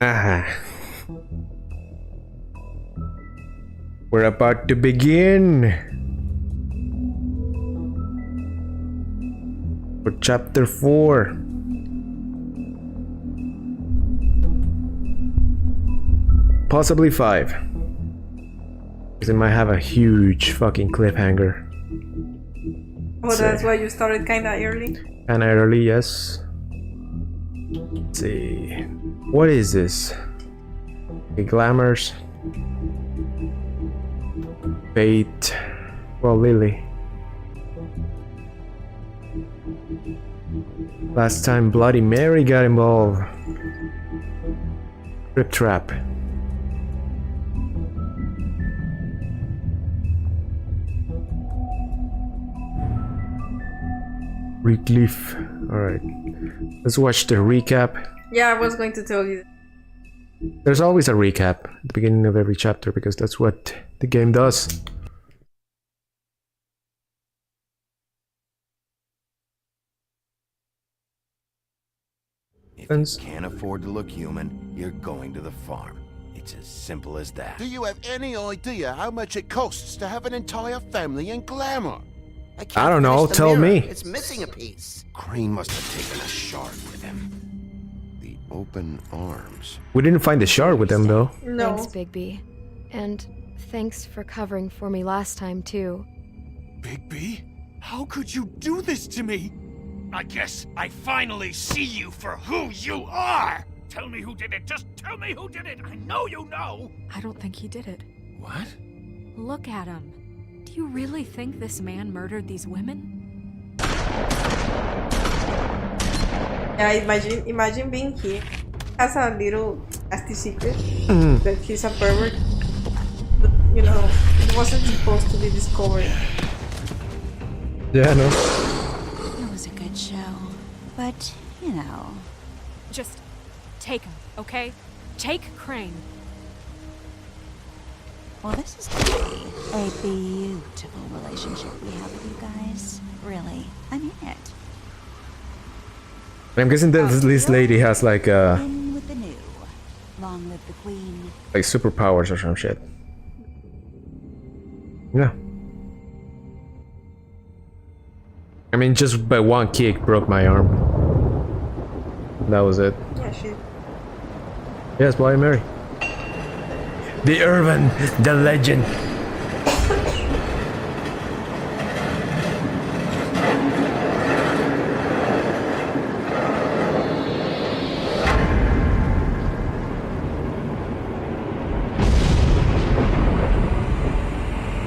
Ah. We're about to begin. For chapter 4. Possibly 5. Because it might have a huge fucking cliffhanger. Oh, that's why you started kinda early? Kinda early, yes. Let's see. What is this? Okay, glamours. Fate. Well, Lily. Last time Bloody Mary got involved. Rip Trap. Recliff. Alright. Let's watch the recap. Yeah, I was going to tell you. There's always a recap at the beginning of every chapter because that's what the game does. If you can't afford to look human, you're going to the farm. It's as simple as that. Do you have any idea how much it costs to have an entire family in Glamour? I don't know, tell me. It's missing a piece. Crane must have taken a shard with him. The open arms. We didn't find the shard with them though. No. Thanks, Bigby. And thanks for covering for me last time, too. Bigby? How could you do this to me? I guess I finally see you for who you are! Tell me who did it! Just tell me who did it! I know you know! I don't think he did it. What? Look at him. Do you really think this man murdered these women? Yeah, imagine being here. Has a little nasty secret that he's a pervert. But, you know, it wasn't supposed to be discovered. Yeah, no. It was a good show, but, you know. Just take him, okay? Take Crane. Well, this is gonna be a beautiful relationship we have with you guys. Really, I mean it. I'm guessing that this lady has like In with the new. Long live the queen. like superpowers or some shit. Yeah. I mean, just by one kick broke my arm. That was it. Yeah, shit. Yes, Bloody Mary. The Irvin, the legend.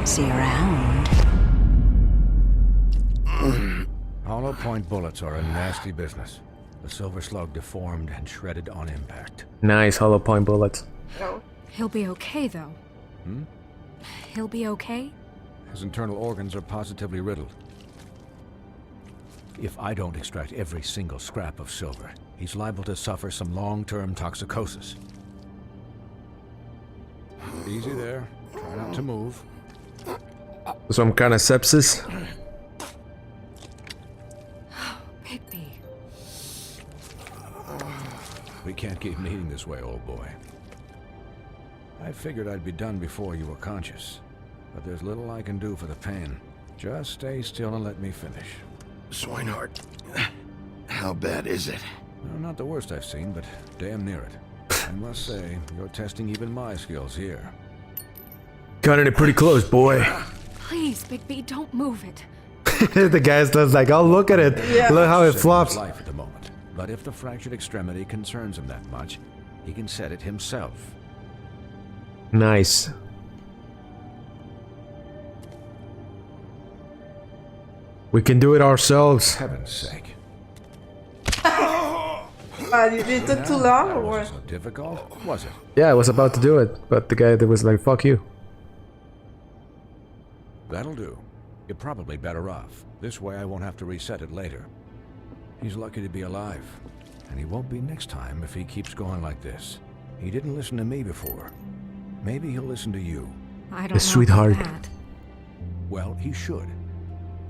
See you around. Hollow point bullets are a nasty business. The silver slug deformed and shredded on impact. Nice hollow point bullets. No. He'll be okay, though. He'll be okay? His internal organs are positively riddled. If I don't extract every single scrap of silver, he's liable to suffer some long-term toxicosis. Easy there. Try not to move. Some kind of sepsis. Bigby. We can't keep meeting this way, old boy. I figured I'd be done before you were conscious, but there's little I can do for the pain. Just stay still and let me finish. Swinehart, how bad is it? No, not the worst I've seen, but damn near it. I must say, you're testing even my skills here. Cutting it pretty close, boy. Please, Bigby, don't move it. The guy's just like, oh, look at it. Yeah. Look how it Saving flops. his life at the moment. But if the fractured extremity concerns him that much, he can set it himself. Nice. We can do it ourselves. Heaven's sake. It took too long That or wasn't what? so difficult, was it? Yeah, I was about to do it, but the guy that was like, fuck you. That'll do. You're probably better off. This way I won't have to reset it later. He's lucky to be alive. And he won't be next time if he keeps going like this. He didn't listen to me before. Maybe he'll listen to you. I don't know sweetheart. about that. Well, he should.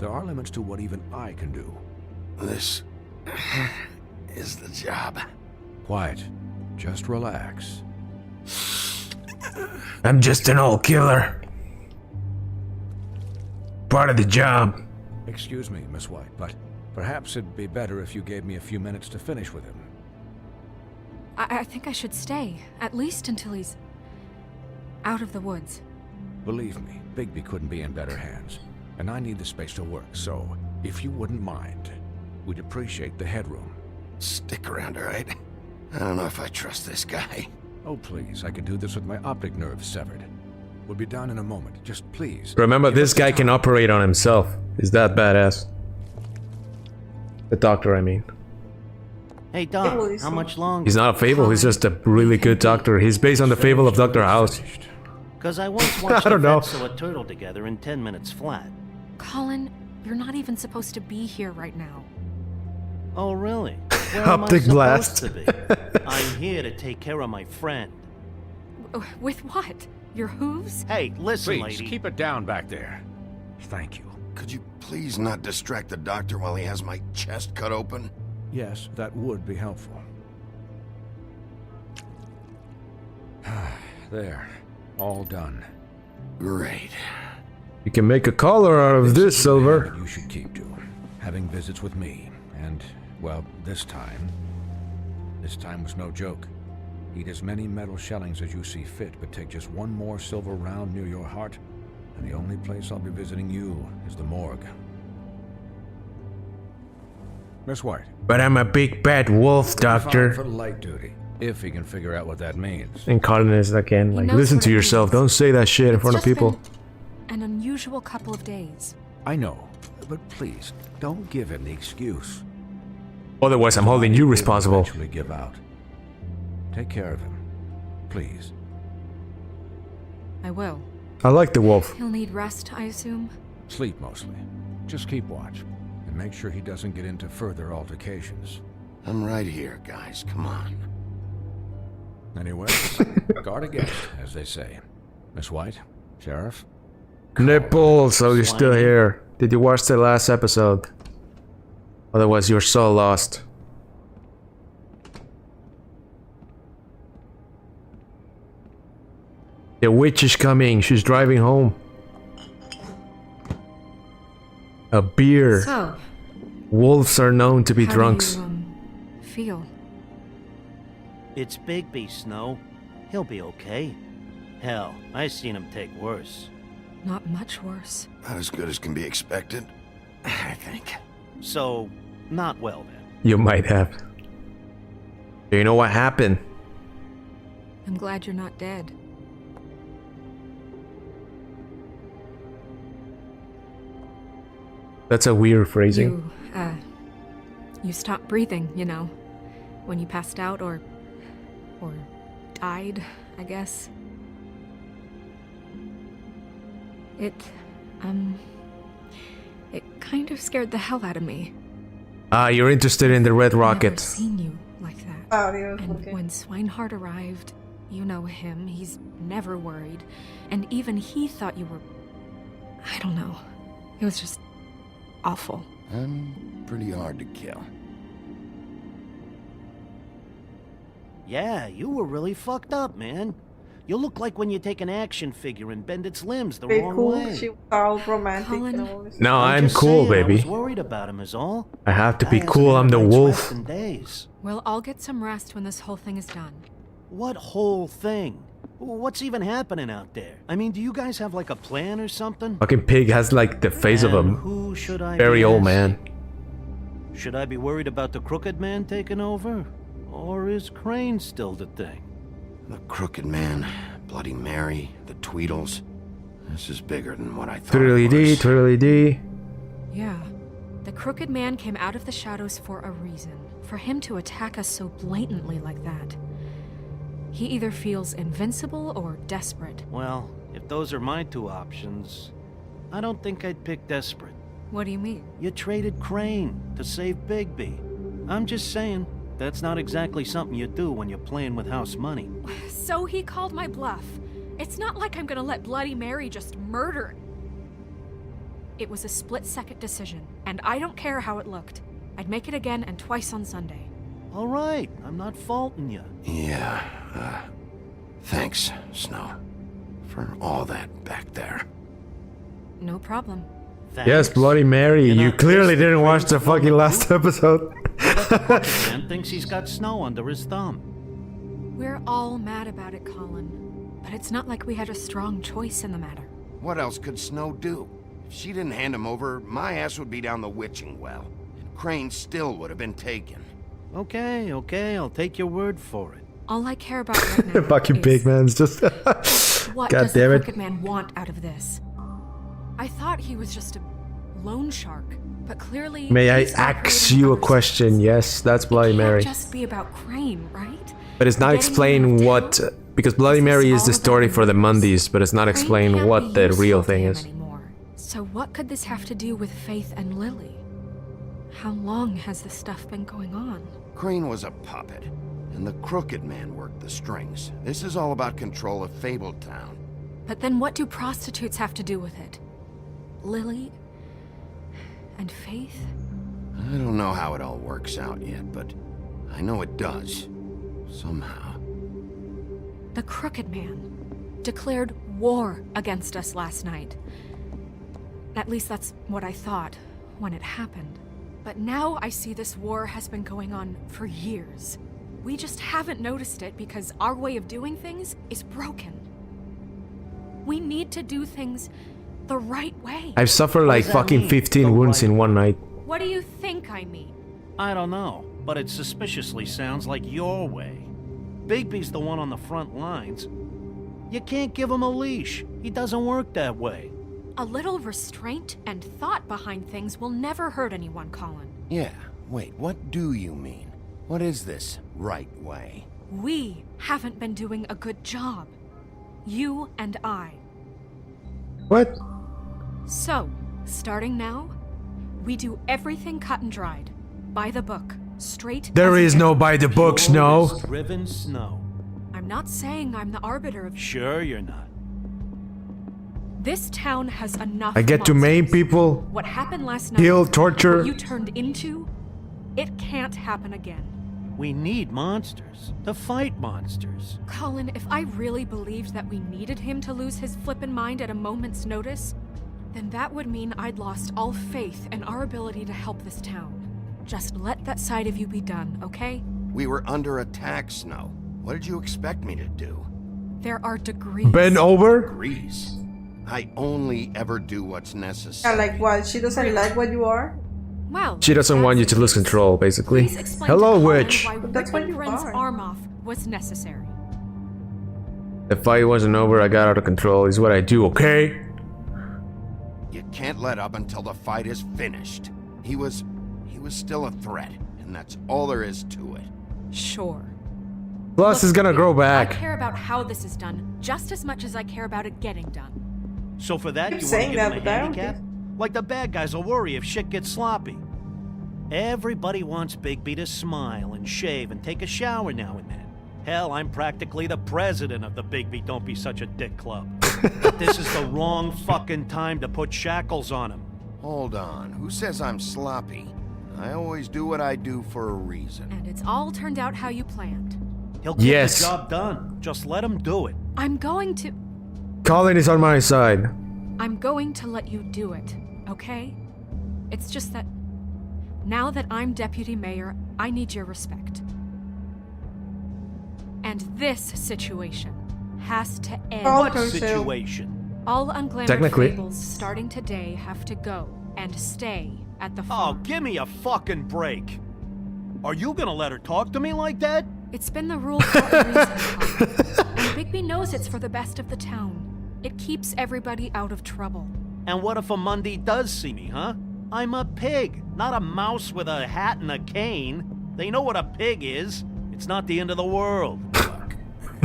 There are limits to what even I can do. This is the job. Quiet. Just relax. I'm just an old killer. Part of the job. Excuse me, Miss White, but perhaps it'd be better if you gave me a few minutes to finish with him. I think I should stay, at least until he's out of the woods. Believe me, Bigby couldn't be in better hands, and I need the space to work, so if you wouldn't mind, we'd appreciate the headroom. Stick around, all right? I don't know if I trust this guy. Oh, please, I could do this with my optic nerve severed. We'll be down in a moment. Just please. Remember, give this us the guy can time. operate on himself. Is that badass? The doctor, I mean. Hey, Doc, how much longer? He's not a fable, he's just a really good doctor. He's based on the fable of Dr. House. Because I once watched I don't know. a vet sew a turtle together in 10 minutes flat. Colin, you're not even supposed to be here right now. Oh, really? Where am I Optic blast. supposed to be? I'm here to take care of my friend. With what? Your hooves? Hey, listen, Please, lady. keep it down back there. Thank you. Could you please not distract the doctor while he has my chest cut open? Yes, that would be helpful. There. All done. Great. You can make a collar out of this, is a Silver. habit you should keep to. Having visits with me. And, well, this time was no joke. Eat as many metal shellings as you see fit, but take just one more silver round near your heart, and the only place I'll be visiting you is the morgue. Miss White. But I'm a big bad wolf, Fine for doctor. light duty, if he can figure out what that means. And Colin is again, He like, knows listen what to it yourself. means. Don't say that shit in It's front of just people. been an unusual couple of days. I know, but please, don't give him the excuse. Otherwise, I'm holding you He'll responsible. eventually give out. Take care of him, please. I will. I like the wolf. He'll need rest, I assume. Sleep mostly. Just keep watch, and make sure he doesn't get into further altercations. I'm right here, guys. Come on. Anyway, guard against, as they say. Miss White, Sheriff. Nipples, so you're still here. Did you watch the last episode? Otherwise, you're so lost. The witch is coming. She's driving home. A beer. So, Wolves are known to be how drunks. do you, feel? It's Bigby, Snow. He'll be okay. Hell, I seen him take worse. Not much worse. Not as good as can be expected, I think. So, not well then. You might have. Do you know what happened? I'm glad you're not dead. That's a weird phrasing. You stopped breathing, you know, when you passed out or died, I guess. It kind of scared the hell out of me. Ah, you're interested in the red I've never rocket. seen you like that. Oh, Dios, And okay. when Swinehart arrived, you know him, he's never worried. And even he thought you were... I don't know. It was just awful. I'm pretty hard to kill. Yeah, you were really fucked up, man. You look like when you take an action figure and bend its limbs the Very wrong cool. way. She was all romantic. Colin. and all this. No, I'm just cool, saying, I baby. was worried about him is all. I have to Guy be hasn't cool. had I'm a the night's wolf. rest in days. Well, I'll get some rest when this whole thing is done. What whole thing? What's even happening out there? I mean, do you guys have like a plan or something? Fucking pig has like the face of And a who should I very be old asking? man. Should I be worried about the crooked man taking over? Or is Crane still the thing? The Crooked Man, Bloody Mary, the Tweedles. This is bigger than what I thought Twiddly it dee, was. twiddly dee. Yeah. The Crooked Man came out of the shadows for a reason. For him to attack us so blatantly like that. He either feels invincible or desperate. Well, if those are my two options, I don't think I'd pick desperate. What do you mean? You traded Crane to save Bigby. I'm just saying, that's not exactly something you do when you're playing with house money. So he called my bluff. It's not like I'm gonna let Bloody Mary just murder. It was a split-second decision, and I don't care how it looked. I'd make it again and twice on Sunday. All right, I'm not faulting you. Yeah, thanks, Snow. For all that back there. No problem. Thanks. Yes, Bloody Mary. You're You not clearly pissed that didn't watch Crane's the blown fucking the last roof? episode. Man thinks he's got Snow under his thumb. We're all mad about it, Colin. But it's not like we had a strong choice in the matter. What else could Snow do? If she didn't hand him over, my ass would be down the witching well. And Crane still would have been taken. Okay, I'll take your word for it. All I care about right now Fucking is big man's just. what God does the damn it. Crooked Man want out of this? I thought he was just a loan shark, but clearly May I he's ask operating you a other question? sources. Yes, that's Bloody It can't Mary. just be about Crane, right? But it's not Getting him out explained of what. town? Because Bloody Is this Mary is all the about story the for the numbers? Mundies, but it's not Crane explained can't what be the useful real to thing him is. anymore. So what could this have to do with Faith and Lily? How long has this stuff been going on? Crane was a puppet, and the Crooked Man worked the strings. This is all about control of Fabletown. But then what do prostitutes have to do with it? Lily and Faith? I don't know how it all works out yet, but I know it does. Somehow. The Crooked Man declared war against us last night. At least that's what I thought when it happened. But now I see this war has been going on for years. We just haven't noticed it because our way of doing things is broken. We need to do things the right way. I've suffered like does that fucking mean, 15 the wounds right in one night. What do you think I mean? I don't know, but it suspiciously sounds like your way. Bigby's the one on the front lines. You can't give him a leash. He doesn't work that way. A little restraint and thought behind things will never hurt anyone, Colin. Yeah, wait, what do you mean? What is this right way? We haven't been doing a good job. You and I. What? So, starting now, we do everything cut and dried. By the book. Straight. There as is it no gets. by the books, Pure no. as driven snow. I'm not saying I'm the arbiter of. Sure you're not. This town has enough. I get to maim monsters. people, What happened last night? kill, torture. What you turned into? It can't happen again. We need monsters. To fight monsters. Colin, if I really believed that we needed him to lose his flippin' mind at a moment's notice, then that would mean I'd lost all faith in our ability to help this town. Just let that side of you be done, okay? We were under attack, Snow. What did you expect me to do? There are degrees. Bend over? Grease. I only ever do what's Yeah, necessary. like what? She doesn't like what you are? Well, She doesn't want you that's to lose the case. control, basically. Please explain Hello, to Colin witch. why But that's what ripping you Bryn's are. arm off was necessary. The fight wasn't over, I got out of control, is what I do, okay? You can't let up until the fight is finished. He was still a threat, and that's all there is to it. Sure. Plus, Look, it's gonna grow I back. care about how this is done just as much as I care about it getting done. So for that, Keep you want to saying give that, him a but I don't handicap? Like the bad guys will worry if shit gets sloppy. Everybody wants Bigby to smile and shave and take a shower now and then. Hell, I'm practically the president of the Bigby Don't Be Such a Dick Club. But this is the wrong fucking time to put shackles on him. Hold on, who says I'm sloppy? I always do what I do for a reason. And it's all turned out how you planned. He'll get Yes. the job done. Just let him do it. I'm going to Colin is on my side. let you do it, okay? It's just that now that I'm deputy mayor, I need your respect. And this situation has to end. Oh, What okay, so- situation? All unglamoured Technically. fables starting today have to go and stay at the Oh, farm. give me a fucking break. Are you gonna let her talk to me like that? It's been the rule for a reason, Colin. And Bigby knows it's for the best of the town. It keeps everybody out of trouble. And what if a Mundy does see me, huh? I'm a pig, not a mouse with a hat and a cane. They know what a pig is. It's not the end of the world. Look,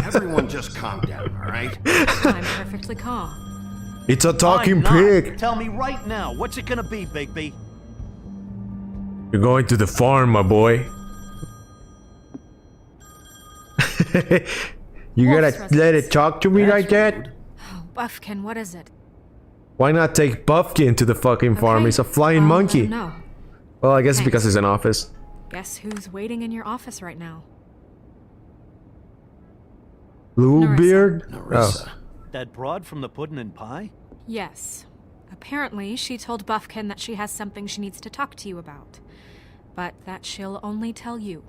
everyone just calm down, all right? I'm perfectly calm. It's a talking I'm not. pig. Tell me right now, what's it gonna be, Bigby? You're going to the farm, my boy. You Wolf's gotta let it talk to me That's like that? rude. Oh, Buffkin, what is it? Why not take Buffkin to the fucking farm? Okay. He's a flying Well, monkey. No. Well, I guess it's Thanks. because he's in office. Guess who's waiting in your office right now? Bluebeard? Narissa. That broad from the pudding and pie? Yes. Apparently, she told Buffkin that she has something she needs to talk to you about. But that she'll only tell you.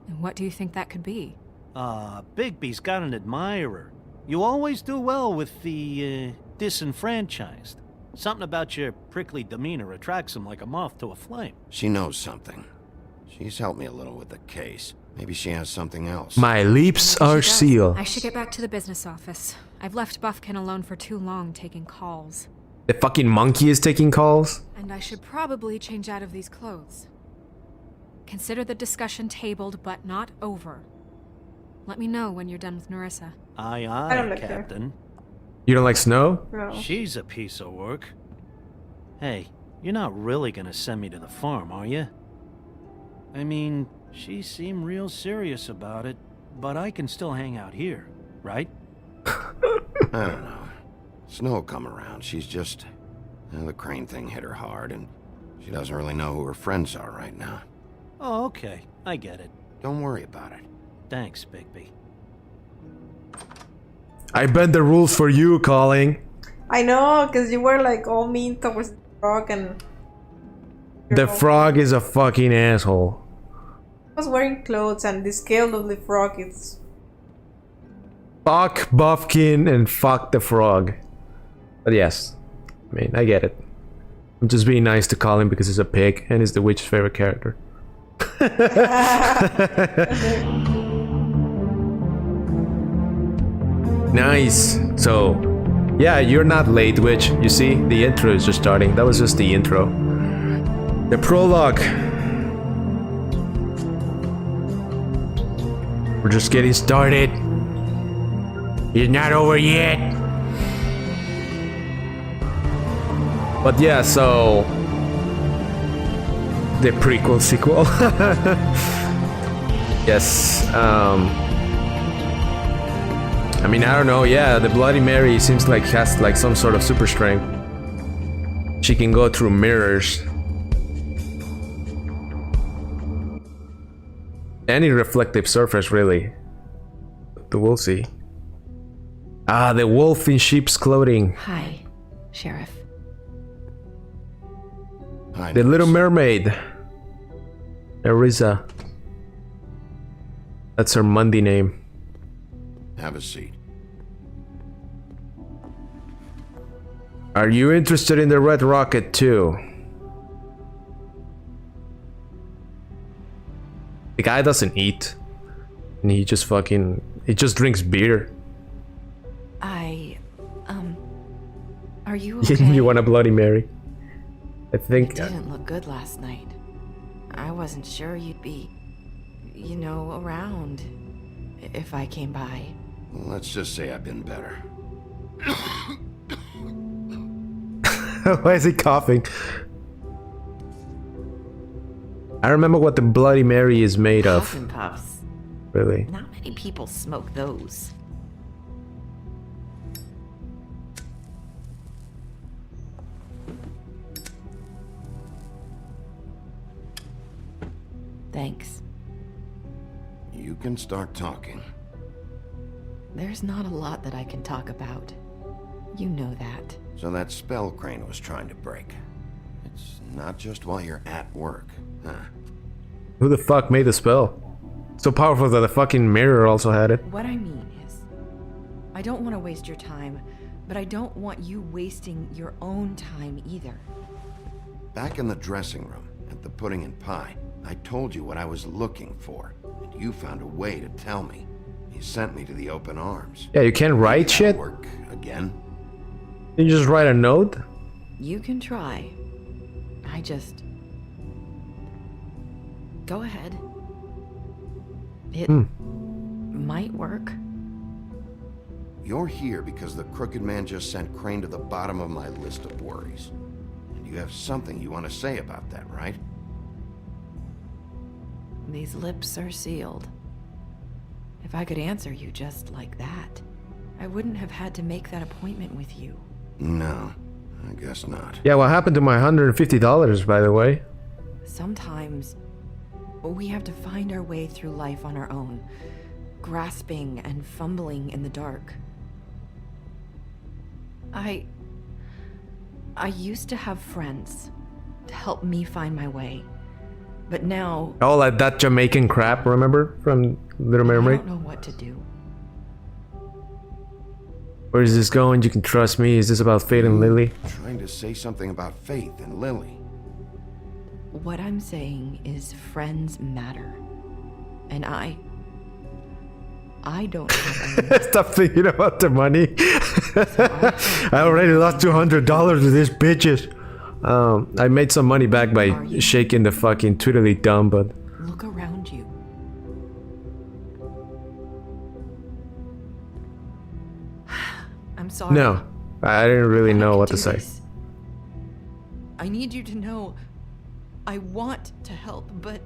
And what do you think that could be? Bigby's got an admirer. You always do well with the, disenfranchised. Something about your prickly demeanor attracts him like a moth to a flame. She knows something. She's helped me a little with the case. Maybe she has something else. My lips Maybe are she does. sealed. I should get back to the business office. I've left Buffkin alone for too long taking calls. The fucking monkey is taking calls? And I should probably change out of these clothes. Consider the discussion tabled, but not over. Let me know when you're done with Narissa. Aye, I don't aye, like her. Captain. You don't like snow? No. She's a piece of work. Hey, you're not really gonna send me to the farm, are you? I mean, she seemed real serious about it, but I can still hang out here, right? I don't know. Snow come around. She's just... the crane thing hit her hard, and she doesn't really know who her friends are right now. Oh, okay. I get it. Don't worry about it. Thanks, Bigby. I bend the rules for you, Colin. I know, because you were like all mean towards the frog and... The frog is a fucking asshole. I was wearing clothes and the scale of the frog is... Fuck Buffkin and fuck the frog. But yes, I mean, I get it. I'm just being nice to Colin because he's a pig and he's the witch's favorite character. Nice. So, yeah, you're not late, witch. You see, the intro is just starting. That was just the intro. The prologue. We're just getting started. It's not over yet. But yeah, so the prequel sequel. Yes. I mean, I don't know. Yeah, the Bloody Mary seems like has like some sort of super strength. She can go through mirrors. Any reflective surface, really. But we'll see. Ah, the wolf in sheep's clothing. Hi, Sheriff. Hi, The Little Narissa. Mermaid. Narissa. That's her Monday name. Have a seat. Are you interested in the Red Rocket too? The guy doesn't eat. And he just drinks beer. Are you okay? You want a Bloody Mary? I think... You didn't look good last night. I wasn't sure you'd be, you know, around if I came by. Let's just say I've been better. Why is he coughing? I remember what the Bloody Mary is made of. Puffin' puffs. Really? Not many people smoke those. Thanks. You can start talking. There's not a lot that I can talk about. You know that. So that spell Crane was trying to break. It's not just while you're at work, huh? Who the fuck made the spell? So powerful that the fucking mirror also had it. What I mean is, I don't want to waste your time, but I don't want you wasting your own time either. Back in the dressing room, at the pudding and pie, I told you what I was looking for, and you found a way to tell me. You sent me to the open arms. Yeah, you can't write shit? Work again? You just write a note? You can try. I just... Go ahead. It might work. You're here because the crooked man just sent Crane to the bottom of my list of worries. And you have something you want to say about that, right? These lips are sealed. If I could answer you just like that, I wouldn't have had to make that appointment with you. No, I guess not. Yeah, what happened to my $150, by the way? Sometimes We have to find our way through life on our own, grasping and fumbling in the dark. I used to have friends to help me find my way. But now... Oh, like that Jamaican crap, remember? From Little Mermaid? I don't know what to do. Where is this going? You can trust me. Is this about Faith and Lily? Trying to say something about Faith and Lily. What I'm saying is friends matter. And I don't have any. Stop thinking about the money. I already lost $200 with these bitches. I made some money back by shaking the fucking twiddly thumb, but... Look around you. I'm sorry. No, I didn't really know what to say. I need you to know I want to help, but...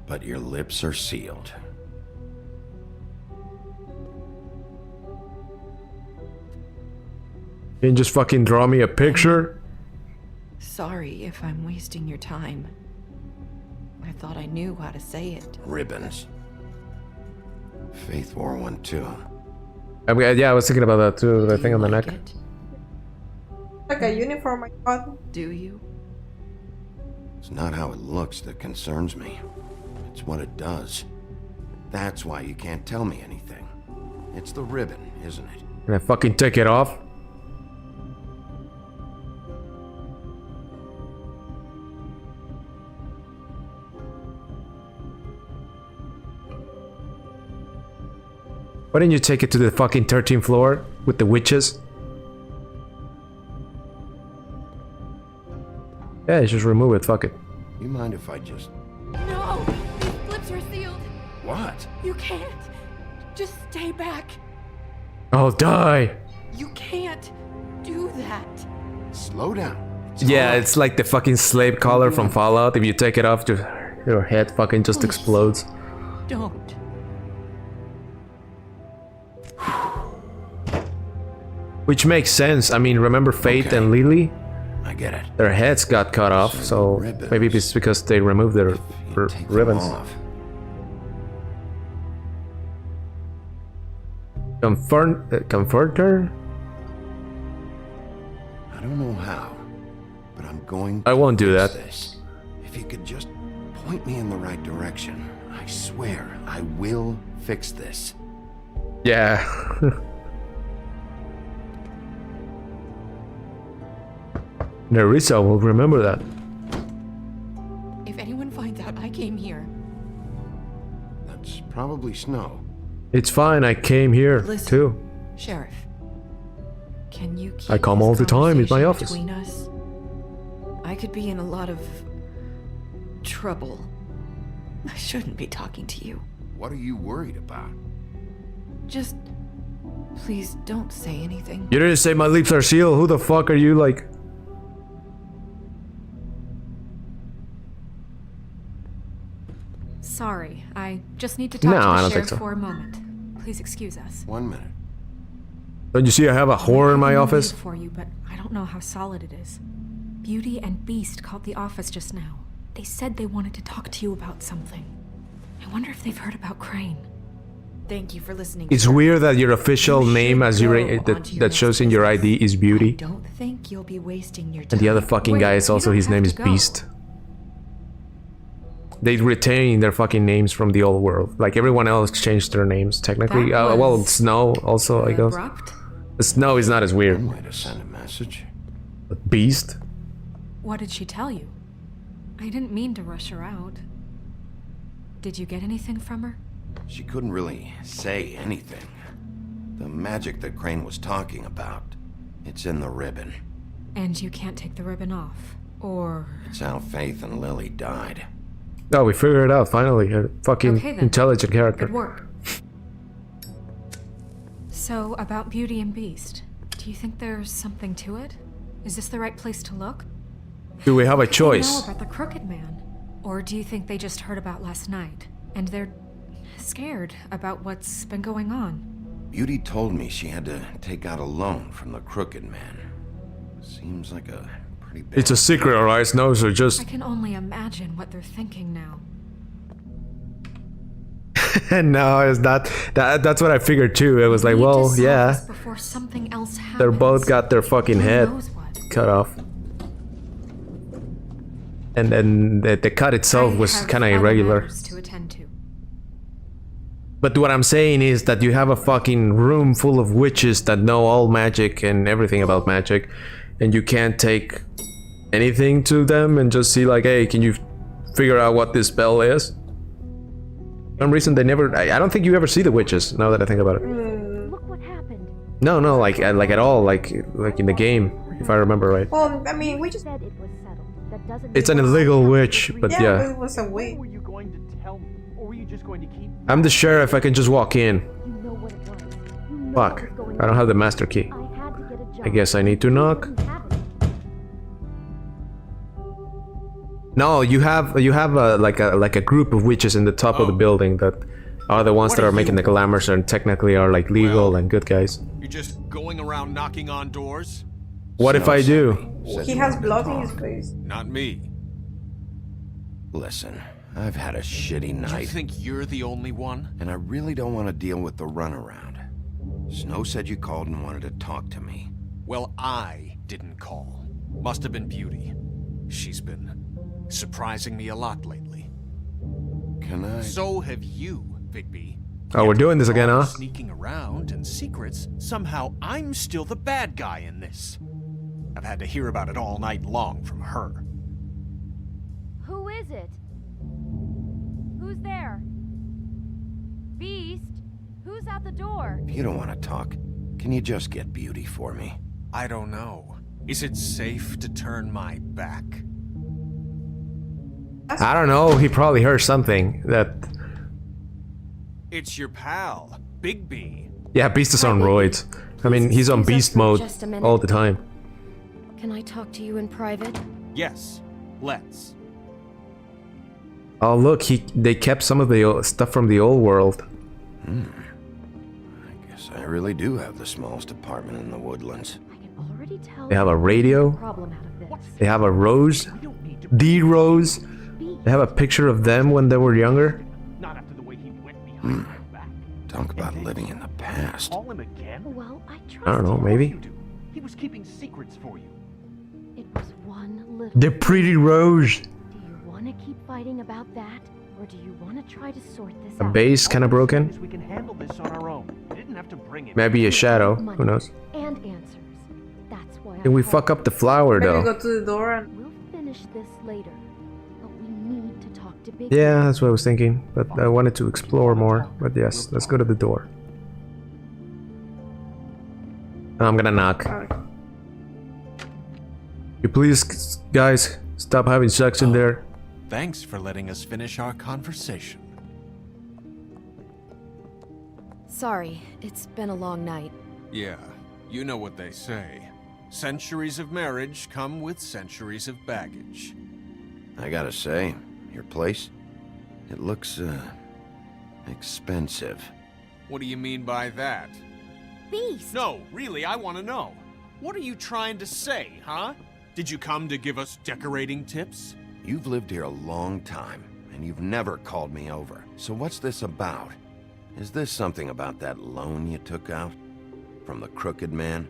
But your lips are sealed. You can just fucking draw me a picture? Sorry if I'm wasting your time. I thought I knew how to say it. Ribbons. Faith wore one too. Yeah, I was thinking about that too, the thing on the neck. It? Like a uniform, I thought. Do you? It's not how it looks that concerns me. It's what it does. That's why you can't tell me anything. It's the ribbon, isn't it? Can I fucking take it off? Why didn't you take it to the fucking 13th floor with the witches? Yeah, just remove it, fuck it. You mind if I just... No! These flips are sealed! What? You can't! Just stay back! I'll die! You can't do that! Slow down. Yeah, it's like the fucking slave collar from Fallout. If you take it off, your head fucking just explodes. Don't. Which makes sense. I mean, remember Faith and Lily? I get it. Their heads got cut off, so maybe it's because they removed their ribbons. Comfort her? I don't know how, but I'm going I won't do that. This. If you could just point me in the right direction, I swear I will fix this. Yeah. Nerissa will remember that. If anyone finds out I came here... That's probably Snow. It's fine, I came here Listen, too. Sheriff. Can you keep I come this all the time, it's my conversation office. between us? I could be in a lot of... trouble. I shouldn't be talking to you. What are you worried about? Just... please don't say anything. You didn't say my lips are sealed. Who the fuck are you, like? Sorry, I just need to talk No, I to don't the think sheriff so. for a moment. Please excuse us. 1 minute. Don't you see I have a whore in my I have a office? lead for you, but I don't know how solid it is. Beauty and Beast called the office just now. They said they wanted to talk to you about something. I wonder if they've heard about Crane. Thank you for listening. It's sir. weird that your official You name should as you go onto your that shows in next your business. ID is I Beauty, don't think you'll be wasting your time. and the other fucking Wait, guy is you also don't his name have is to go. Beast. They retain their fucking names from the old world. Like everyone else changed their names technically. That Well, was Snow also, I guess. Abrupt? Snow is not as weird. One way to send a message. But Beast? What did she tell you? I didn't mean to rush her out. Did you get anything from her? She couldn't really say anything. The magic that Crane was talking about, it's in the ribbon. And you can't take the ribbon off. Or... It's how Faith and Lily died. Oh, we figured it out finally. A fucking Okay, then. intelligent character. Good work. So, about Beauty and Beast, do you think there's something to it? Is this the right place to look? Do we have a Do you know choice? about the Crooked Man? Or do you think they just heard about last night, and they're scared about what's been going on? Beauty told me she had to take out a loan from the Crooked Man. Seems like a pretty bad... It's a secret, alright? No, so I just... can only imagine what they're thinking now. No, it's not. That's what I figured too. It was like, We need to well, solve yeah. this before something else happens. They're both got their fucking Who head knows what? cut off. And then the cut itself I was have kind of other irregular. matters to attend to. But what I'm saying is that you have a fucking room full of witches that know all magic and everything about magic, and you can't take anything to them and just see like, hey, can you figure out what this spell is? For some reason they never... I don't think you ever see the witches, now that I think about it. Look what happened. No, like at all, like in the game, if I remember right. Well, I mean, we just... Said it was settled. That doesn't It's mean an we're illegal not witch, free. but Yeah, yeah. it was a wait. Were you going to tell me, or were you just going to keep? I'm the sheriff, I can just walk in. You know what it was. You know Fuck, what was going I don't have the master key. on. I had to get a job. I guess I need to knock. You didn't have it. No, you have like a group of witches in the top of the building that are the ones What that do are making you the glamours and technically are like legal Well- and good guys. You're just going around knocking on doors? What if I do? Said He you has wanted to blood in his talk. face. Not me. Listen, I've had a shitty You night, think you're the only one? and I really don't want to deal with the runaround. Snow said you called and wanted to talk to me. Well, I didn't call. Must have been Beauty. She's been surprising me a lot lately. Can I... So have you, Bigby. Oh, we're doing this again, All huh? Sneaking around and secrets. Somehow I'm still the bad guy in this. I've had to hear about it all night long from her. Who is it? Who's there? Beast? Who's at the door? If you don't want to talk, can you just get Beauty for me? I don't know. Is it safe to turn my back? I don't know, he probably heard something that... It's your pal, Bigby. Yeah, Beast is on roids. I mean, he's on Excuse us beast for mode just a minute. all the time. Can I talk to you in private? Yes, let's. Oh look, they kept some of the stuff from the old world. I guess I really do have the smallest apartment in the woodlands. I can already tell They have a there's radio. problem out of this. They have a rose. The rose. They have a picture of them when they were younger. Not after the way he went behind my back. Talk about living in the past. Call him again? Well, I trust I don't know, him. maybe. You do. He was keeping secrets for you. It was one little... The pretty rose. Do you want to keep fighting about that? Or do you want to try to sort this A out? base kind of broken. We can handle this on our own. We didn't have to bring him. Maybe a shadow. Money Who knows? And answers. That's why Can we fuck up the flower Maybe though? go to the door and... We'll finish this later. But we need to talk to Bigby. Yeah, that's what I was thinking. But I wanted to explore more. But yes, let's go to the door. I'm gonna knock. You please, guys, stop having sex in there. Thanks for letting us finish our conversation. Sorry, it's been a long night. Yeah, you know what they say. Centuries of marriage come with centuries of baggage. I gotta say, your place, it looks, expensive. What do you mean by that? Beast! No, really, I want to know. What are you trying to say, huh? Did you come to give us decorating tips? You've lived here a long time, and you've never called me over. So what's this about? Is this something about that loan you took out? From the crooked man?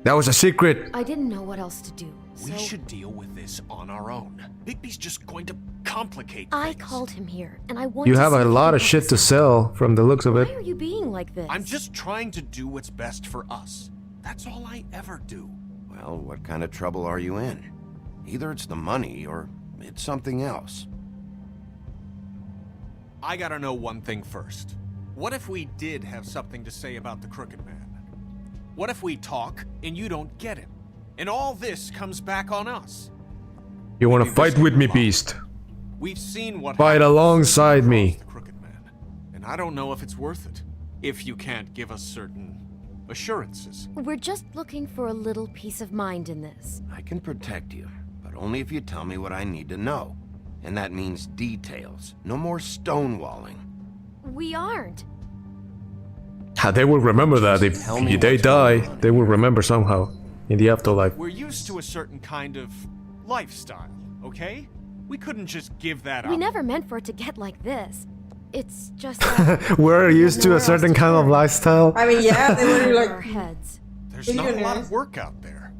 That was a secret. I didn't know what else to do, We so should deal with this on our own. Bigby's just going to complicate I things. called him here, and I want You to have see a if lot he of can shit to help us sell from the looks of out. it. Why are you being like this? I'm just trying to do what's best for us. That's all I ever do. Well, what kind of trouble are you in? Either it's the money, or it's something else. I gotta know one thing first. What if we did have something to say about the Crooked Man? What if we talk and you don't get him? And all this comes back on us? You want to Maybe fight this with me, new model. Beast? We've seen what Fight happens alongside across me. the Crooked Man, and I don't know if it's worth it. If you can't give us certain assurances. We're just looking for a little peace of mind in this. I can protect you, but only if you tell me what I need to know. And that means details. No more stonewalling. We aren't. They will remember that if Tell me they what's die, going on they will here. remember somehow. in the afterlife. We're used to a certain kind of lifestyle, okay? We couldn't just give that up. We never meant for it to get like this. It's just that We're used to a certain kind of lifestyle. I mean, yeah, they were our like heads. There's not a lot of work out there.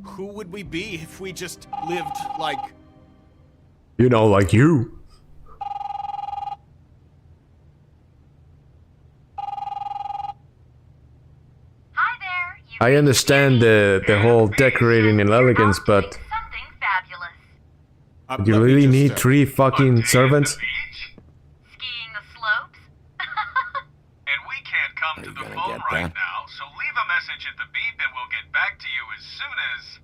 Who would we be if we just lived like... You know, like you. I understand the whole decorating and elegance, but you really need 3 fucking servants? Skiing the slopes? And we can't come to the phone right now, so leave a message at the beep and we'll get back to you as soon as...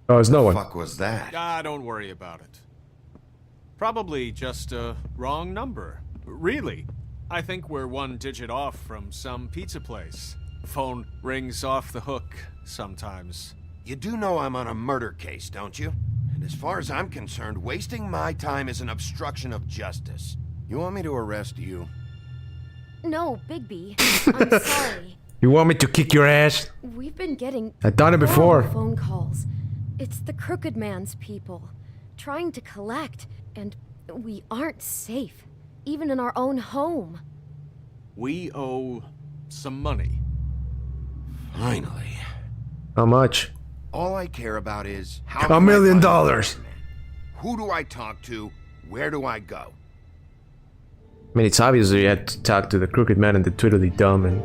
Oh, there's no one. What the fuck was that? Ah, don't worry about it. Probably just a wrong number. Really. I think we're 1 digit off from some pizza place. Phone rings off the hook sometimes. You do know I'm on a murder case, don't you? And as far as I'm concerned, wasting my time is an obstruction of justice. You want me to arrest you? No, Bigby. I'm sorry. You want me to kick your ass? We've been getting I've done it before. phone calls. It's the Crooked Man's people trying to collect, and we aren't safe. Even in our own home. We owe some money. Finally. How much? All I care about is how $1 million. Who do I talk to? Where do I go? I mean, it's obvious you had to talk to the Crooked Man and the Twiddly Dumb and...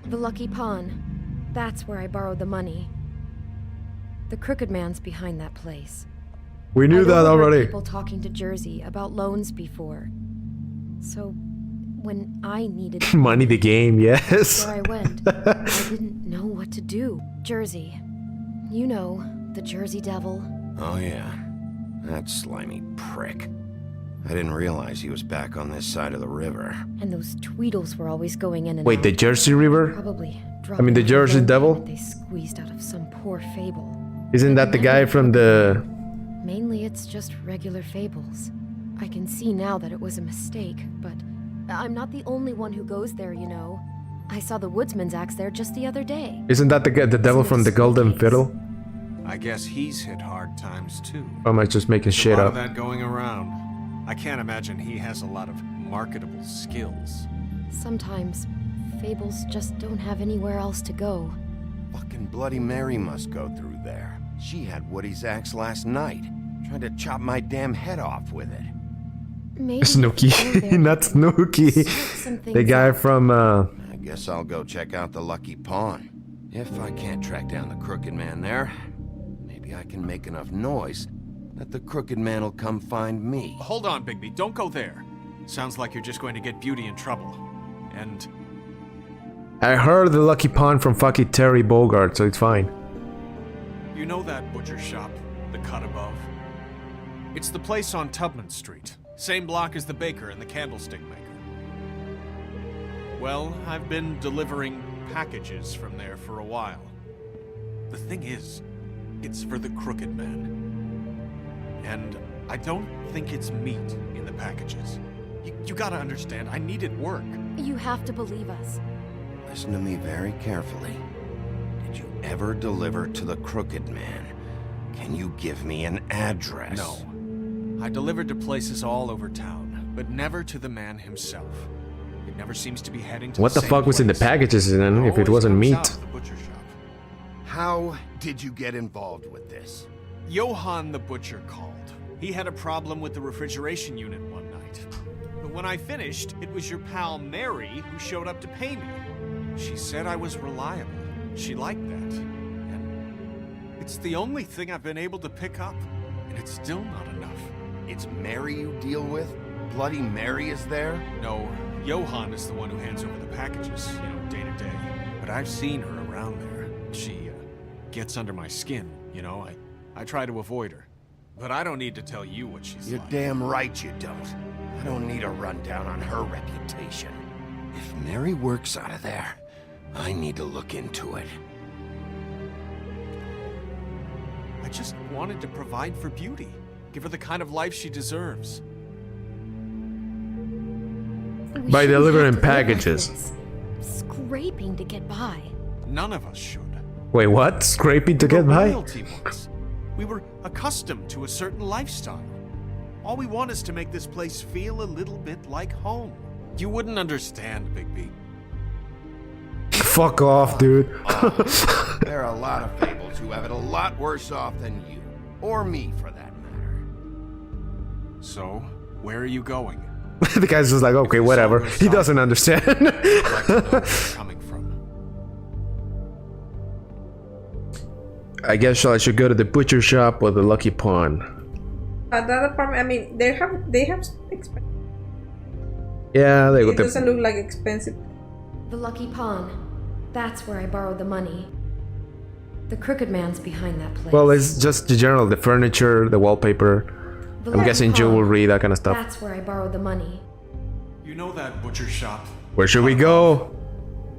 The Lucky Pawn. That's where I borrowed the money. The Crooked Man's behind that place. We knew that already. People talking to Jersey about loans before. So, when I needed money, the game, yes. Where I went, I didn't know what to do. Jersey, you know, the Jersey Devil. Oh yeah, that slimy prick. I didn't realize he was back on this side of the river. And those Tweedles were always going in and Wait, out. the Jersey River? Probably. I mean, the Jersey Devil? They squeezed out of some poor fable. Isn't that the guy from the... Mainly it's just regular fables. I can see now that it was a mistake, but I'm not the only one who goes there, you know. I saw the woodsman's axe there just the other day. Isn't that the devil from the Golden Fiddle? I guess he's hit hard times too. Or am I just making shit a lot up? Of that going around. I can't imagine he has a lot of marketable skills. Sometimes fables just don't have anywhere else to go. Fucking Bloody Mary must go through there. She had Woody's axe last night. Tried to chop my damn head off with it. Maybe Snooky. Not Snooky. The guy from, I guess I'll go check out the Lucky Pawn. If I can't track down the Crooked Man there, maybe I can make enough noise that the Crooked Man will come find me. Hold on, Bigby. Don't go there. Sounds like you're just going to get Beauty in trouble. And... I heard the Lucky Pawn from fucking Terry Bogard, so it's fine. You know that butcher shop, the cut above? It's the place on Tubman Street. Same block as the baker and the candlestick maker. Well, I've been delivering packages from there for a while. The thing is, it's for the Crooked Man. And I don't think it's meat in the packages. You gotta understand, I needed work. You have to believe us. Listen to me very carefully. Did you ever deliver to the Crooked Man? Can you give me an address? No. I delivered to places all over town, but never to the man himself. It never seems to be heading to What the same fuck was in the place. packages then, if it wasn't Always meat? comes out of the butcher shop. How did you get involved with this? Johann the butcher called. He had a problem with the refrigeration unit one night. But when I finished, it was your pal Mary who showed up to pay me. She said I was reliable. She liked that. And it's the only thing I've been able to pick up. And it's still not enough. It's Mary you deal with? Bloody Mary is there? No, Johann is the one who hands over the packages, day to day. But I've seen her around there. She gets under my skin, I try to avoid her. But I don't need to tell you what she's You're like. damn right you don't. I don't need a rundown on her reputation. If Mary works out of there, I need to look into it. I just wanted to provide for Beauty. Give her the kind of life she deserves. We By shouldn't delivering have to live like packages. this. Scraping to get by. None of us should. Wait, what? Scraping to We were get by? royalty once. We were accustomed to a certain lifestyle. All we want is to make this place feel a little bit like home. You wouldn't understand, Bigby. Fuck off, dude. There are a lot of fables who have it a lot worse off than you. Or me, for that matter. So, where are you going? The guy's just like, okay, whatever. He doesn't understand. I'd like to know where you're coming from. I guess I should go to the butcher shop or the Lucky Pawn. That apartment, I mean, they have expensive. Yeah, they It got the. doesn't look like expensive. The Lucky Pawn. That's where I borrowed the money. The Crooked Man's behind that place. Well, it's just the general, the furniture, the wallpaper. The I'm Lucky guessing Pawn. jewelry, that kind of stuff. That's where I borrowed the money. You know that butcher shop? Where should we go?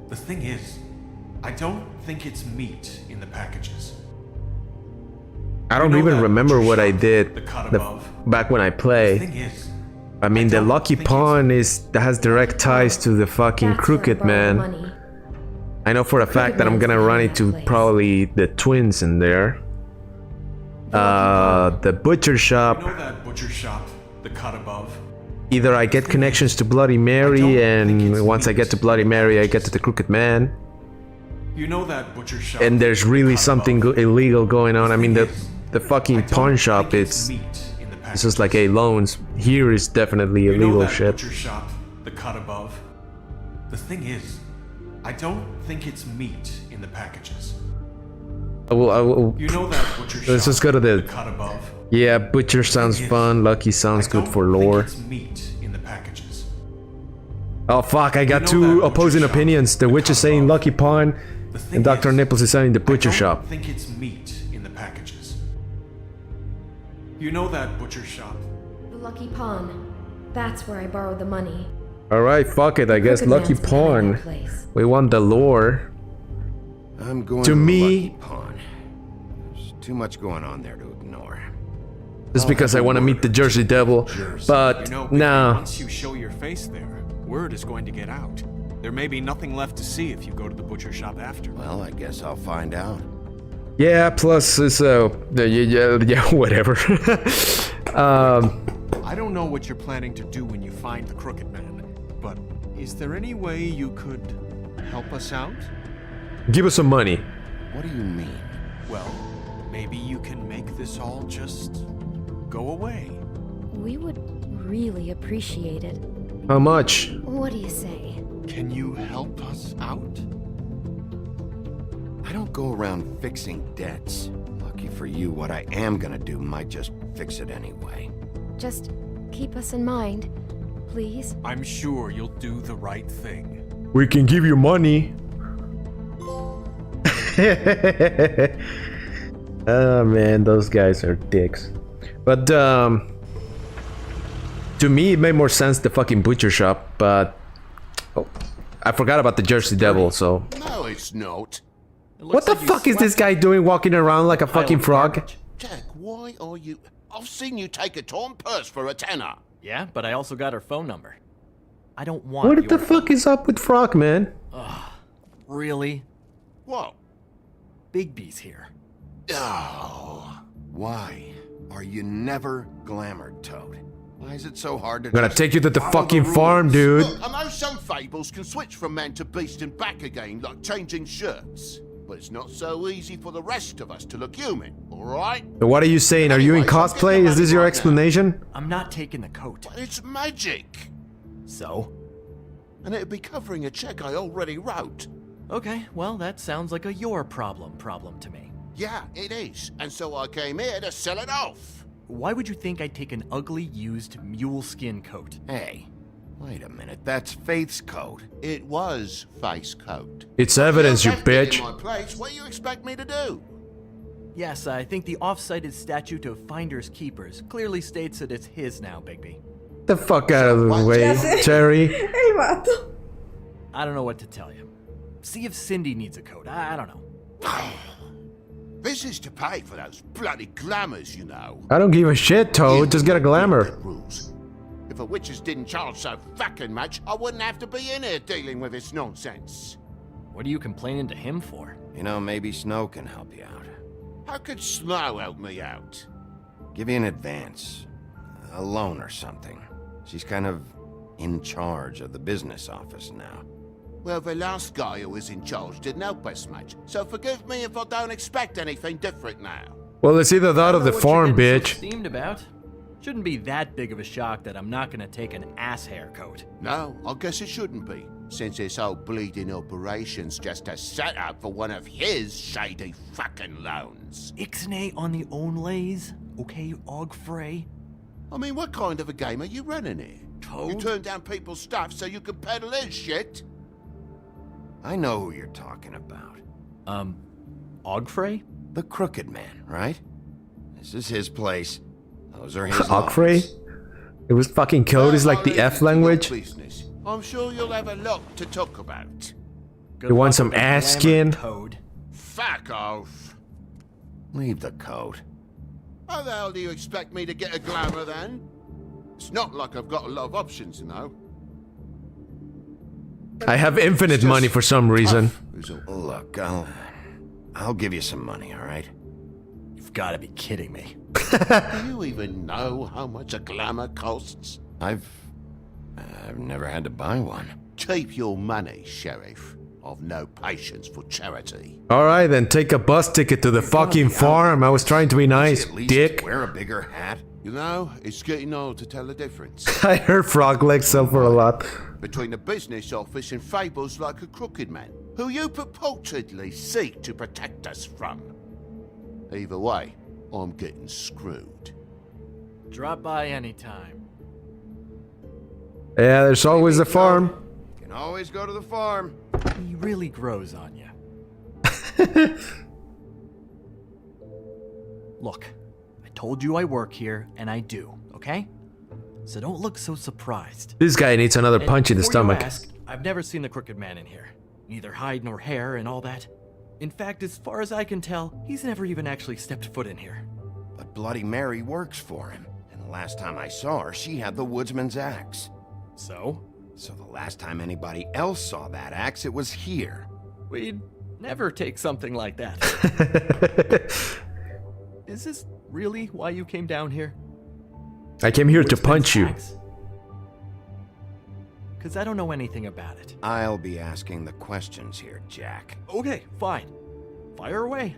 The thing is, I don't think it's meat in the packages. I don't You know even that remember butcher what I shop, did the cut above? back when I The play. thing is, I mean, the don't Lucky think Pawn has direct ties to the fucking That's where I Crooked borrowed the Man. money. I know for a fact that I'm Man's gonna run behind into that place. probably the twins in there. The butcher you shop. know that butcher shop, the cut above? Either I get connections to Bloody don't Mary, think it's and once I get to meat. Bloody Mary, I get to the Crooked Man. You know that butcher shop. And there's really the cut something above? illegal going on. I mean, the I fucking don't pawn think shop, it's it's meat in the it's just packages. like, hey, loans. Here is definitely You know illegal that shit. butcher shop, the cut above? The thing is, I don't think it's meat in the packages. I will, You know that butcher shop, let's just go to the. cut above? Yeah, butcher sounds is, fun. Lucky sounds I good don't for think lore. it's meat in the packages. Oh fuck! I got know two that butcher opposing shop, opinions. The the witch is cut saying above? Lucky Pawn, The thing and Dr. is, Nipples is saying the butcher I shop. don't think it's meat in the packages. You know that butcher shop? The Lucky Pawn. That's where I borrowed the money. All right, fuck it. I guess Crooked Lucky Man's behind that Pawn. place. We want the lore. I'm going To to me- the Lucky Pawn. There's too much going on there to ignore. Just because I want to meet the Jersey Devil, but You know, Bigby, nah. once you show your face there, word is going to get out. There may be nothing left to see if you go to the butcher shop after. Well, I guess I'll find out. Yeah, plus it's yeah, whatever. I don't know what you're planning to do when you find the Crooked Man, but is there any way you could help us out? Give us some money. What do you mean? Well, maybe you can make this all just go away. We would really appreciate it. How much? What do you say? Can you help us out? I don't go around fixing debts. Lucky for you, what I am gonna do might just fix it anyway. Just keep us in mind, please. I'm sure you'll do the right thing. We can give you money. Oh man, those guys are dicks. But to me, it made more sense the fucking butcher shop. But oh, I forgot about the Jersey Devil. So No, it's not. what the fuck is this guy doing, walking around like a fucking frog? Jack, why are you... I've seen you take a torn purse for a tenner. Yeah, but I also got her phone number. I don't want What the your fuck is up with Frog, man? Really? What? Bigby's here. Oh, why are you never glamored, Toad? Why is it so hard to I'm gonna just take you to the follow fucking rules? farm, dude. Look, I know some fables can switch from man to beast and back again, like changing shirts. But it's not so easy for the rest of us to look human, alright? So what are you saying? Are you in Anyways, I'm getting cosplay? the Is this money your right now. explanation? I'm not taking the coat. But it's magic. So? And it'd be covering a check I already wrote. Okay, well, that sounds like a your problem to me. Yeah, it is. And so I came here to sell it off. Why would you think I'd take an ugly, used mule skin coat? Hey, wait a minute. That's Faith's coat. It was face coat. It's evidence, you left it bitch. in my place. What do you expect me to do? Yes, I think the off-cited statute of Finders Keepers clearly states that it's his now, Bigby. The fuck out of the way, Cherry. El vato. I don't know what to tell you. See if Cindy needs a coat. I don't know. This is to pay for those bloody glamours, you know. I don't give a shit, Toad. Just get a glamour. Rules. If the witches didn't charge so fucking much, I wouldn't have to be in here dealing with this nonsense. What are you complaining to him for? You know, maybe Snow can help you out. How could Snow help me out? Give you an advance. A loan or something. She's kind of in charge of the business office now. Well, the last guy who was in charge didn't help us much, so forgive me if I don't expect anything different now. Well, it's either that or the farm, bitch. Steamed about. Shouldn't be that big of a shock that I'm not gonna take an ass haircut. No, I guess it shouldn't be, since this whole bleeding operation's just a setup for one of his shady fucking loans. Ixnay on the onlays, okay, Ogfrey? I mean, what kind of a game are you running here? Toad? You turn down people's stuff so you can peddle his shit? I know who you're talking about. Ogfrey? The Crooked Man, right? This is his place. Those are his Ogfrey? loans. It was fucking code is like the F language. Business. I'm sure you'll have a lot to talk about. You want some ass skin? Code. Fuck off. Leave the coat. How the hell do you expect me to get a glamour then? It's not like I've got a lot of options, you know. I have infinite money for some reason. Look, I'll give you some money, all right? You've got to be kidding me. Do you even know how much a glamour costs? I've never had to buy one. Keep your money, Sheriff. I've no patience for charity. Alright, then take a bus ticket to the fucking farm. I was trying to be nice, At least dick. wear a bigger hat. You know, it's getting old to tell the difference. I heard frog legs sell for a lot. Between the business office and fables like a crooked man, who you purportedly seek to protect us from. Either way, I'm getting screwed. Drop by anytime. Yeah, there's always a farm. You can always go to the farm. He really grows on you. Look, I told you I work here, and I do, okay? So don't look so surprised. This guy needs another And punch in the before you stomach. ask, I've never seen the Crooked Man in here. Neither hide nor hair and all that. In fact, as far as I can tell, he's never even actually stepped foot in here. But Bloody Mary works for him. And the last time I saw her, she had the woodsman's axe. So? So the last time anybody else saw that axe, it was here. We'd never take something like that. Is this really why you came down here? I came here to punch you. Because I don't know anything about it. I'll be asking the questions here, Jack. Okay, fine. Fire away.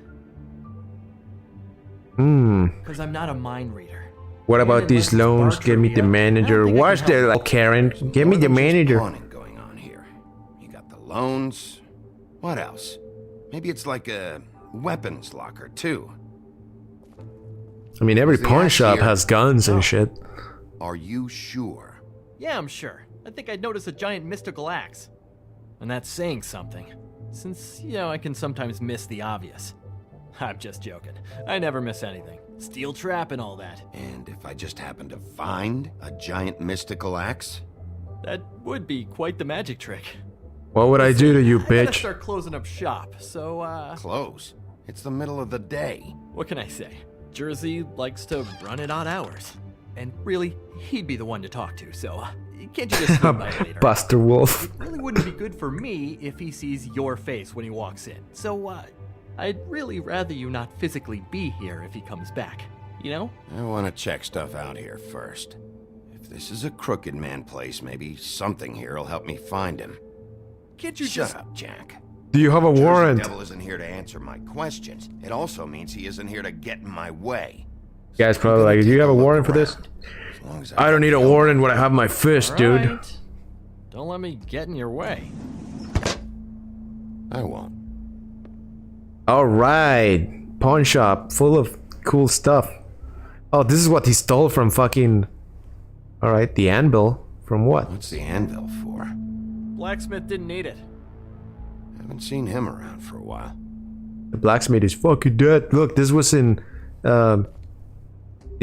Because I'm not a mind reader. What about these loans? Give me the manager. What's the like, Karen? Give me the manager. Going on here. You got the loans. What else? Maybe it's like a weapons locker too. I mean, every pawn shop has guns and shit. Are you sure? Yeah, I'm sure. I think I'd notice a giant mystical axe. And that's saying something. Since, you know, I can sometimes miss the obvious. I'm just joking. I never miss anything. Steel trap and all that. And if I just happen to find a giant mystical axe? That would be quite the magic trick. What would I do to you, I gotta bitch? start closing up shop, so, Close? It's the middle of the day. what can I say? Jersey likes to run at odd hours. And really, he'd be the one to talk to, so, can't you just swing by later? Buster Wolf. It really wouldn't be good for me if he sees your face when he walks in. So, I'd really rather you not physically be here if he comes back. You know? I want to check stuff out here first. If this is a Crooked Man place, maybe something here will help me find him. Can't you Shut just... up, Jack. Do you have a warrant? The devil isn't here to answer my questions. It also means he isn't here to get in my way. You guys probably like, do you have a warrant for this? As long as I don't need a warrant when I have my fist, dude. Alright. Don't let me get in your way. I won't. Alright. Pawn shop full of cool stuff. Oh, this is what he stole from fucking... Alright, the anvil. From what? What's the anvil for? Blacksmith didn't need it. Haven't seen him around for a while. The blacksmith is fucking dead. Look, this was in the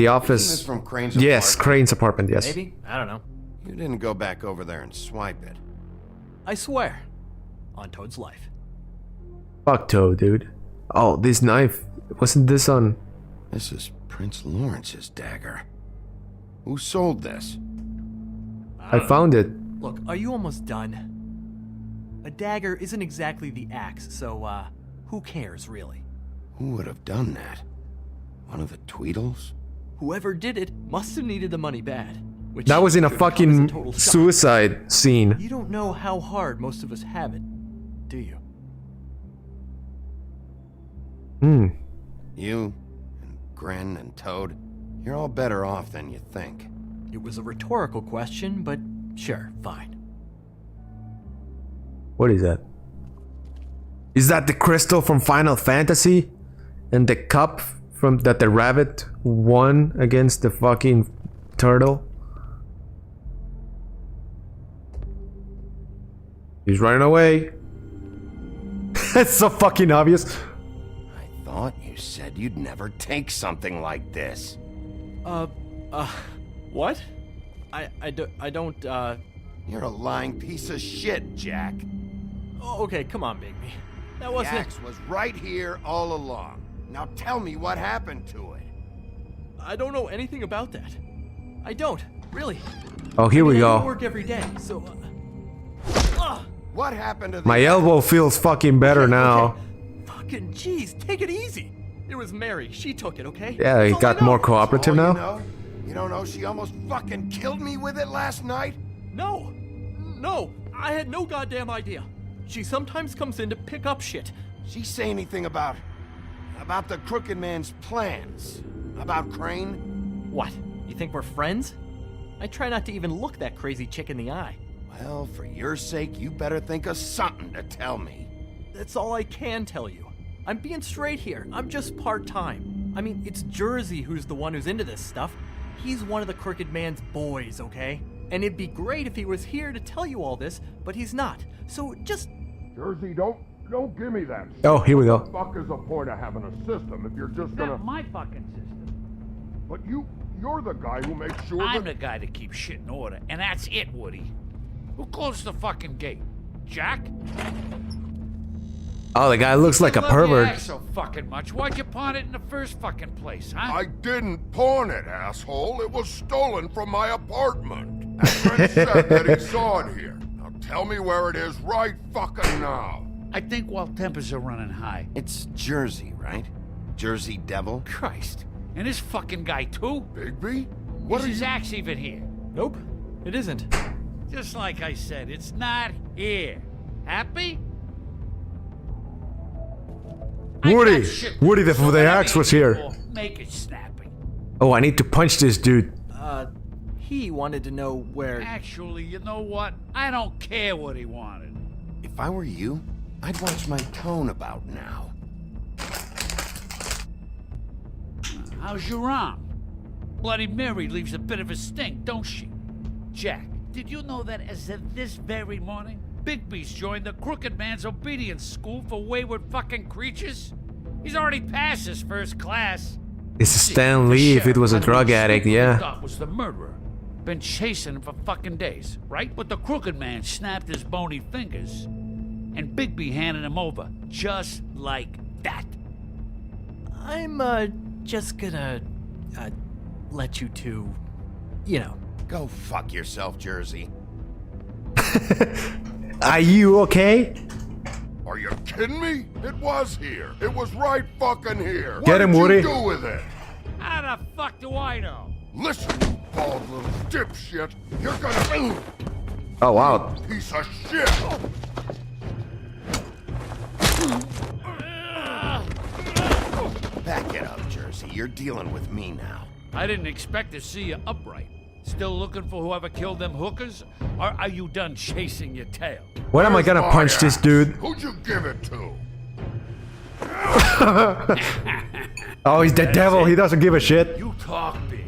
office. Isn't this from Crane's Yes, apartment? Crane's apartment, yes. Maybe? I don't know. You didn't go back over there and swipe it. I swear. On Toad's life. Fuck Toad, dude. Oh, this knife. Wasn't this on... This is Prince Lawrence's dagger. Who sold this? I found it. Look, are you almost done? A dagger isn't exactly the axe, so, who cares, really? Who would have done that? One of the Tweedles? Whoever did it must have needed the money bad. Which That was in a should come as fucking total shock. suicide scene. You don't know how hard most of us have it, do you? You, and Gren, and Toad, you're all better off than you think. It was a rhetorical question, but sure, fine. What is that? Is that the crystal from Final Fantasy? And the cup from that the rabbit won against the fucking turtle? He's running away. It's so fucking obvious. I thought you said you'd never take something like this. What? I don't, You're a lying piece of shit, Jack. Oh, okay, come on, Bigby. That The wasn't... axe was right here all along. Now tell me what happened to it. I don't know anything about that. I don't, really. Oh, here we I go. work every day, so... What happened to the My elbow feels fucking better now. Fucking jeez, take it easy. It was Mary. She took it, okay? Yeah, he That's all I got more know. cooperative Oh, now. You don't know she almost fucking killed me with it last night? No. No, I had no goddamn idea. She sometimes comes in to pick up shit. She say anything about the Crooked Man's plans? About Crane? What? You think we're friends? I try not to even look that crazy chick in the eye. Well, for your sake, you better think of something to tell me. That's all I can tell you. I'm being straight here. I'm just part-time. I mean, it's Jersey who's the one who's into this stuff. He's one of the Crooked Man's boys, okay? And it'd be great if he was here to tell you all this, but he's not. So just... Jersey, don't give me that. Oh, here we go. What the fuck is the point of having a system if you're just gonna... Not my fucking system. But you're the guy who makes sure I'm that... the guy that keeps shit in order, and that's it, Woody. Who closed the fucking gate? Jack? Oh, the guy looks like a Love the pervert. axe so fucking much. Why'd you pawn it in the first fucking place, huh? I didn't pawn it, asshole. It was stolen from my apartment. And Brent said that he saw it here. Now tell me where it is right fucking now. I think while tempers are running high. It's Jersey, right? Jersey Devil? Christ. And this fucking guy, too? Bigby? Is his axe even here? Nope, it isn't. Just like I said, it's not here. Happy? Woody! Woody, the axe was here. Make it snappy. Oh, I need to punch this dude. He wanted to know where... Actually, you know what? I don't care what he wanted. If I were you, I'd watch my tone about now. How's your arm? Bloody Mary leaves a bit of a stink, don't she? Jack, did you know that as of this very morning, Bigby's joined the Crooked Man's obedience school for wayward fucking creatures? He's already passed his first class. It's Stan Lee if it was a drug addict, yeah. Thought was the murderer. Been chasing him for fucking days, right? But the Crooked Man snapped his bony fingers, and Bigby handed him over, just like that. I'm, just gonna, let you two, you know. Go fuck yourself, Jersey. Are you okay? Are you kidding me? It was here. It was right fucking here. Get him, what Woody. did you do with it? How the fuck do I know? Listen, you bald little dipshit. You're gonna... Oh, wow. Piece of shit. Back it up, Jersey. You're dealing with me now. I didn't expect to see you upright. Still looking for whoever killed them hookers? Or are you done chasing your tail? When am I gonna punch this dude? Who'd you give it to? Oh, he's the devil. He doesn't give a shit. You talk big,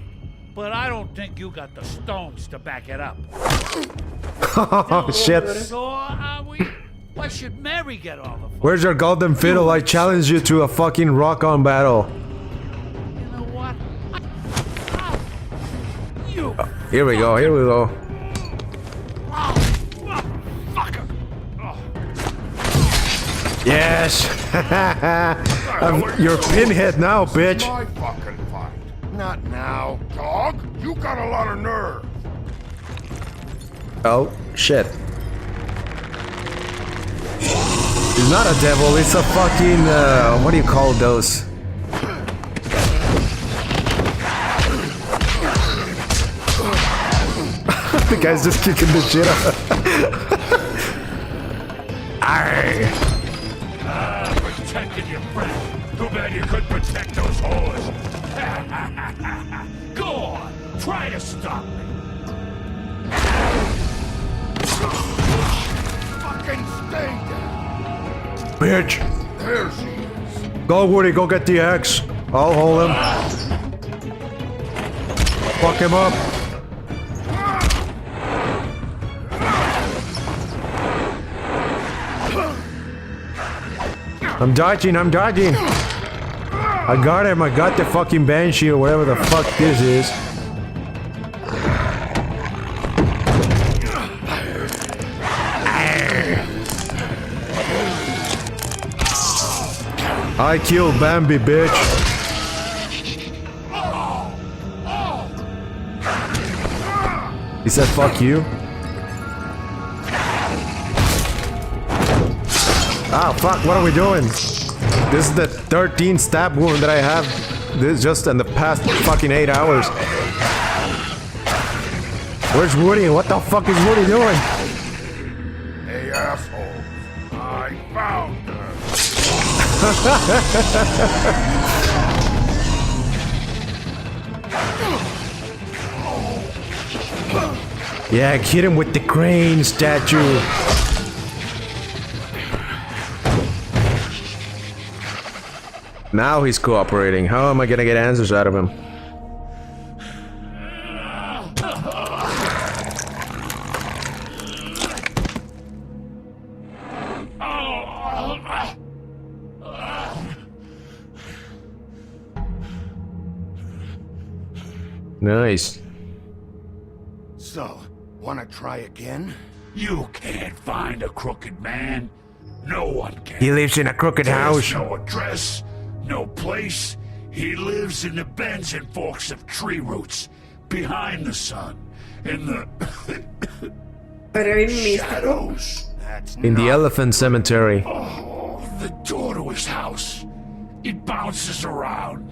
but I don't think you got the stones to back it up. Oh, shit. So are we? Why should Mary get all the fun? Where's your golden fiddle? I challenge you to a fucking rock-on battle. You know what? You. Here we go, here we go. Fucker. Yes! You're pinhead now, bitch. My fucking fight. Not now. Dog, you got a lot of nerve. Oh, shit. It's not a devil, it's a fucking, what do you call those? The guy's just kicking the shit out. Arrgh. Protected your friend. Too bad you couldn't protect those whores. Go on, try to stop me. Fucking stay down. Bitch. There she is. Go, Woody, go get the axe. I'll hold him. Fuck him up. I'm dodging. I got him. I got the fucking banshee or whatever the fuck this is. I killed Bambi, bitch. He said fuck you. Ah, fuck, what are we doing? This is the 13th stab wound that I have. This is just in the past fucking 8 hours. Where's Woody? What the fuck is Woody doing? Hey, asshole. I found her. Yeah, hit him with the crane statue. Now he's cooperating. How am I gonna get answers out of him? Nice. So, wanna try again? You can't find a crooked man. No one can. He lives in a crooked house. There's no address, no place. He lives in the bends and forks of tree roots, behind the sun, in the shadows. That's In the elephant cemetery. Oh, the door to his house. It bounces around.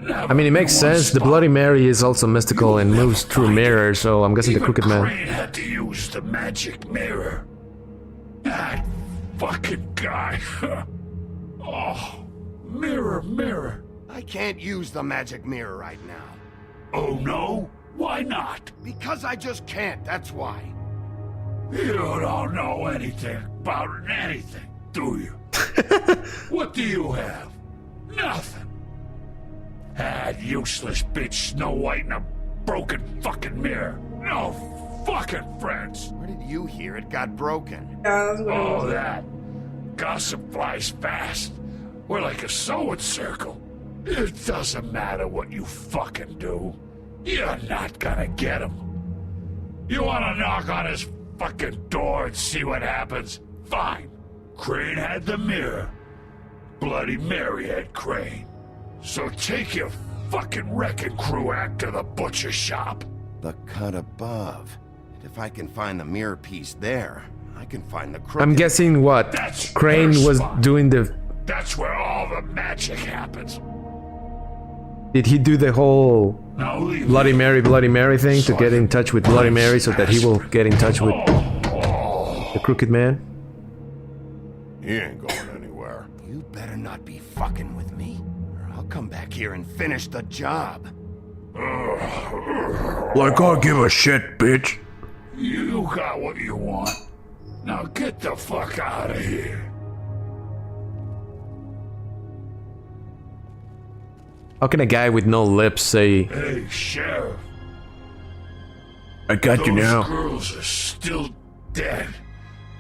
I mean, it makes sense. The Bloody Mary is also mystical and moves through mirrors, so I'm guessing the Crooked Man. Crane had to use the magic mirror. That fucking guy. Oh, mirror, mirror. I can't use the magic mirror right now. Oh no? Why not? Because I just can't, that's why. You don't know anything about anything, do you? What do you have? Nothing. That useless bitch Snow White in a broken fucking mirror. No fucking friends. Where did you hear it got broken? Oh, that. Gossip flies fast. We're like a sewing circle. It doesn't matter what you fucking do. You're not gonna get him. You wanna knock on his fucking door and see what happens? Fine. Crane had the mirror. Bloody Mary had Crane. So take your fucking wrecking crew act to the butcher shop. The cut above. If I can find the mirror piece there, I can find the crooked... I'm guessing what? That's Crane her was spot. doing the... That's where all the magic happens. Did he do the whole Now leave Bloody Mary thing to get in touch with Bloody Mary so that he will get in touch with the Crooked Man? He ain't going anywhere. You better not be fucking with me, or I'll come back here and finish the job. Like I give a shit, bitch. You got what you want. Now get the fuck out of here. How can a guy with no lips say, Hey, Sheriff. I got you now? Those girls are still dead.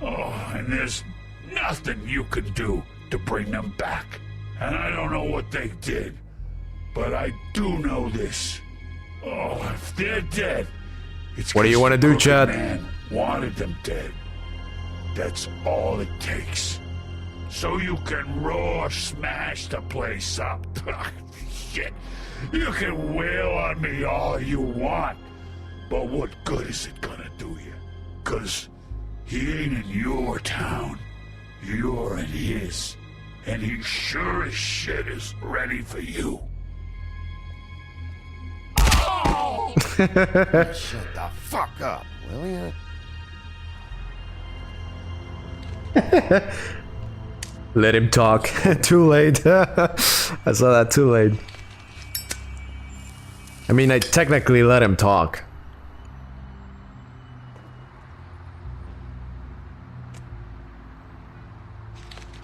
Oh, and there's nothing you can do to bring them back. And I don't know what they did, but I do know this. Oh, if they're dead, it's What do you 'cause wanna the do, Crooked Chad? Man wanted them dead. That's all it takes. So you can roar smash the place up. Shit. You can wail on me all you want. But what good is it gonna do you? 'Cause he ain't in your town. You're in his. And he sure as shit is ready for you. Shut the fuck up, will ya? Let him talk. Too late. I saw that too late. I mean, I technically let him talk.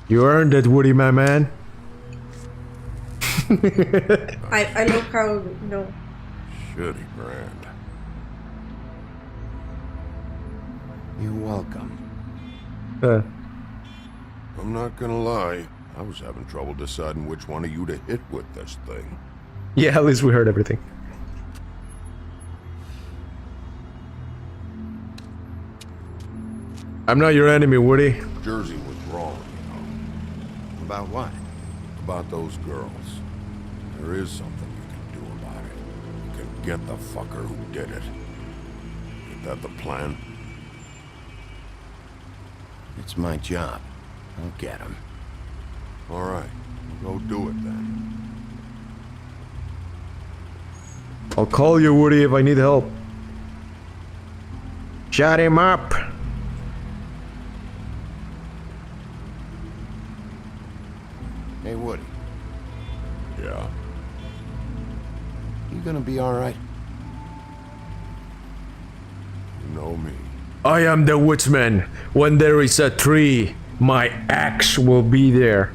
You earned it, Woody, my man. I love how, you know. Shitty brand. You're welcome. I'm not gonna lie. I was having trouble deciding which one of you to hit with this thing. Yeah, at least we heard everything. I'm not your enemy, Woody. Jersey was wrong, you know. About what? About those girls. There is something you can do about it. You can get the fucker who did it. Is that the plan? It's my job. I'll get him. All right, go do it then. I'll call you, Woody, if I need help. Shut him up. Hey, Woody. Yeah. You gonna be all right? You know me. I am the woodsman. When there is a tree, my axe will be there.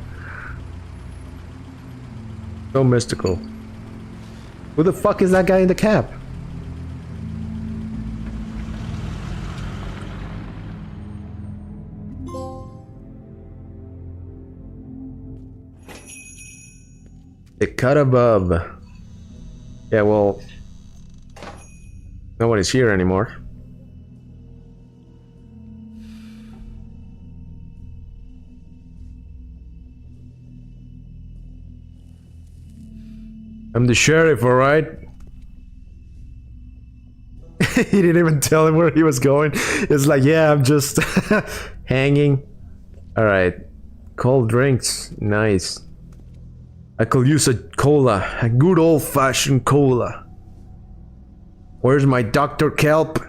So mystical. Who the fuck is that guy in the cap? The cut above. Yeah, well, nobody's here anymore. I'm the sheriff, alright? He didn't even tell him where he was going. It's like, yeah, I'm just hanging. Alright. Cold drinks. Nice. I could use a cola. A good old-fashioned cola. Where's my Dr. Kelp?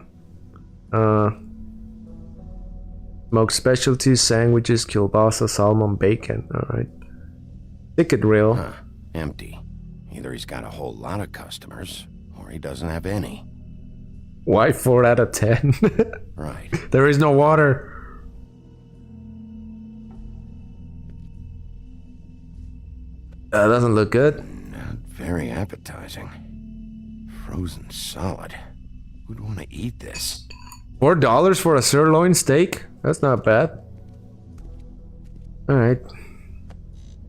Smoked specialties, sandwiches, kielbasa, salmon, bacon. Alright. Ticket reel. Huh. Empty. Either he's got a whole lot of customers, or he doesn't have any. Why 4 out of 10? Right. There is no water. That doesn't look good. Not very appetizing. Frozen solid. Who'd want to eat this? $4 for a sirloin steak? That's not bad. Alright.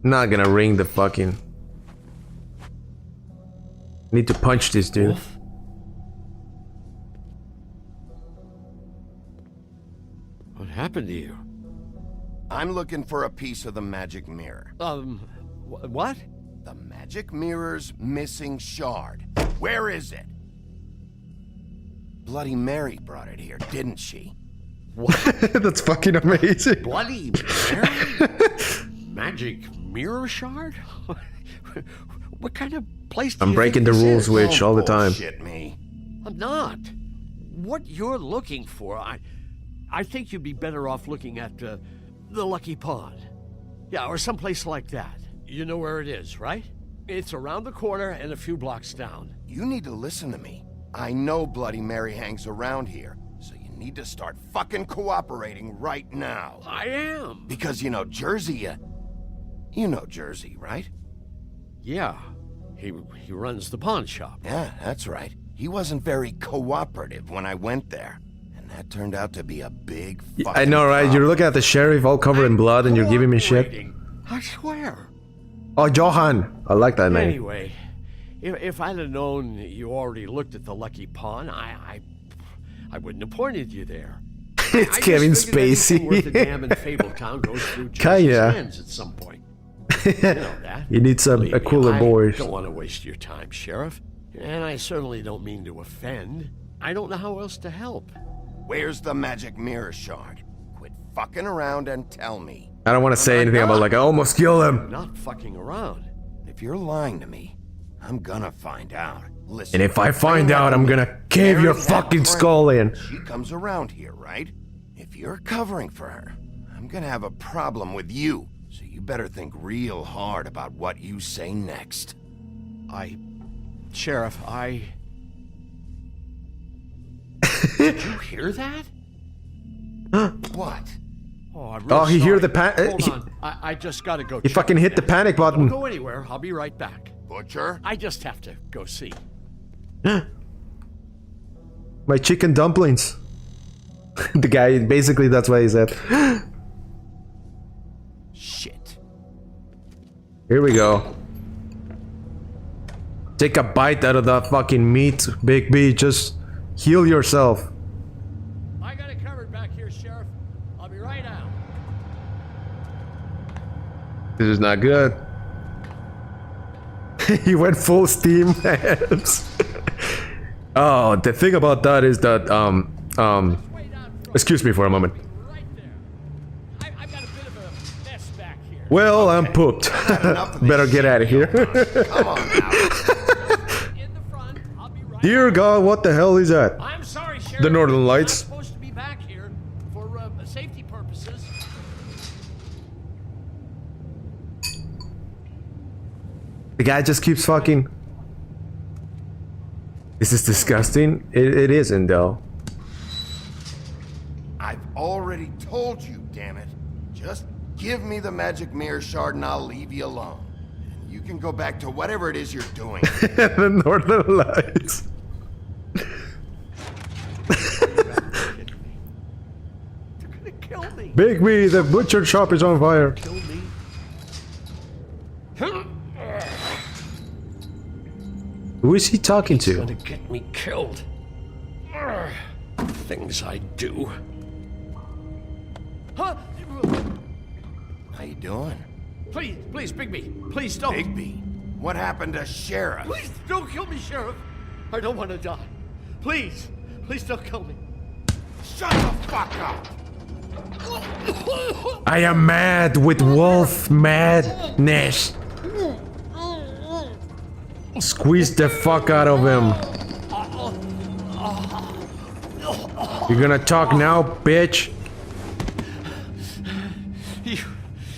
Not gonna ring the fucking... Need to punch this dude. Wolf? What happened to you? I'm looking for a piece of the magic mirror. What? The magic mirror's missing shard. Where is it? Bloody Mary brought it here, didn't she? What? That's fucking amazing. Bloody Mary? Magic mirror shard? What kind of place do I'm you breaking think the this rules, is? Witch, all the time. Bullshit me. I'm not. What you're looking for, I think you'd be better off looking at the Lucky Pond. Yeah, or someplace like that. You know where it is, right? It's around the corner and a few blocks down. You need to listen to me. I know Bloody Mary hangs around here, so you need to start fucking cooperating right now. I am. Because you know Jersey, you know Jersey, right? Yeah, he runs the pawn shop. Yeah, that's right. He wasn't very cooperative when I went there. And that turned out to be a big fucking I know, right? problem. You're looking at the sheriff all covered in blood and you're giving me shit. I swear. Oh, Johan! I like that name. Anyway, if I'd have known you already looked at the Lucky Pawn, I wouldn't have pointed you there. It's Kevin Spacey. Worth a damn in Fabletown goes through Jersey's hands at some point. You know that. He needs a cooler voice. I don't want to waste your time, Sheriff. And I certainly don't mean to offend. I don't know how else to help. Where's the magic mirror shard? Quit fucking around and tell me. I don't want to say anything about like I almost killed him. I'm not fucking around. If you're lying to me, I'm gonna find out. Listen, And if I find out, I'm gonna cave your fucking skull in. She comes around here, right? If you're covering for her, I'm gonna have a problem with you. So you better think real hard about what you say next. Sheriff, Did you hear that? What? Oh, he hear the Hold on. I just gotta go. He fucking hit the panic button. Don't go anywhere. I'll be right back. Butcher? I just have to go see. My chicken dumplings. The guy, basically that's what he said. Shit. Here we go. Take a bite out of that fucking meat, Bigby. Just heal yourself. I got it covered back here, Sheriff. I'll be right out. This is not good. He went full steam. Oh, the thing about that is that excuse me for a moment. Well, I'm pooped. Better get out of here. Come on now. Dear God, what the hell is that? I'm sorry, Sheriff. The Northern Lights. I'm supposed to be back here for safety purposes. The guy just keeps fucking. This is disgusting. It isn't though. I've already told you, damn it. Just give me the magic mirror shard and I'll leave you alone. And you can go back to whatever it is you're doing. The Northern Lights. They're gonna kill me. Bigby, the butcher shop is on fire. Kill me. Who is he talking It's to? gonna get me killed. Things I do. Huh? How you doing? Please, Bigby. Please don't. Bigby, what happened to Sheriff? Please don't kill me, Sheriff. I don't want to die. Please don't kill me. Shut the fuck up! I am mad with wolf madness. Squeeze the fuck out of him. You're gonna talk now, bitch?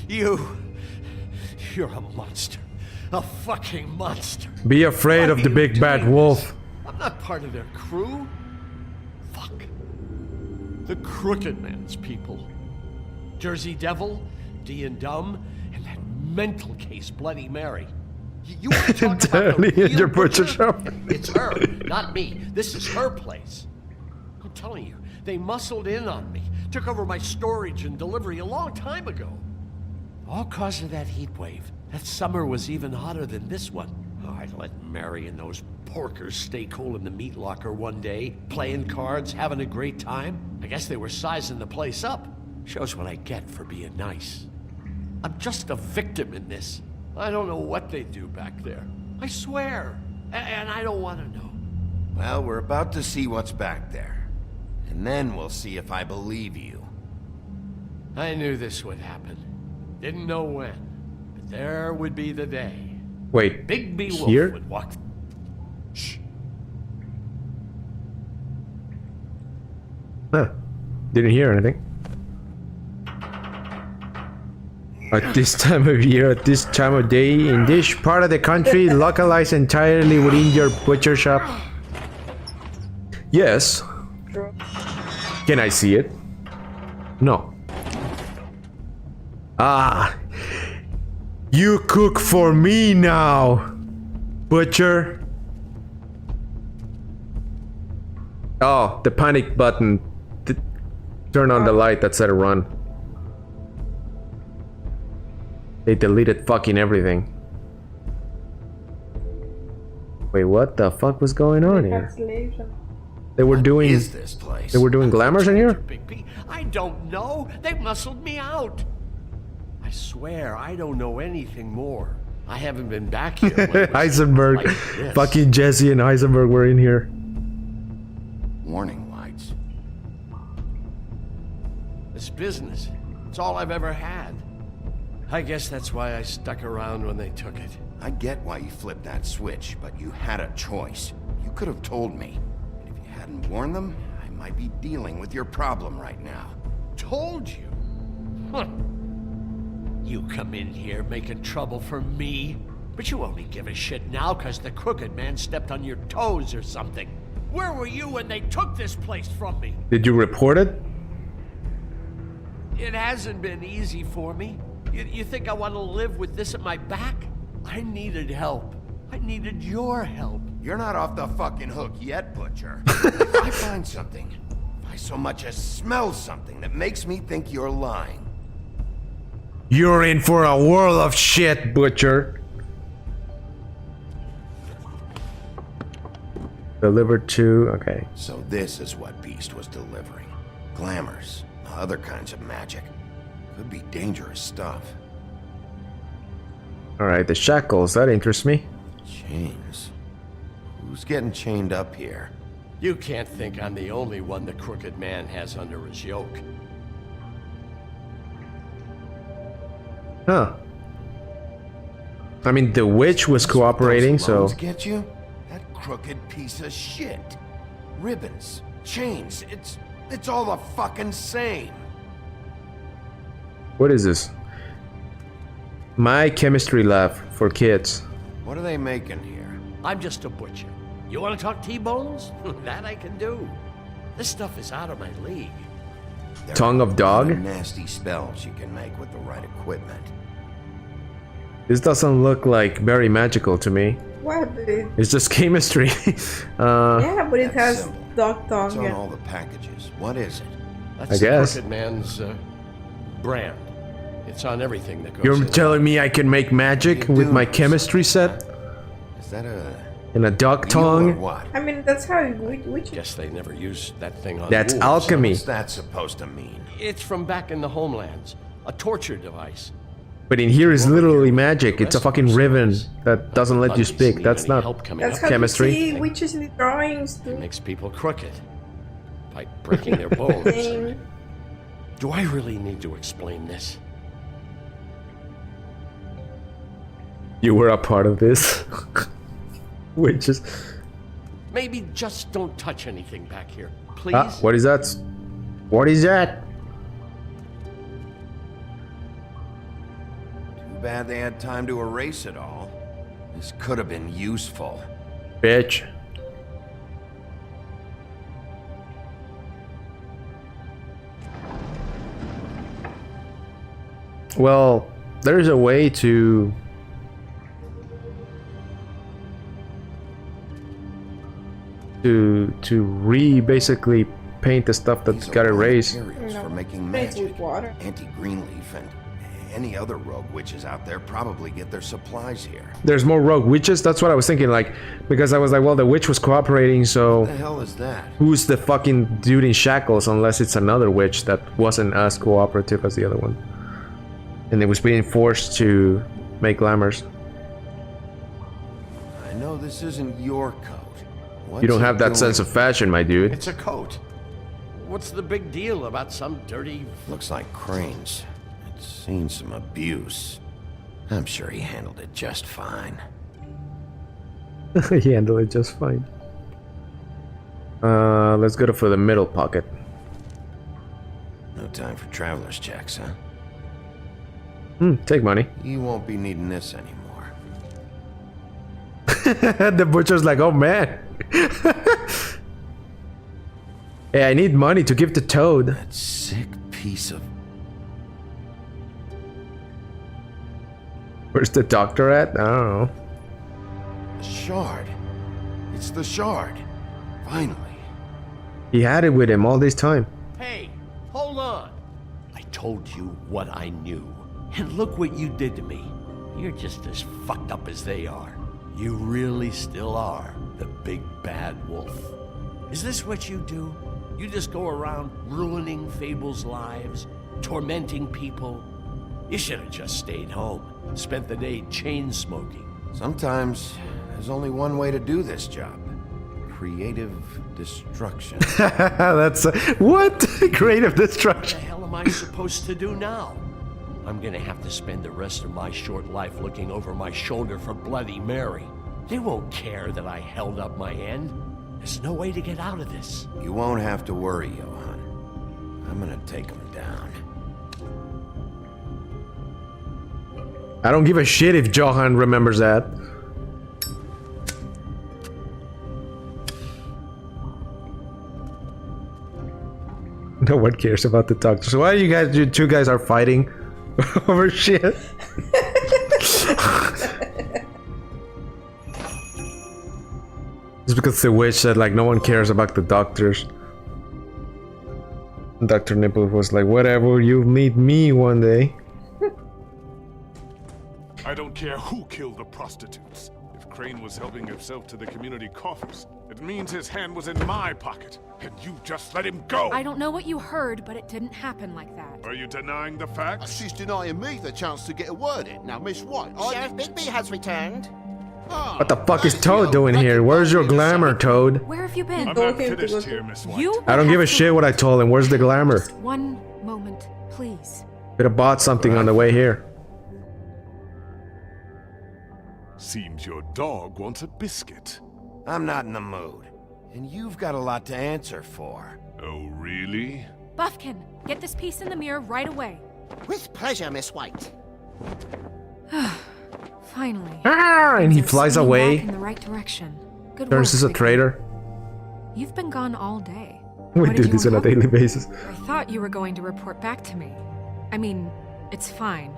You're a monster. A fucking monster. Be afraid of the big bad wolf. I'm not part of their crew. Fuck. The Crooked Man's people. Jersey Devil, D and Dumb, and that mental case Bloody Mary. You want to talk about the real your butcher shop? It's her, not me. This is her place. I'm telling you, they muscled in on me, took over my storage and delivery a long time ago. All cause of that heat wave. That summer was even hotter than this one. Oh, I let Mary and those porkers stay cool in the meat locker one day, playing cards, having a great time. I guess they were sizing the place up. Shows what I get for being nice. I'm just a victim in this. I don't know what they do back there. I swear. And I don't want to know. Well, we're about to see what's back there. And then we'll see if I believe you. I knew this would happen. Didn't know when. But there would be the day. Wait, Bigby Wolf here? would walk. Shh. Huh. Didn't hear anything. At this time of year, at this time of day, in this part of the country, localized entirely within your butcher shop. Yes. Can I see it? No. Ah. You cook for me now, butcher. Oh, the panic button. Turn on the light that said run. They deleted fucking everything. Wait, what the fuck was going on here? They were doing. What is this place? They were doing glamours in here? Bigby, I don't know. They muscled me out. I swear I don't know anything more. I haven't been back here. when it was Heisenberg. like this. Fucking Jesse and Heisenberg were in here. Warning lights. It's business. It's all I've ever had. I guess that's why I stuck around when they took it. I get why you flipped that switch, but you had a choice. You could have told me. And if you hadn't warned them, I might be dealing with your problem right now. Told you? Huh. You come in here making trouble for me, but you only give a shit now because the crooked man stepped on your toes or something. Where were you when they took this place from me? Did you report it? It hasn't been easy for me. You think I want to live with this at my back? I needed help. I needed your help. You're not off the fucking hook yet, Butcher. If I find something, if I so much as smell something that makes me think you're lying. You're in for a world of shit, Butcher. Delivered to... okay. So this is what Beast was delivering. Glamours, other kinds of magic. Could be dangerous stuff. Alright, the shackles, that interests me. Chains? Who's getting chained up here? You can't think I'm the only one the crooked man has under his yoke. Huh. I mean, the witch was cooperating, so... Get you? That crooked piece of shit. Ribbons, chains, it's all the fucking same. What is this? My chemistry lab for kids. What are they making here? I'm just a butcher. You want to talk T-bones? That I can do. This stuff is out of my league. Tongue of dog? Nasty spells you can make with the right equipment. This doesn't look like very magical to me. What? It's just chemistry. Yeah, but it has simple. dog tongue. It's on all the packages. What is it? That's I guess. the crooked man's brand. It's on everything that goes You're in. telling me I can make magic with my chemistry set? Is that a... In a dog tongue? What? I mean, that's how witches. Guess they never used that thing on That's wolves. alchemy. What's that supposed to mean? It's from back in the homelands. A torture device. But in here is literally magic. It's a fucking ribbon that doesn't let you speak. That's not That's how chemistry. you see witches in the drawings. It makes people crooked. By breaking their bones. Same. Do I really need to explain this? You were a part of this. Witches. Maybe just don't touch anything back here, please. What is that? What is that? Too bad they had time to erase it all. This could have been useful. Bitch. Well, there's a way to basically paint the stuff that got erased. Materials for making magic. Anti-Greenleaf and any other rogue witches out there probably get their supplies here. There's more rogue witches. That's what I was thinking. Like, because I was like, well, the witch was cooperating, so What the hell is that? who's the fucking dude in shackles? Unless it's another witch that wasn't as cooperative as the other one, and it was being forced to make glamours. I know this isn't your coat. What's You don't it have that doing? sense of fashion, my dude. It's a coat. What's the big deal about some dirty... Looks like Crane's. It's seen some abuse. I'm sure he handled it just fine. He handled it just fine. Let's go for the middle pocket. No time for traveler's checks, huh? Take money. You won't be needing this anymore. The butcher's like, oh man. Hey, I need money to give to Toad. That sick piece of... Where's the doctor at? I don't know. The shard. It's the shard. Finally. He had it with him all this time. Hey, hold on. I told you what I knew. And look what you did to me. You're just as fucked up as they are. You really still are the big bad wolf. Is this what you do? You just go around ruining Fable's lives, tormenting people? You should have just stayed home, spent the day chain smoking. Sometimes there's only one way to do this job. Creative destruction. That's what? Creative What the destruction. hell am I supposed to do now? I'm gonna have to spend the rest of my short life looking over my shoulder for Bloody Mary. They won't care that I held up my end. There's no way to get out of this. You won't have to worry, Johan. I'm gonna take him down. I don't give a shit if Johan remembers that. No one cares about the doctor. So why you two guys are fighting over shit? It's because the witch said like no one cares about the doctors. Dr. Nipple was like, whatever, you'll need me one day. I don't care who killed the prostitutes. If Crane was helping himself to the community coffers, it means his hand was in my pocket, and you just let him go! I don't know what you heard, but it didn't happen like that. Are you denying the facts? She's denying me the chance to get a word in. Now, Miss White, Sheriff Bigby has returned. What the fuck is Toad doing here? Where's your glamour, Toad? Where have you been? I'm not finished here, Miss White. You I don't give a shit what I told him. Where's the glamour? One moment, please. Could have bought something on the way here. Seems your dog wants a biscuit. I'm not in the mood. And you've got a lot to answer for. Oh, really? Buffkin, get this piece in the mirror right away. With pleasure, Miss White. Finally. Ah, and he Things are flies swinging away. back in the right direction. Good Turns work, as a Bigby. traitor. You've been gone all day. We What do did you this on a uncover? daily basis. I thought you were going to report back to me. I mean, it's fine.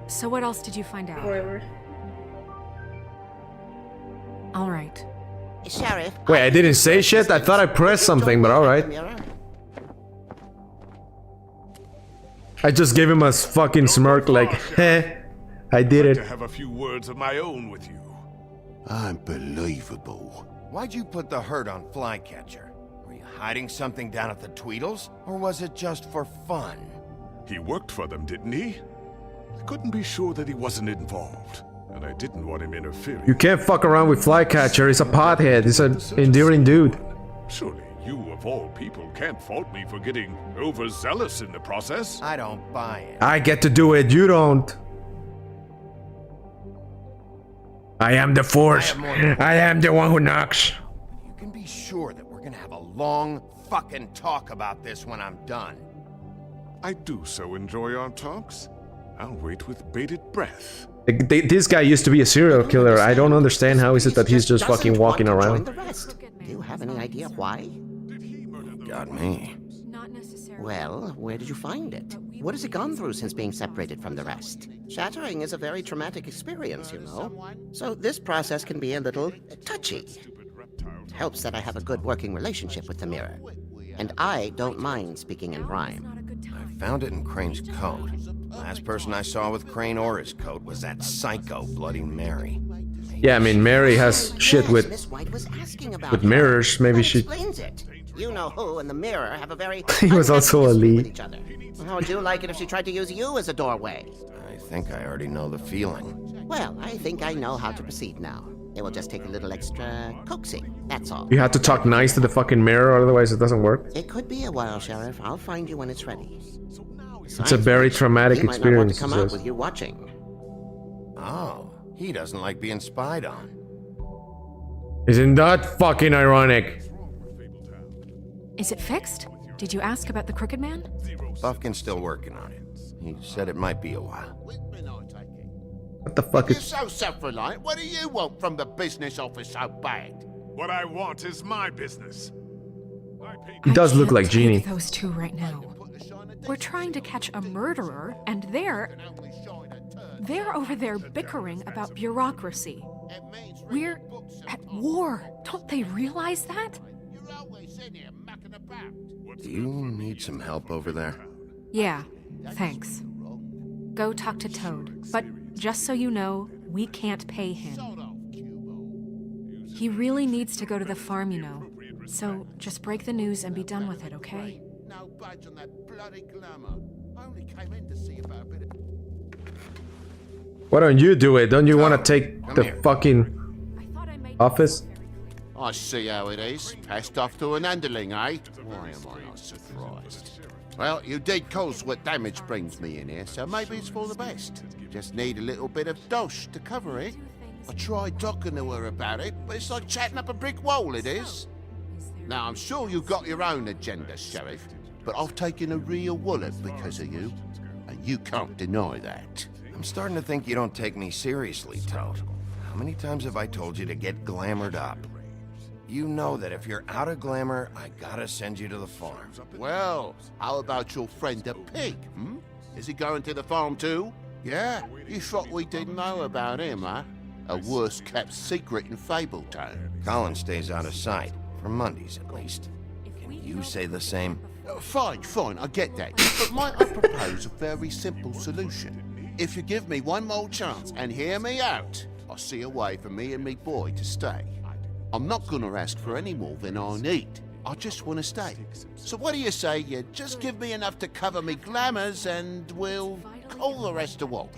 So what else did you find out? Whatever. All right. Sheriff. Wait, I didn't say shit? I thought I pressed something, but alright. I just gave him a fucking smirk like, heh, I did I'd like to it. have a few words of my own with you. unbelievable. Why'd you put the hurt on Flycatcher? Were you hiding something down at the Tweedles? Or was it just for fun? He worked for them, didn't he? I couldn't be sure that he wasn't involved. And I didn't want him interfering. You can't fuck around with Flycatcher, he's a pothead, he's an endearing dude. Surely you, of all people, can't fault me for getting overzealous in the process. I don't buy it. I get to do it, you don't. I am the Force. I am the one who knocks. You can be sure that we're gonna have a long fucking talk about this when I'm done. I do so enjoy our talks. I'll wait with bated breath. This guy used to be a serial killer. I don't understand how is it that he's just fucking walking around. The rest. Do you have any idea why? Got me. Well, where did you find it? What has it gone through since being separated from the rest? Shattering is a very traumatic experience, you know. So this process can be a little touchy. It helps that I have a good working relationship with the mirror. And I don't mind speaking in rhyme. I found it in Crane's coat. Last person I saw with Crane or his coat was that psycho Bloody Mary. Yeah, I mean, Mary has shit with Miss White was asking about with her. mirrors. Maybe That she. explains it. You know who and the mirror have a very He was also a with lead. each other. How would you like it if she tried to use you as a doorway? I think I already know the feeling. Well, I think I know how to proceed now. It will just take a little extra coaxing, that's all. You have to talk nice to the fucking mirror, otherwise it doesn't work. It could be a while, Sheriff. I'll find you when it's ready. It's a very traumatic he might not want experience. to come he out says. with you watching. Oh, he doesn't like being spied on. Isn't that fucking ironic? Is it fixed? Did you ask about the Crooked Man? Buffkin's still working on it. He said it might be a while. What the fuck You're is... so self-reliant. What do you want from the business office so bad? What I want is my business. He does look like Genie. Those two right now. We're trying to catch a murderer, and they're over there bickering about bureaucracy. We're at war. Don't they realize that? Do you need some help over there? Yeah, thanks. Go talk to Toad. But just so you know, we can't pay him. He really needs to go to the farm, you know. So just break the news and be done with it, okay? No budge on that bloody glamour. I only came in to see about a bit of... Why don't you do it? Don't you want to take the fucking office? I see how it is. Passed off to an underling, eh? Why am I not surprised? Well, you did cause what damage brings me in here, so maybe it's for the best. Just need a little bit of dosh to cover it. I tried talking to her about it, but it's like chatting up a brick wall, it is. Now, I'm sure you've got your own agenda, Sheriff, but I've taken a real wallop because of you, and you can't deny that. I'm starting to think you don't take me seriously, Toad. How many times have I told you to get glamored up? You know that if you're out of glamour, I gotta send you to the farm. Well, how about your friend the pig, hmm? Is he going to the farm too? Yeah? You thought we didn't know about him, huh? A worst-kept secret in Fabletown. Colin stays out of sight, for Mondays at least. Can you say the same? Fine, I get that. But might I propose a very simple solution? If you give me one more chance and hear me out, I'll see a way for me and me boy to stay. I'm not gonna ask for any more than I need. I just want to stay. So what do you say you just give me enough to cover me glamours and we'll call the rest a wash?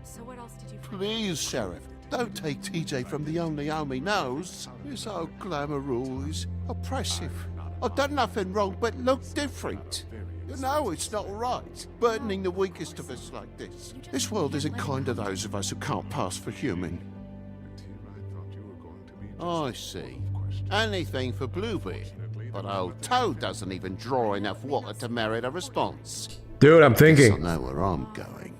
So what else did you Please, Sheriff, don't take TJ from the only home he knows. His old glamour rule is oppressive. I've done nothing wrong but look different. You know it's not right, burdening the weakest of us like this. This world isn't kind to those of us who can't pass for human. I see. Anything for Bluebeard. But old Toad doesn't even draw enough water to merit a response. Dude, I'm thinking. I know where I'm going.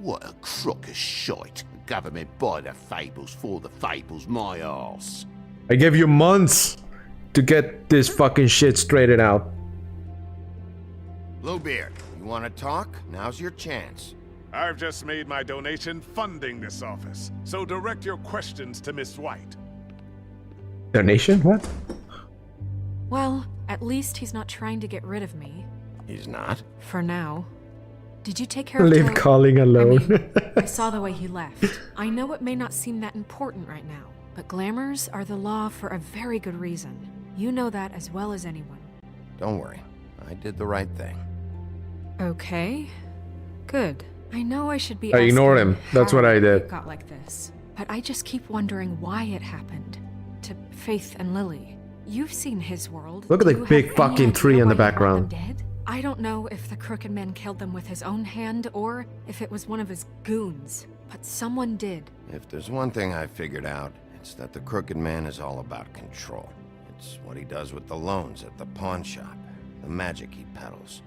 What a crock of shite. Government by the fables for the fables, my arse. I gave you months to get this fucking shit straightened out. Bluebeard, you want to talk? Now's your chance. I've just made my donation funding this office, so direct your questions to Miss White. Donation? What? Well, at least he's not trying to get rid of me. He's not? For now. Did you take care of Leave Toad? Colin alone. I mean, I saw the way he left. I know it may not seem that important right now, but glamours are the law for a very good reason. You know that as well as anyone. Don't worry. I did the right thing. Okay. Good. I know I should be I ignored asking him. That's what how I did. it got like this, but I just keep wondering why it happened. To Faith and Lily. You've seen his world. Look at the Do you big have fucking any tree idea in the why he brought them background. dead? I don't know if the Crooked Man killed them with his own hand or if it was one of his goons, but someone did. If there's one thing I figured out, it's that the Crooked Man is all about control. It's what he does with the loans at the pawn shop, the magic he peddles,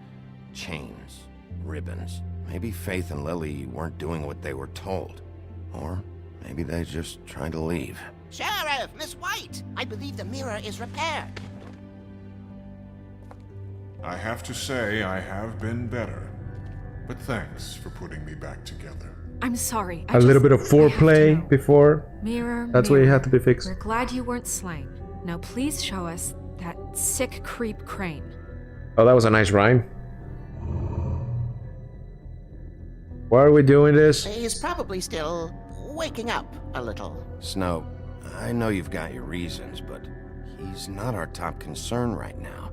chains, ribbons. Maybe Faith and Lily weren't doing what they were told. Or maybe they're just trying to leave. Sheriff, Miss White, I believe the mirror is repaired. I have to say I have been better, but thanks for putting me back together. I'm sorry. A little bit of foreplay before. Mirror, That's where you mirror, had to be fixed. We're glad you weren't slain. Now please show us that sick creep Crane. Oh, that was a nice rhyme. Why are we doing this? He's probably still waking up a little. Snow, I know you've got your reasons, but he's not our top concern right now.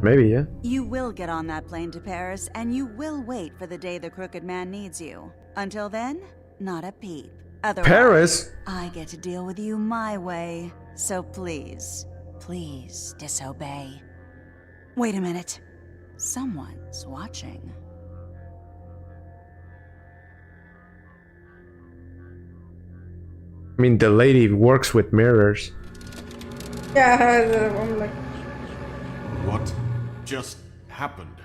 Maybe, yeah. You will get on that plane to Paris, and you will wait for the day the Crooked Man needs you. Until then, not a peep. Otherwise, Paris? I get to deal with you my way. So please, please disobey. Wait a minute. Someone's watching. I mean, the lady works with mirrors. Yeah, I'm like... What just happened?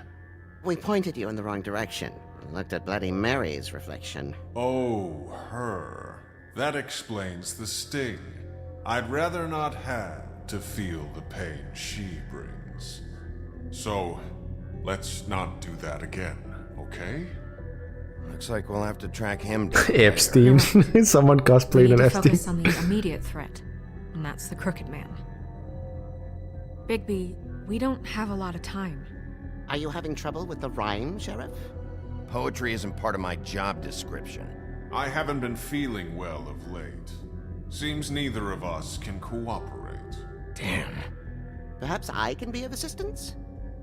We pointed you in the wrong direction. Looked at Bloody Mary's reflection. Oh, her. That explains the sting. I'd rather not have to feel the pain she brings. So, let's not do that again, okay? Looks like we'll have to track him down. Epstein. Someone We cosplayed need an to Epstein. focus on the immediate threat, and that's the Crooked Man. Bigby, we don't have a lot of time. Are you having trouble with the rhyme, Sheriff? Poetry isn't part of my job description. I haven't been feeling well of late. Seems neither of us can cooperate. Damn. Perhaps I can be of assistance?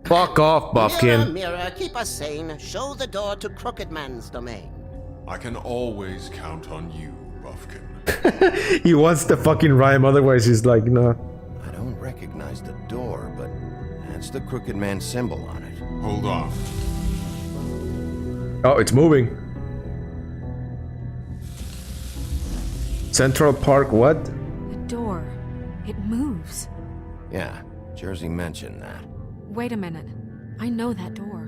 Fuck off, Mirror, Buffkin. mirror, keep us sane. Show the door to Crooked Man's domain. I can always count on you, Buffkin. He wants the fucking rhyme, otherwise he's like, no. I don't recognize the door, but that's the Crooked Man symbol on it. Hold on. Oh, it's moving. Central Park, what? The door. It moves. Yeah, Jersey mentioned that. Wait a minute. I know that door.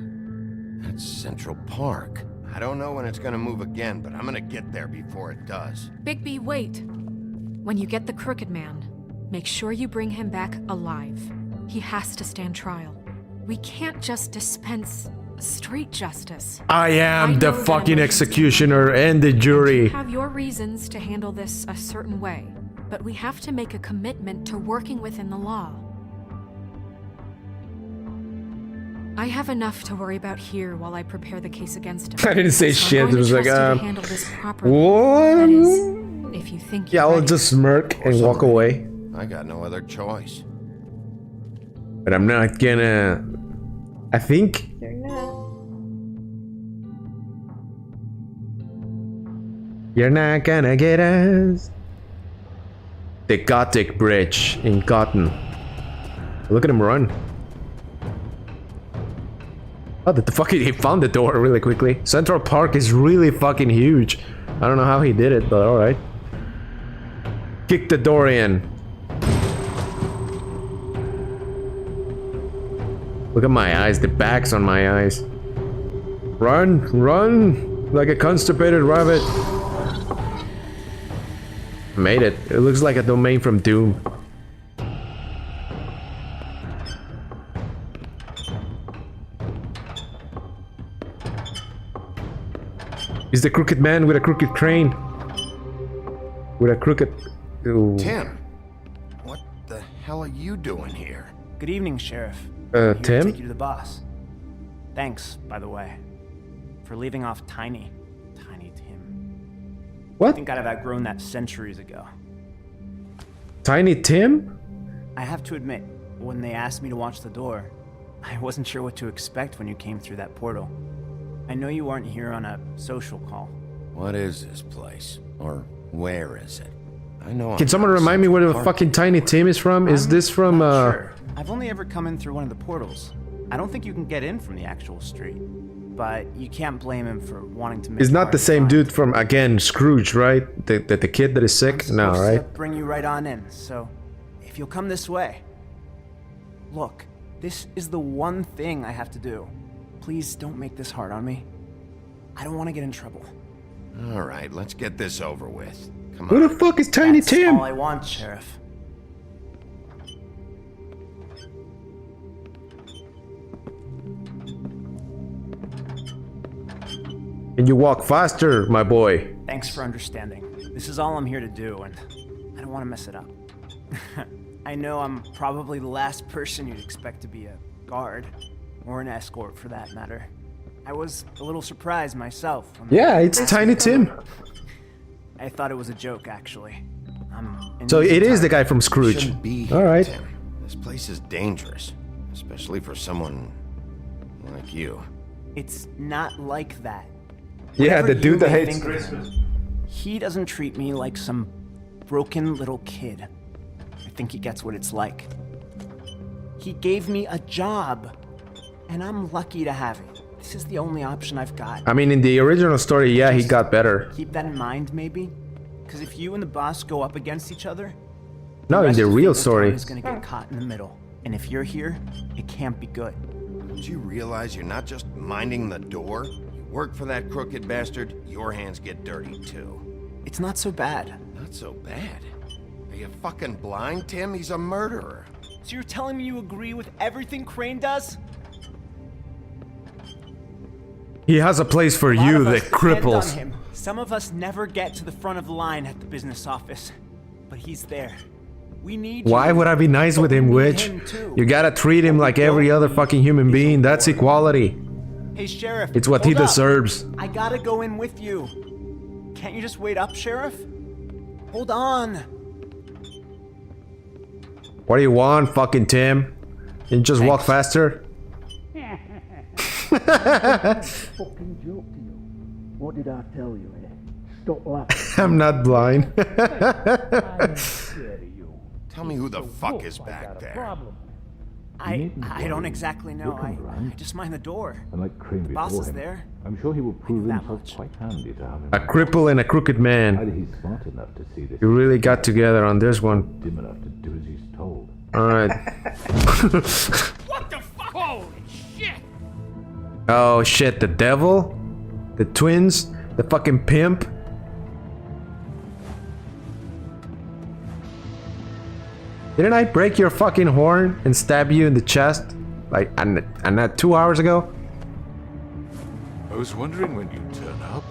That's Central Park. I don't know when it's gonna move again, but I'm gonna get there before it does. Bigby, wait. When you get the Crooked Man, make sure you bring him back alive. He has to stand trial. We can't just dispense street justice. I am the fucking executioner and the jury. You have your reasons to handle this a certain way, but we have to make a commitment to working within the law. I have enough to worry about here while I prepare the case against him. I didn't say So shit. I'm It going was to like, trust you to handle this properly. what? That is, if you think Yeah, you're I'll ready. just smirk and walk away. I got no other choice. But I'm not gonna... I think... You're not. You're not gonna get us. The Gothic Bridge in Gotham. Look at him run. Oh, the fucking... He found the door really quickly. Central Park is really fucking huge. I don't know how he did it, but alright. Kick the door in. Look at my eyes, the backs on my eyes. Run, run, like a constipated rabbit. Made it. It looks like a domain from Doom. He's the crooked man with a crooked crane. With a crooked... Ooh. Tim, what the hell are you doing here? Good evening, Sheriff. I'm here to Tim? take you to the boss. Thanks, by the way, for leaving off Tiny Tim. What? I think I'd have outgrown that centuries ago. Tiny Tim? I have to admit, when they asked me to watch the door, I wasn't sure what to expect when you came through that portal. I know you weren't here on a social call. What is this place? Or where is it? I know. Can someone remind me where the fucking Tiny Tim is from? Is this from, Sure. I've only ever come in through one of the portals. I don't think you can get in from the actual street. But you can't blame him for wanting to make It's not the same dude from, again, Scrooge, right? The kid that is sick? No, to right? bring you right on in, so if you'll come this way. Look, this is the one thing I have to do. Please don't make this hard on me. I don't want to get in trouble. All right, let's get this over with. Come on. Who the fuck is Tiny That's Tim? all I want, Sheriff. Can you walk faster, my boy? Thanks for understanding. This is all I'm here to do, and I don't want to mess it up. I know I'm probably the last person you'd expect to be a guard, or an escort for that matter. I was a little surprised myself. Yeah, it's Tiny Tim. I thought it was a joke, actually. So it is the guy from Scrooge. Shouldn't be here, All right. Tim. This place is dangerous, especially for someone like you. It's not like that. Yeah, Whatever the dude you that may hates think of Christmas. him, he doesn't treat me like some broken little kid. I think he gets what it's like. He gave me a job, and I'm lucky to have it. This is the only option I've got. I mean, in the original story, yeah, he got better. Keep that in mind, maybe? Because if you and the boss go up against each other, No, in rest the of real Fabletown story. is gonna get caught in the middle. And if you're here, it can't be good. Don't you realize you're not just minding the door? You work for that crooked bastard, your hands get dirty too. It's not so bad. Not so bad. Are you fucking blind, Tim? He's a murderer. So you're telling me you agree with everything Crane does? He has a place for A lot you, of the us depend cripples. on him. Some of us never get to the front of the line at the business office, but he's there. We need Why you, would I be nice but with we him, need Witch? him too. You gotta treat him like every other fucking human being. That's equality. Hey, Sheriff. It's what he hold up. deserves. I gotta go in with you. Can't you just wait up, Sheriff? Hold on. What do you want, fucking Tim? Can you just walk faster? Fucking joke to you. What did I tell you, eh? Stop laughing. I'm not blind. Tell me who the fuck is back there. I don't exactly know. I just mind the door. And like Crane The boss before is him, there. I'm sure he will prove that himself much. quite handy to have him. A cripple and a crooked man. Either he's smart enough to see this. You really got together on this one. Dim enough to do as he's told. Alright. What the fuck? Holy shit! Oh shit, the devil? The twins? The fucking pimp? Didn't I break your fucking horn and stab you in the chest? Like, and that 2 hours ago? I was wondering when you'd turn up.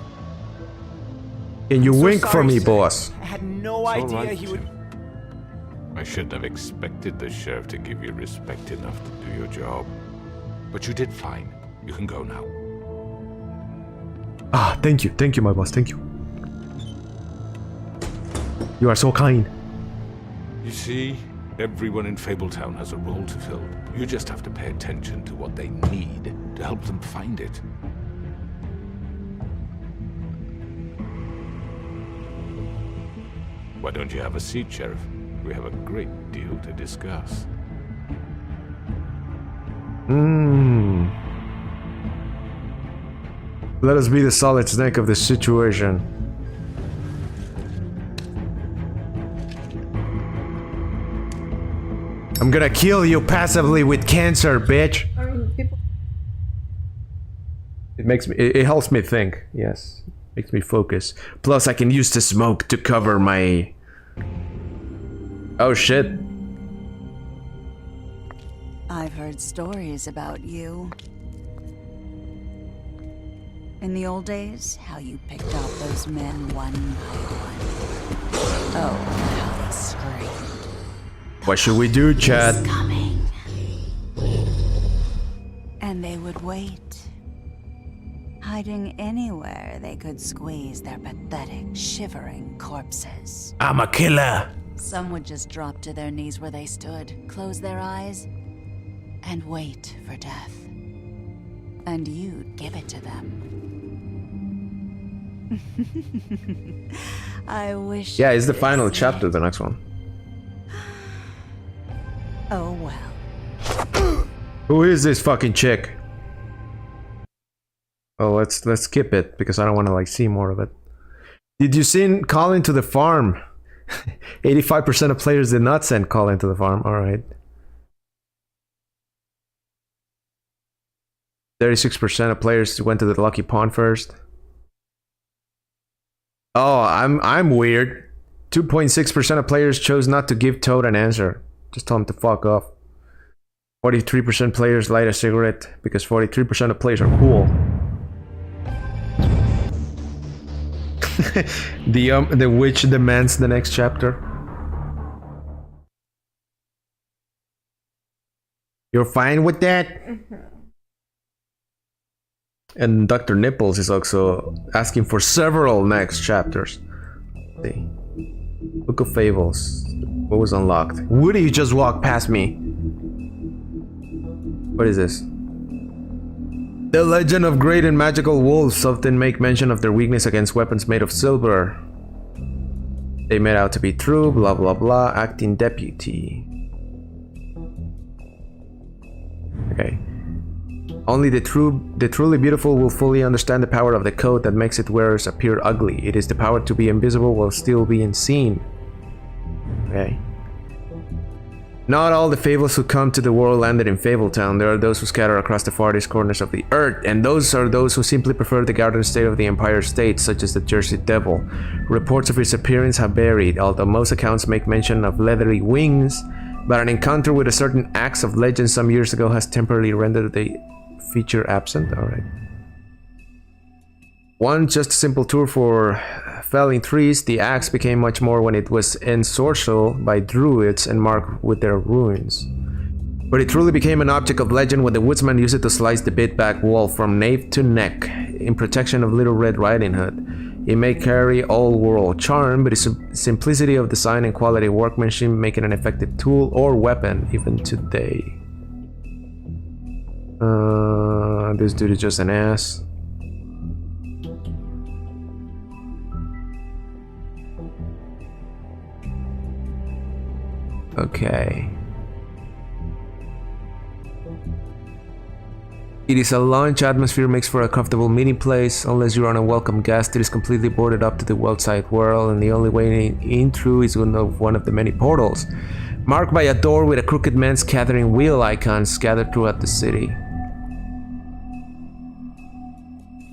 Can you So wink for sorry, me, sir. boss? I had no It's all idea right, he would. Jim. I shouldn't have expected the sheriff to give you respect enough to do your job. But you did fine. You can go now. Ah, thank you, my boss, thank you. You are so kind. You see, everyone in Fabletown has a role to fill. You just have to pay attention to what they need to help them find it. Why don't you have a seat, Sheriff? We have a great deal to discuss. Let us be the solid snake of this situation. I'm gonna kill you passively with cancer, bitch. I mean, people. It makes me. It helps me think. Yes, makes me focus. Plus, I can use the smoke to cover my. Oh shit! I've heard stories about you. In the old days, how you picked off those men one by one. Oh, how they screamed. What should we do, Chad? Coming. And they would wait. Hiding anywhere they could squeeze their pathetic, shivering corpses. I'm a killer. Some would just drop to their knees where they stood, close their eyes, and wait for death. And you'd give it to them. I wish. Yeah, it's the final chapter, the next one. Oh well. Who is this fucking chick? Oh, let's skip it because I don't want to like see more of it. Did you see Call to the Farm? 85% of players did not send Call to the Farm. All right. 36% of players went to the Lucky Pawn first. Oh, I'm weird. 2.6% of players chose not to give Toad an answer. Just tell him to fuck off. 43% players light a cigarette because 43% of players are cool. The witch demands the next chapter. You're fine with that? And Dr. Nipples is also asking for several next chapters. Let's see. Book of Fables. What was unlocked? Woody just walked past me. What is this? The legend of great and magical wolves often make mention of their weakness against weapons made of silver. They made out to be true, blah blah blah, acting deputy. Okay. Only the truly beautiful will fully understand the power of the coat that makes its wearers appear ugly. It is the power to be invisible while still being seen. Okay. Not all the fables who come to the world landed in Fabletown. There are those who scatter across the farthest corners of the earth, and those are those who simply prefer the Garden State of the Empire State, such as the Jersey Devil. Reports of his appearance have varied, although most accounts make mention of leathery wings, but an encounter with a certain axe of legend some years ago has temporarily rendered the feature absent. Alright. One just a simple tour for felling trees. The axe became much more when it was ensorcelled by druids and marked with their ruins. But it truly became an object of legend when the woodsman used it to slice the bit-back wall from nape to neck in protection of Little Red Riding Hood. It may carry all-world charm, but its simplicity of design and quality of workmanship make it an effective tool or weapon even today. This dude is just an ass. Okay. It is a lounge. Atmosphere makes for a comfortable meeting place. Unless you're an unwelcome guest, it is completely boarded up to the outside world, and the only way in through is one of the many portals, marked by a door with a crooked man's gathering wheel icons scattered throughout the city.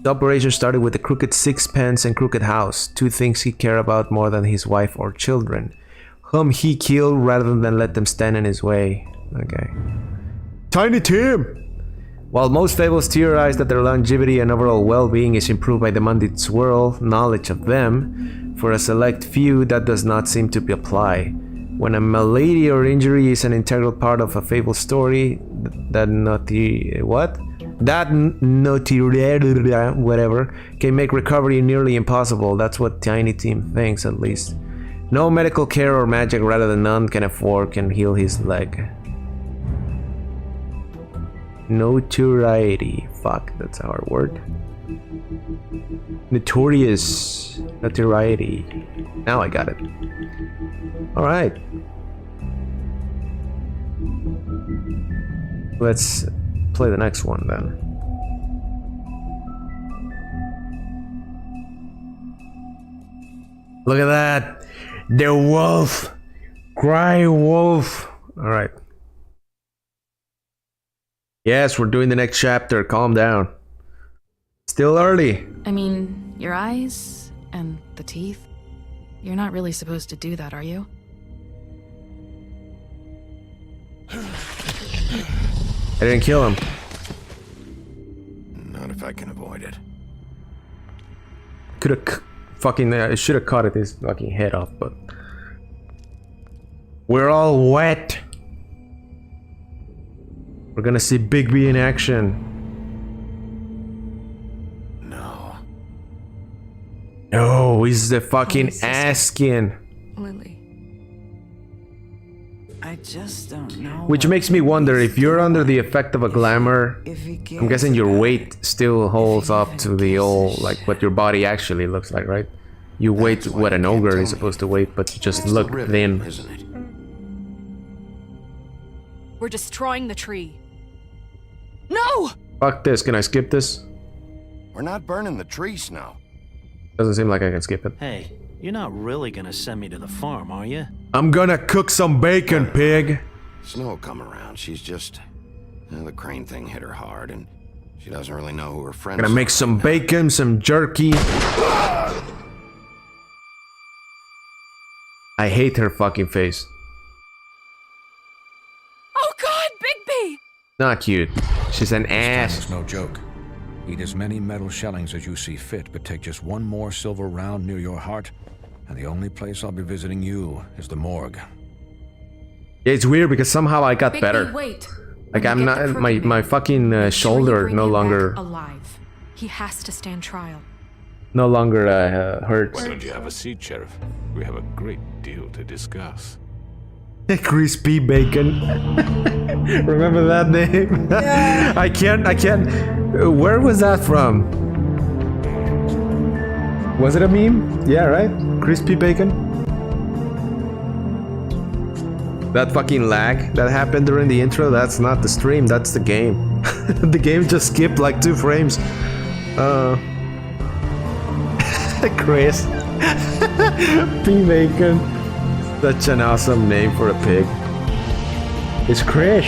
The operation started with the crooked sixpence and crooked house, two things he cared about more than his wife or children, whom he killed rather than let them stand in his way. Okay. Tiny Tim! While most fables theorize that their longevity and overall well-being is improved by the mundane world knowledge of them, for a select few that does not seem to apply. When a malady or injury is an integral part of a fable story, that whatever can make recovery nearly impossible. That's what Tiny Tim thinks, at least. No medical care or magic, rather than none can afford, can heal his leg. Notoriety. Fuck, that's our word. Notorious. Notoriety. Now I got it. Alright. Let's play the next one then. Look at that! The wolf! Cry wolf! Alright. Yes, we're doing the next chapter. Calm down. Still early. I mean, your eyes and the teeth. You're not really supposed to do that, are you? I didn't kill him. Not if I can avoid it. Could have fucking... I should have cut his fucking head off, but... We're all wet. We're gonna see Bigby in action. No, he's the fucking askin. Lily. I just don't know. Which makes me wonder if you're under the effect of a glamour. I'm guessing your weight still holds up to the old, like what your body actually looks like, right? You weigh what an ogre is supposed to weigh, but you just look thin. We're destroying the tree. No! Fuck this, can I skip this? We're not burning the tree, Snow. Doesn't seem like I can skip it. Hey, you're not really gonna send me to the farm, are you? I'm gonna cook some bacon, pig! Snow will come around. She's just... the crane thing hit her hard, and she doesn't really know who her friends are. Gonna make some bacon, some jerky. I hate her fucking face. Oh god, Bigby! Not cute. She's an ass. It's no joke. Eat as many metal shellings as you see fit, but take just one more silver round near your heart, and the only place I'll be visiting you is the morgue. Yeah, it's weird because somehow I got Bigby, better. Wait. Like I'm not my fucking shoulder no longer alive. He has to stand trial. No longer hurts. Why don't you have a seat, Sheriff? We have a great deal to discuss. Crispy bacon. Remember that name? Yeah. I can't. Where was that from? Was it a meme? Yeah, right? Crispy bacon? That fucking lag that happened during the intro, that's not the stream, that's the game. The game just skipped like 2 frames. Chris. P bacon. Such an awesome name for a pig. It's Chris.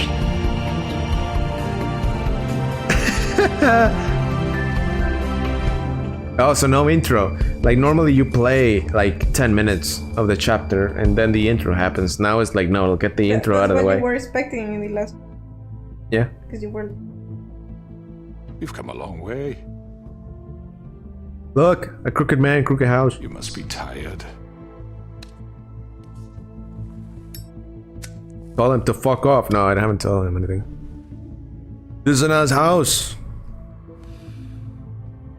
Oh, so no intro. Like normally you play like 10 minutes of the chapter and then the intro happens. Now it's like, no, get the intro out of the way. That's what you were expecting in the last... Yeah. Because you were... You've come a long way. Look, a crooked man, crooked house. You must be tired. Tell him to fuck off. No, I haven't told him anything. This is Anna's house.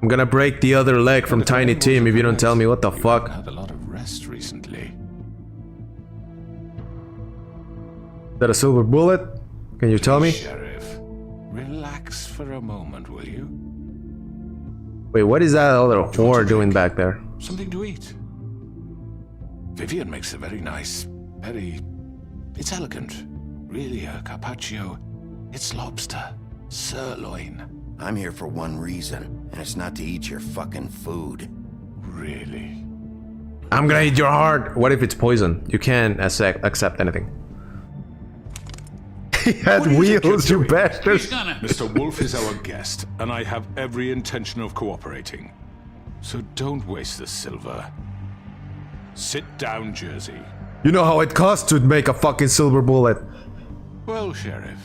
I'm gonna break the other leg from Tiny Tim if you don't tell me what the fuck. Had a lot of rest recently. Is that a silver bullet? Can you tell me? Sheriff, relax for a moment, will you? Wait, what is that other whore doing back there? Something to eat. Vivian makes a very nice, it's elegant. Really, a carpaccio. It's lobster. Sirloin. I'm here for one reason, and it's not to eat your fucking food. Really? I'm gonna eat your heart. What if it's poison? You can't accept anything. He had wheels, you bastard. Mr. Wolf is our guest, and I have every intention of cooperating. So don't waste the silver. Sit down, Jersey. You know how it costs to make a fucking silver bullet. Well, Sheriff.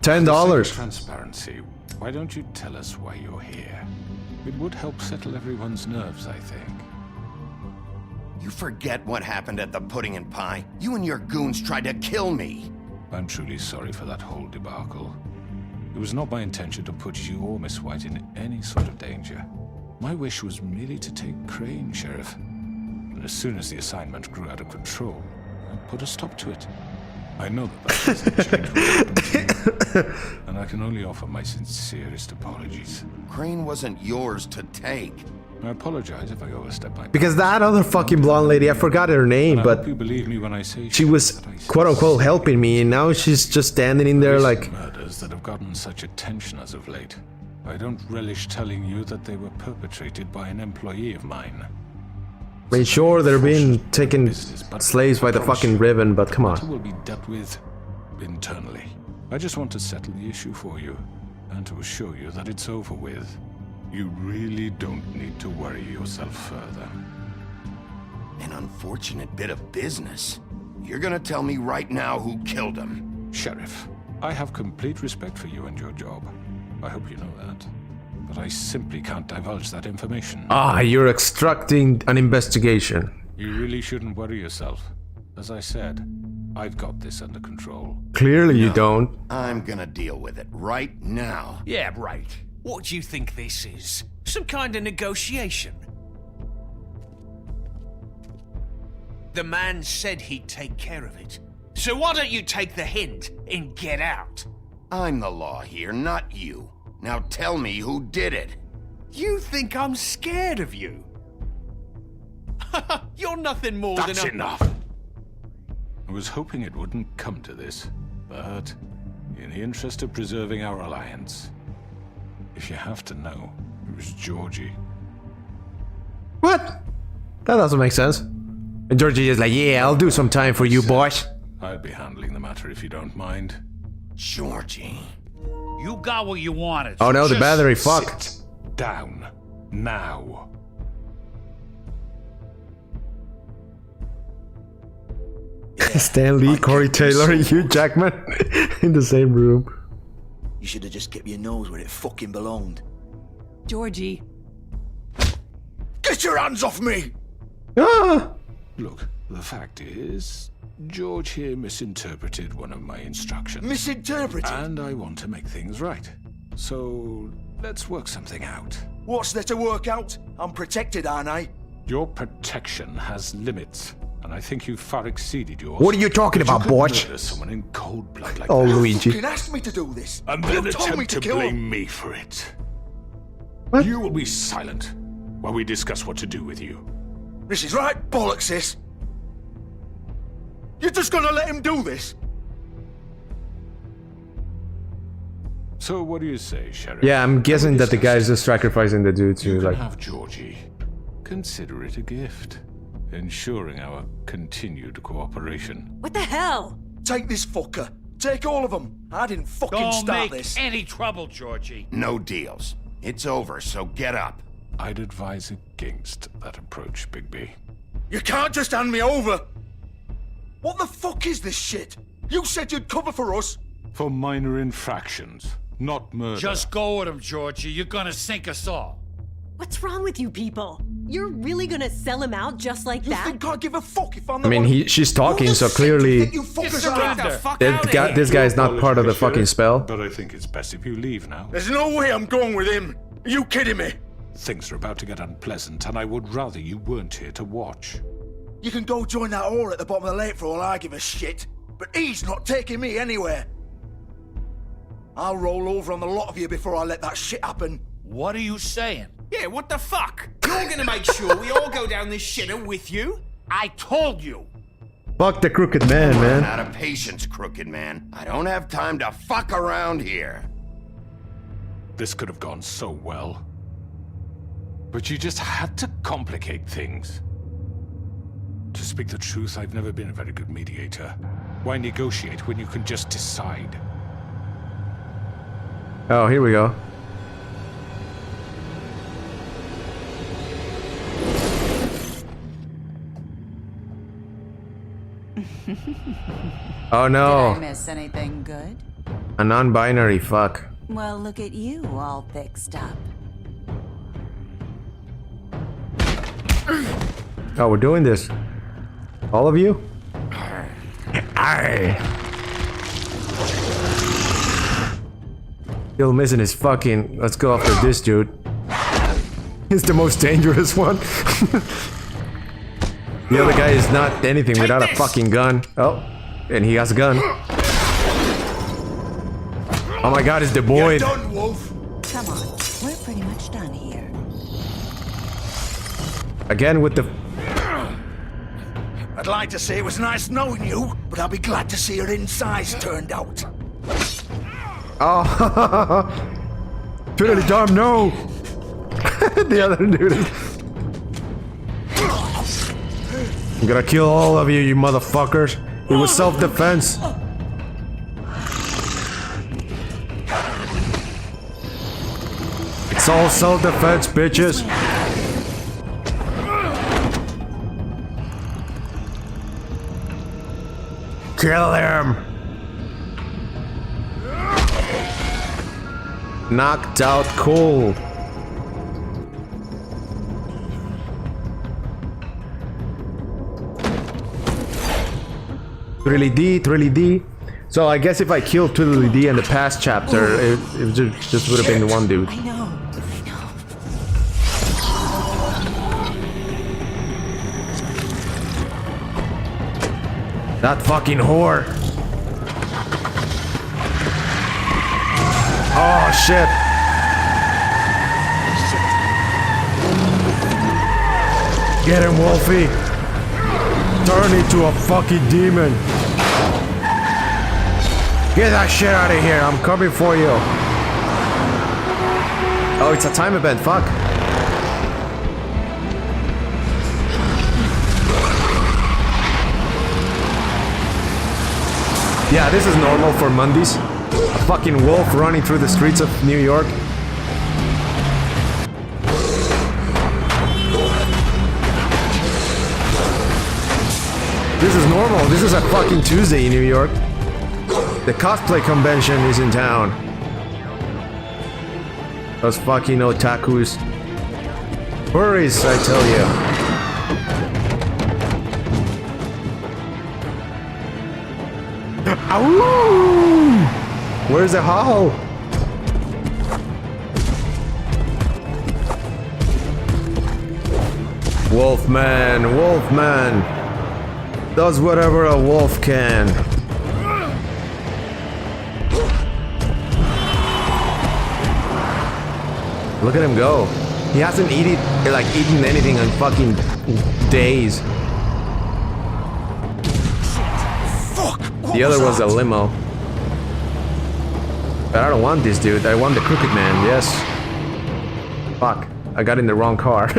$10. For transparency, why don't you tell us why you're here? It would help settle everyone's nerves, I think. You forget what happened at the pudding and pie? You and your goons tried to kill me. I'm truly sorry for that whole debacle. It was not my intention to put you or Miss White in any sort of danger. My wish was merely to take Crane, Sheriff. And as soon as the assignment grew out of control, I put a stop to it. I know that doesn't change what happened to you, and I can only offer my sincerest apologies. Crane wasn't yours to take. I apologize if I overstep my Because that other fucking blonde lady, I forgot her name, I but hope you believe me when I say she was quote unquote helping me, and now she's just standing in there like. Murders that have gotten such attention as of late. I don't relish telling you that they were perpetrated by an employee of mine. I mean, sure, they're being taken slaves by the fucking ribbon, but come That on. will be dealt with internally. I just want to settle the issue for you, and to assure you that it's over with. You really don't need to worry yourself further. An unfortunate bit of business. You're gonna tell me right now who killed him. Sheriff, I have complete respect for you and your job. I hope you know that. But I simply can't divulge that information. Ah, you're obstructing an investigation. You really shouldn't worry yourself. As I said, I've got this under control. Clearly you don't. I'm gonna deal with it right now. Yeah, right. What do you think this is? Some kind of negotiation? The man said he'd take care of it. So why don't you take the hint and get out? I'm the law here, not you. Now tell me who did it. You think I'm scared of you? You're nothing more That's than a... enough! I was hoping it wouldn't come to this, but in the interest of preserving our alliance, if you have to know, it was Georgie. What? That doesn't make sense. And Georgie is like, yeah, I'll do some time for you, boys. I'd be handling the matter if you don't mind. Georgie. You got what you wanted. Oh no, the Just battery, fuck. Sit down. Now. Stan Lee, Corey Taylor, and Hugh Jackman in the same room. You should have just kept your nose where it fucking belonged. Georgie. Get your hands off me! Ah! Look, the fact is, George here misinterpreted one of my instructions. Misinterpreted? And I want to make things right. So, let's work something out. What's there to work out? I'm protected, aren't I? Your protection has limits, and I think you've far exceeded yours. What are you talking about, boy? Borch? Murder someone in cold blood like Oh, that. Luigi. You fucking asked me to do this. And You then told me attempt to kill blame him. me for it. What? You will be silent while we discuss what to do with you. This is right bollocks, sis. You're just gonna let him do this? So what do you say, Sheriff? Yeah, I'm guessing that the guy's just sacrificing the dude to You can like. have Georgie. Consider it a gift, ensuring our continued cooperation. What the hell? Take this fucker. Take all of them. I didn't fucking Don't start make this. any trouble, Georgie. No deals. It's over, so get up. I'd advise against that approach, Bigby. You can't just hand me over. What the fuck is this shit? You said you'd cover for us. For minor infractions, not murder. Just go with him, Georgie. You're gonna sink us all. What's wrong with you people? You're really gonna sell him out just like You that? think I give a fuck if I'm I the mean, one? she's talking, Who the so shit do you clearly think you fuckers are? this guy's not part of the fucking spell. But I think it's best if you leave now. There's no way I'm going with him. Are you kidding me? Things are about to get unpleasant, and I would rather you weren't here to watch. You can go join that whore at the bottom of the lake for all I give a shit. But he's not taking me anywhere. I'll roll over on the lot of you before I let that shit happen. What are you saying? Yeah, what the fuck? You're gonna make sure we all go down this shitter with you? I told you! Fuck the crooked man, I'm man. out of patience, crooked man. I don't have time to fuck around here. This could have gone so well. But you just had to complicate things. To speak the truth, I've never been a very good mediator. Why negotiate when you can just decide? Oh, here we go. Oh no. Did I miss anything good? A non-binary fuck. Well, look at you, all fixed up. Oh, we're doing this. All of you? Aye. Still missing his fucking... Let's go after this dude. He's the most dangerous one. The other guy is not anything without a fucking gun. Oh, and he has a gun. Oh my god, it's the boy. Done, Wolf. Come on, we're pretty much done here. Again with the... I'd like to say it was nice knowing you, but I'll be glad to see your insides turned out. Oh, Trinity Tom, no! The other dude is... I'm gonna kill all of you, you motherfuckers. It was self-defense. It's all self-defense, bitches. Kill him. Knocked out cold. Trilly D. So I guess if I killed Trilly D in the past chapter, it just would have been one dude. I know. That fucking whore. Oh shit. Get him, Wolfie. Turn into a fucking demon. Get that shit out of here. I'm coming for you. Oh, it's a time event. Fuck. Yeah, this is normal for Mondays. A fucking wolf running through the streets of New York. This is normal. This is a fucking Tuesday in New York. The cosplay convention is in town. Those fucking otakus. Furries, I tell you. Ow! Where's the hall? Wolfman, Wolfman. Does whatever a wolf can. Look at him go. He hasn't eaten anything in fucking days. The other was a limo. But I don't want this dude. I want the crooked man, yes. Fuck. I got in the wrong car.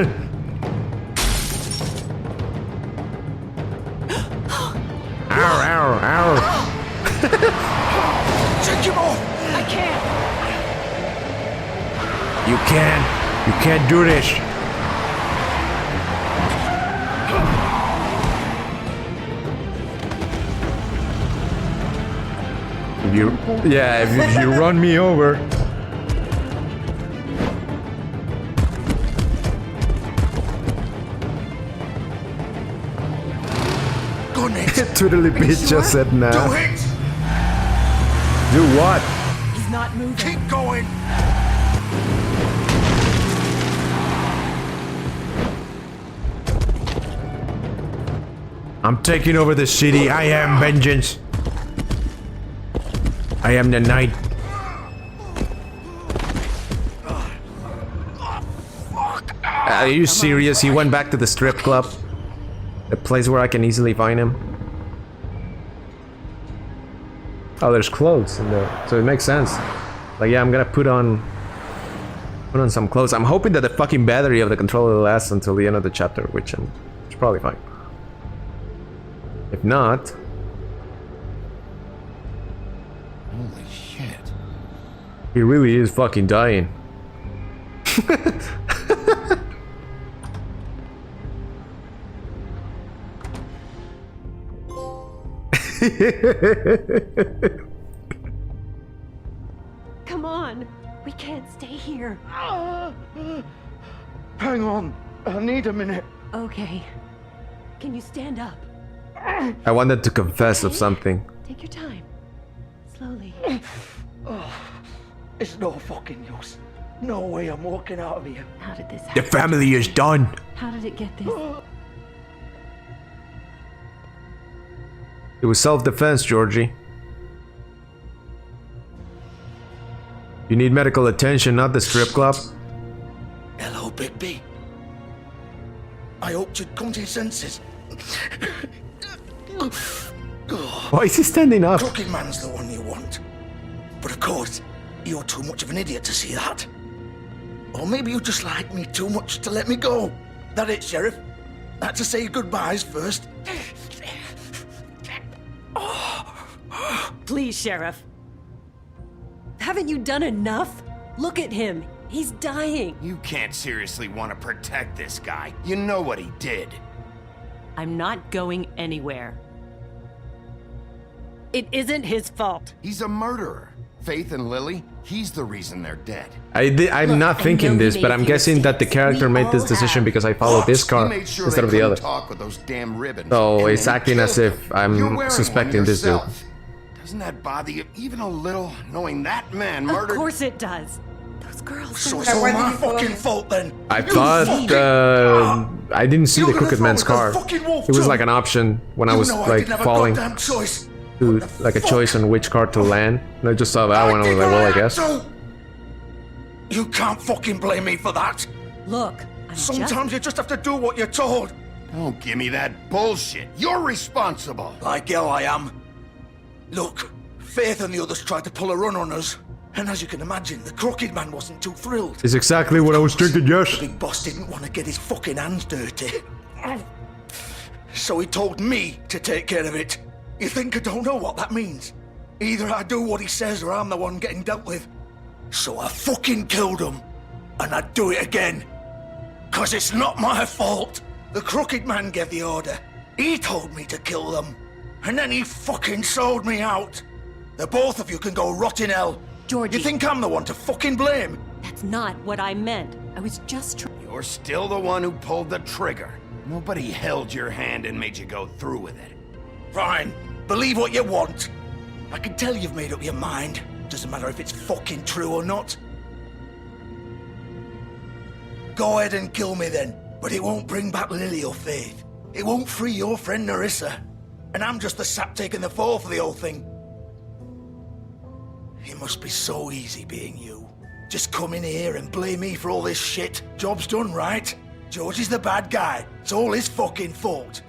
Ow, ow, ow. Take him off! I can't. You can't do this. If you run me over. Totally bitch just said nah. Do it! Do what? He's not moving. Keep going! I'm taking over the city. I am vengeance. I am the knight. Are you serious? He went back to the strip club. A place where I can easily find him. Oh, there's clothes in there, so it makes sense. Like, yeah, I'm gonna put on some clothes. I'm hoping that the fucking battery of the controller lasts until the end of the chapter, which it's probably fine. If not... Holy shit. He really is fucking dying. Come on, we can't stay here. Hang on, I need a minute. Okay, can you stand up? I wanted to confess of something. Take your time, slowly. Oh, it's no fucking use. No way I'm walking out of here. How did this The happen? family is done. How did it get this? It was self-defense, Georgie. You need medical attention, not the strip club. Hello, Bigby. I hoped you'd come to your senses. Why is he standing up? Crooked Man's the one you want. But of course, you're too much of an idiot to see that. Or maybe you just like me too much to let me go. That it, Sheriff? I had to say goodbyes first. Please, Sheriff. Haven't you done enough? Look at him. He's dying. You can't seriously want to protect this guy. You know what he did. I'm not going anywhere. It isn't his fault. He's a murderer. Faith and Lily, he's the reason they're dead. I'm not thinking this, but I'm guessing that the character made this decision because I followed this car instead of the other. Talk with those damn ribbons. So it's acting as if I'm suspecting this dude. Doesn't that bother you even a little, knowing that man murdered? Of course it does. Those girls. So it's all my fucking fault then. I thought I didn't see the crooked man's car. It was like an option when I was like falling to like a choice on which car to land. And I just saw that one and I was like, well, I guess. You can't fucking blame me for that. Look, sometimes you just have to do what you're told. Don't give me that bullshit. You're responsible. Like hell I am. Look, Faith and the others tried to pull a run on us. And as you can imagine, the crooked man wasn't too thrilled. It's exactly what I was thinking, yes. The big boss didn't want to get his fucking hands dirty. So he told me to take care of it. You think I don't know what that means? Either I do what he says or I'm the one getting dealt with. So I fucking killed him. And I'd do it again. 'Cause it's not my fault. The crooked man gave the order. He told me to kill them. And then he fucking sold me out. The both of you can go rot in hell. Georgie. You think I'm the one to fucking blame? That's not what I meant. I was just You're still the one who pulled the trigger. Nobody held your hand and made you go through with it. Fine. Believe what you want. I can tell you've made up your mind. Doesn't matter if it's fucking true or not. Go ahead and kill me then. But it won't bring back Lily or Faith. It won't free your friend Nerissa. And I'm just the sap taking the fall for the whole thing. It must be so easy being you. Just come in here and blame me for all this shit. Job's done, right? George is the bad guy. It's all his fucking fault.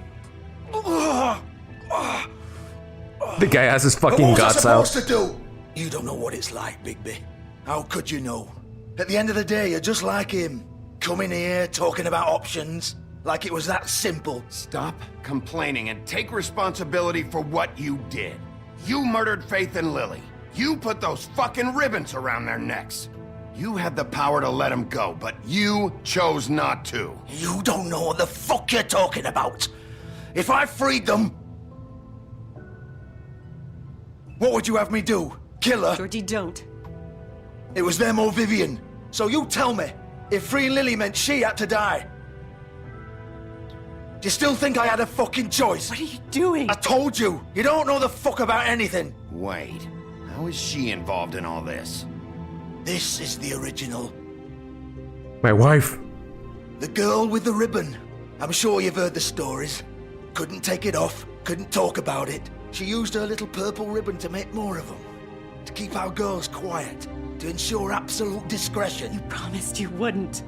The guy has his fucking guts out. What was I supposed to do? You don't know what it's like, Bigby. How could you know? At the end of the day, you're just like him. Coming here, talking about options. Like it was that simple. Stop complaining and take responsibility for what you did. You murdered Faith and Lily. You put those fucking ribbons around their necks. You had the power to let them go, but you chose not to. You don't know what the fuck you're talking about. If I freed them... What would you have me do? Kill her? Georgie, don't. It was them or Vivian. So you tell me, if freeing Lily meant she had to die, do you still think I had a fucking choice? What are you doing? I told you, you don't know the fuck about anything. Wait, how is she involved in all this? This is the original. My wife. The girl with the ribbon. I'm sure you've heard the stories. Couldn't take it off, couldn't talk about it. She used her little purple ribbon to make more of them. To keep our girls quiet. To ensure absolute discretion. You promised you wouldn't.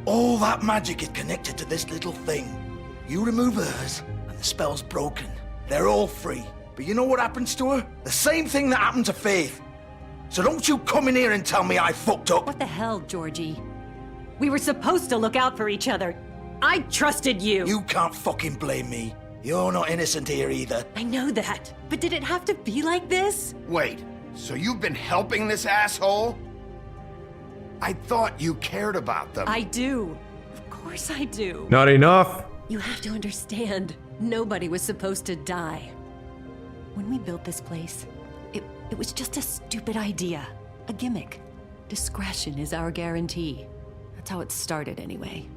All that magic is connected to this little thing. You remove hers, spell's broken. They're all free. But you know what happens to her? The same thing that happened to Faith. So don't you come in here and tell me I fucked up. What the hell, Georgie? We were supposed to look out for each other. I trusted you. You can't fucking blame me. You're not innocent here either. I know that. But did it have to be like this? Wait, so you've been helping this asshole? I thought you cared about them. I do. Of course I do. Not enough. You have to understand, nobody was supposed to die. When we built this place, it was just a stupid idea. A gimmick. Discretion is our guarantee. That's how it started anyway.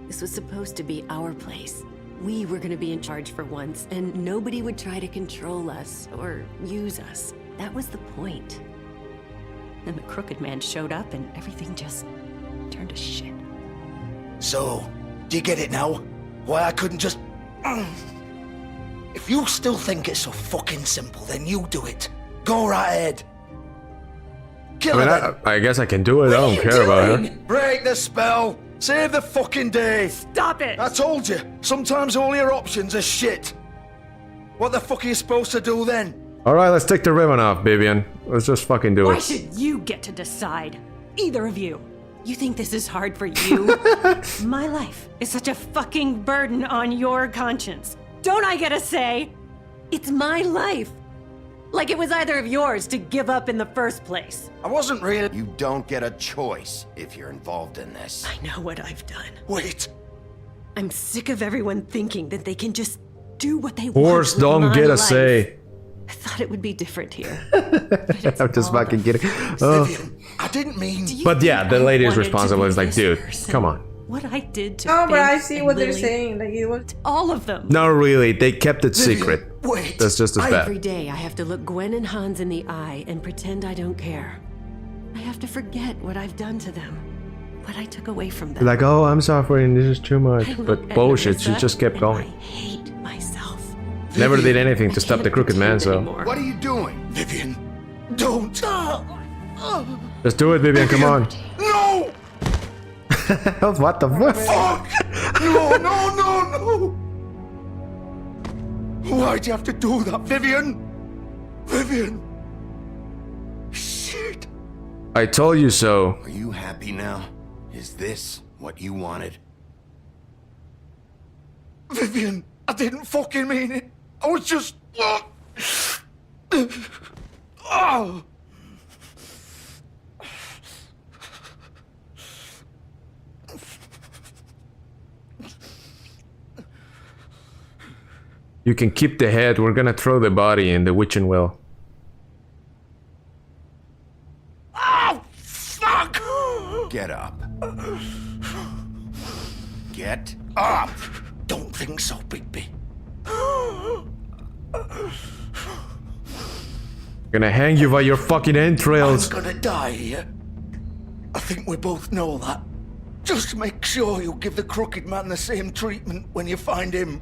This was supposed to be our place. We were gonna be in charge for once, and nobody would try to control us or use us. That was the point. Then the Crooked Man showed up and everything just turned to shit. So, do you get it now? Why I couldn't just... If you still think it's so fucking simple, then you do it. Go right ahead. Kill her. I guess I can do it. I don't care about her. Break the spell. Save the fucking day. Stop it. I told you. Sometimes all your options are shit. What the fuck are you supposed to do then? Alright, let's take the ribbon off, Vivian. Let's just fucking do Why it. should you get to decide? Either of you. You think this is hard for you? My life is such a fucking burden on your conscience. Don't I get a say? It's my life. Like it was either of yours to give up in the first place. I wasn't really... You don't get a choice if you're involved in this. I know what I've done. Wait. I'm sick of everyone thinking that they can just do what they Horse want. don't get a life. say. I thought it would be different here. I'm just fucking kidding. Oh. I didn't mean... But yeah, the lady is wanted to responsible. be It's like, this dude, person? come on. What I did to No, but I Faith see and what they're Lily, saying. Like it was all of them. No, really, they kept it secret. Wait. That's just as Every bad. day I have to look Gwen and Hans in the eye and pretend I don't care. I have to forget what I've done to them. What I took away from them. Like, oh, I'm suffering. This is too much. I look But at bullshit. She Nerissa just kept and going. I hate myself. Never did anything to stop the Crooked Man, so. What are you doing? Vivian, don't. Just do it, Vivian, come on. No! What the fuck? Fuck! No, no, no, no! Why'd you have to do that, Vivian? Vivian! Shit! I told you so. Are you happy now? Is this what you wanted? Vivian, I didn't fucking mean it. I was just... Oh! You can keep the head. We're gonna throw the body in the witching well. Oh, fuck! Get up. Get up! Don't think so, Bigby. Gonna hang you by your fucking entrails. I'm gonna die here. I think we both know that. Just make sure you give the Crooked Man the same treatment when you find him.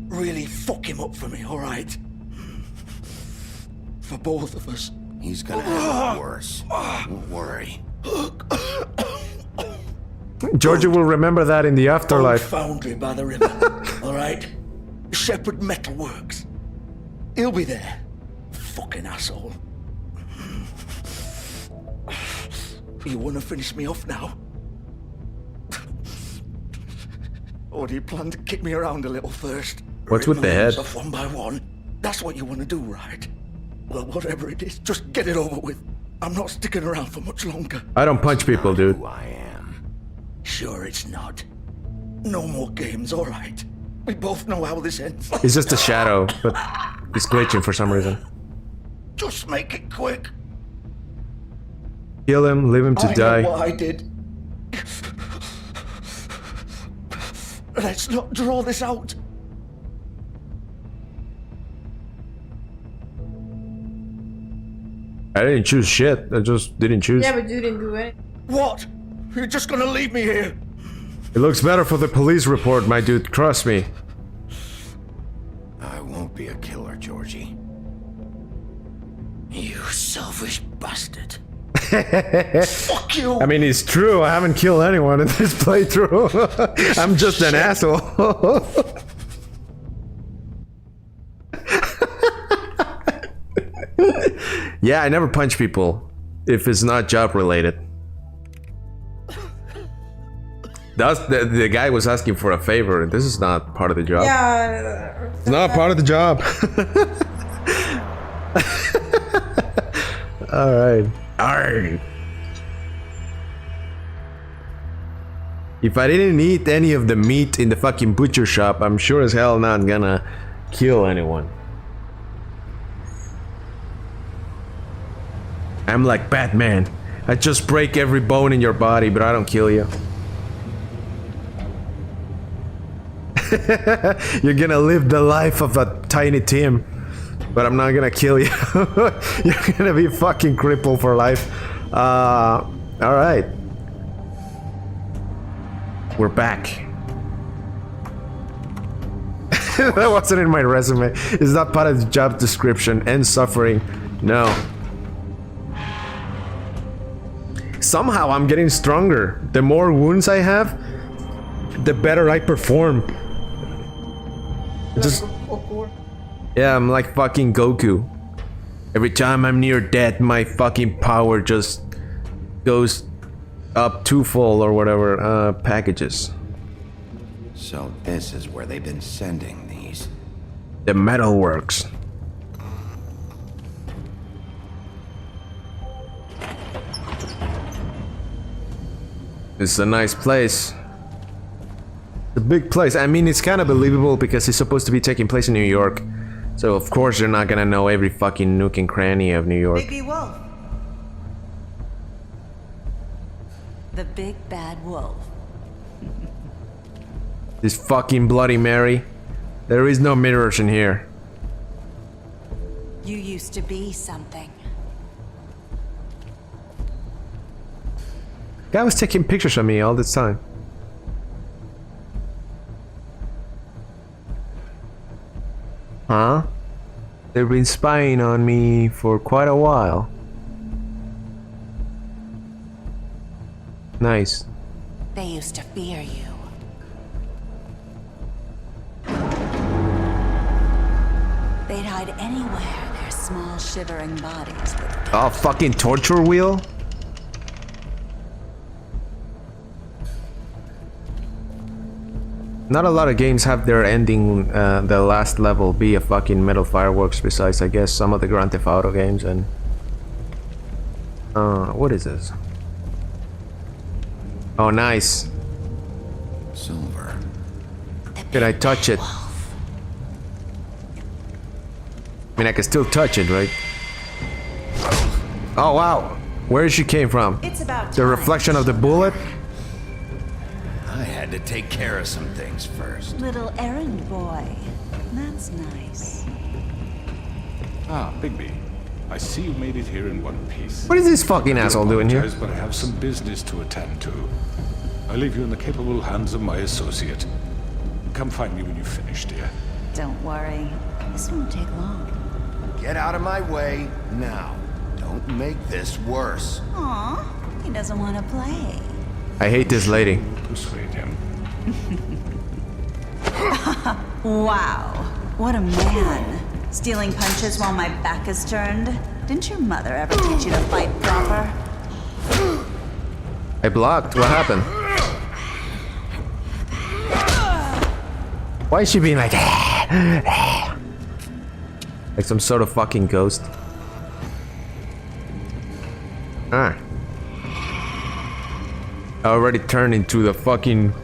Really fuck him up for me, alright? For both of us. He's gonna have it worse. Don't worry. Georgia will remember that in the afterlife. Foundry by the river, alright? Shepherd Metalworks. He'll be there. Fucking asshole. You wanna finish me off now? Or do you plan to kick me around a little first? What's with the head? Off one by one. That's what you want to do, right? Well, whatever it is, just get it over with. I'm not sticking around for much longer. I don't punch people, dude. Who I am. Sure it's not. No more games, all right? We both know how this ends. It's just a shadow, but it's glitching for some reason. Just make it quick. Kill him, leave him to I die. know what I did. Let's not draw this out. I didn't choose shit. I just didn't choose. Yeah, but you didn't do it. What? You're just gonna leave me here? It looks better for the police report, my dude. Trust me. I won't be a killer, Georgie. You selfish bastard. Fuck you! I mean, it's true. I haven't killed anyone in this playthrough. I'm just an asshole. Yeah, I never punch people if it's not job related. That's the guy was asking for a favor. This is not part of the job. Yeah. It's not part of the job. Alright. Alright. If I didn't eat any of the meat in the fucking butcher shop, I'm sure as hell not gonna kill anyone. I'm like Batman. I just break every bone in your body, but I don't kill you. You're gonna live the life of a Tiny Tim, but I'm not gonna kill you. You're gonna be fucking crippled for life. Alright. We're back. That wasn't in my resume. It's not part of the job description. And suffering. No. Somehow I'm getting stronger. The more wounds I have, the better I perform. Just, yeah, I'm like fucking Goku. Every time I'm near death, my fucking power just goes up twofold or whatever. Packages. So this is where they've been sending these. The metalworks. It's a nice place. The big place. I mean, it's kind of believable because it's supposed to be taking place in New York. So of course you're not gonna know every fucking nook and cranny of New York. Bigby Wolf. The big bad wolf. This fucking Bloody Mary. There is no mirrors in here. You used to be something. Guy was taking pictures of me all this time. Huh? They've been spying on me for quite a while. Nice. They used to fear you. They'd hide anywhere their small shivering bodies would. Oh, fucking torture wheel? Not a lot of games have their ending, the last level be a fucking metal fireworks besides, I guess, some of the Grand Theft Auto games and... what is this? Oh, nice. Silver. Can I touch it? I mean, I can still touch it, right? Oh, wow. Where she came from? It's about the reflection of the bullet? I had to take care of some things first. Little errand boy. That's nice. Ah, Bigby. I see you made it here in one piece. What is this fucking asshole doing here? But I have some business to attend to. I leave you in the capable hands of my associate. Come find me when you finish, dear. Don't worry. This won't take long. Get out of my way now. Don't make this worse. Aw, he doesn't want to play. I hate this lady. Persuade him. Wow, what a man. Stealing punches while my back is turned. Didn't your mother ever teach you to fight proper? I blocked. What happened? Why is she being like... like some sort of fucking ghost? Ah. I already turned into the fucking...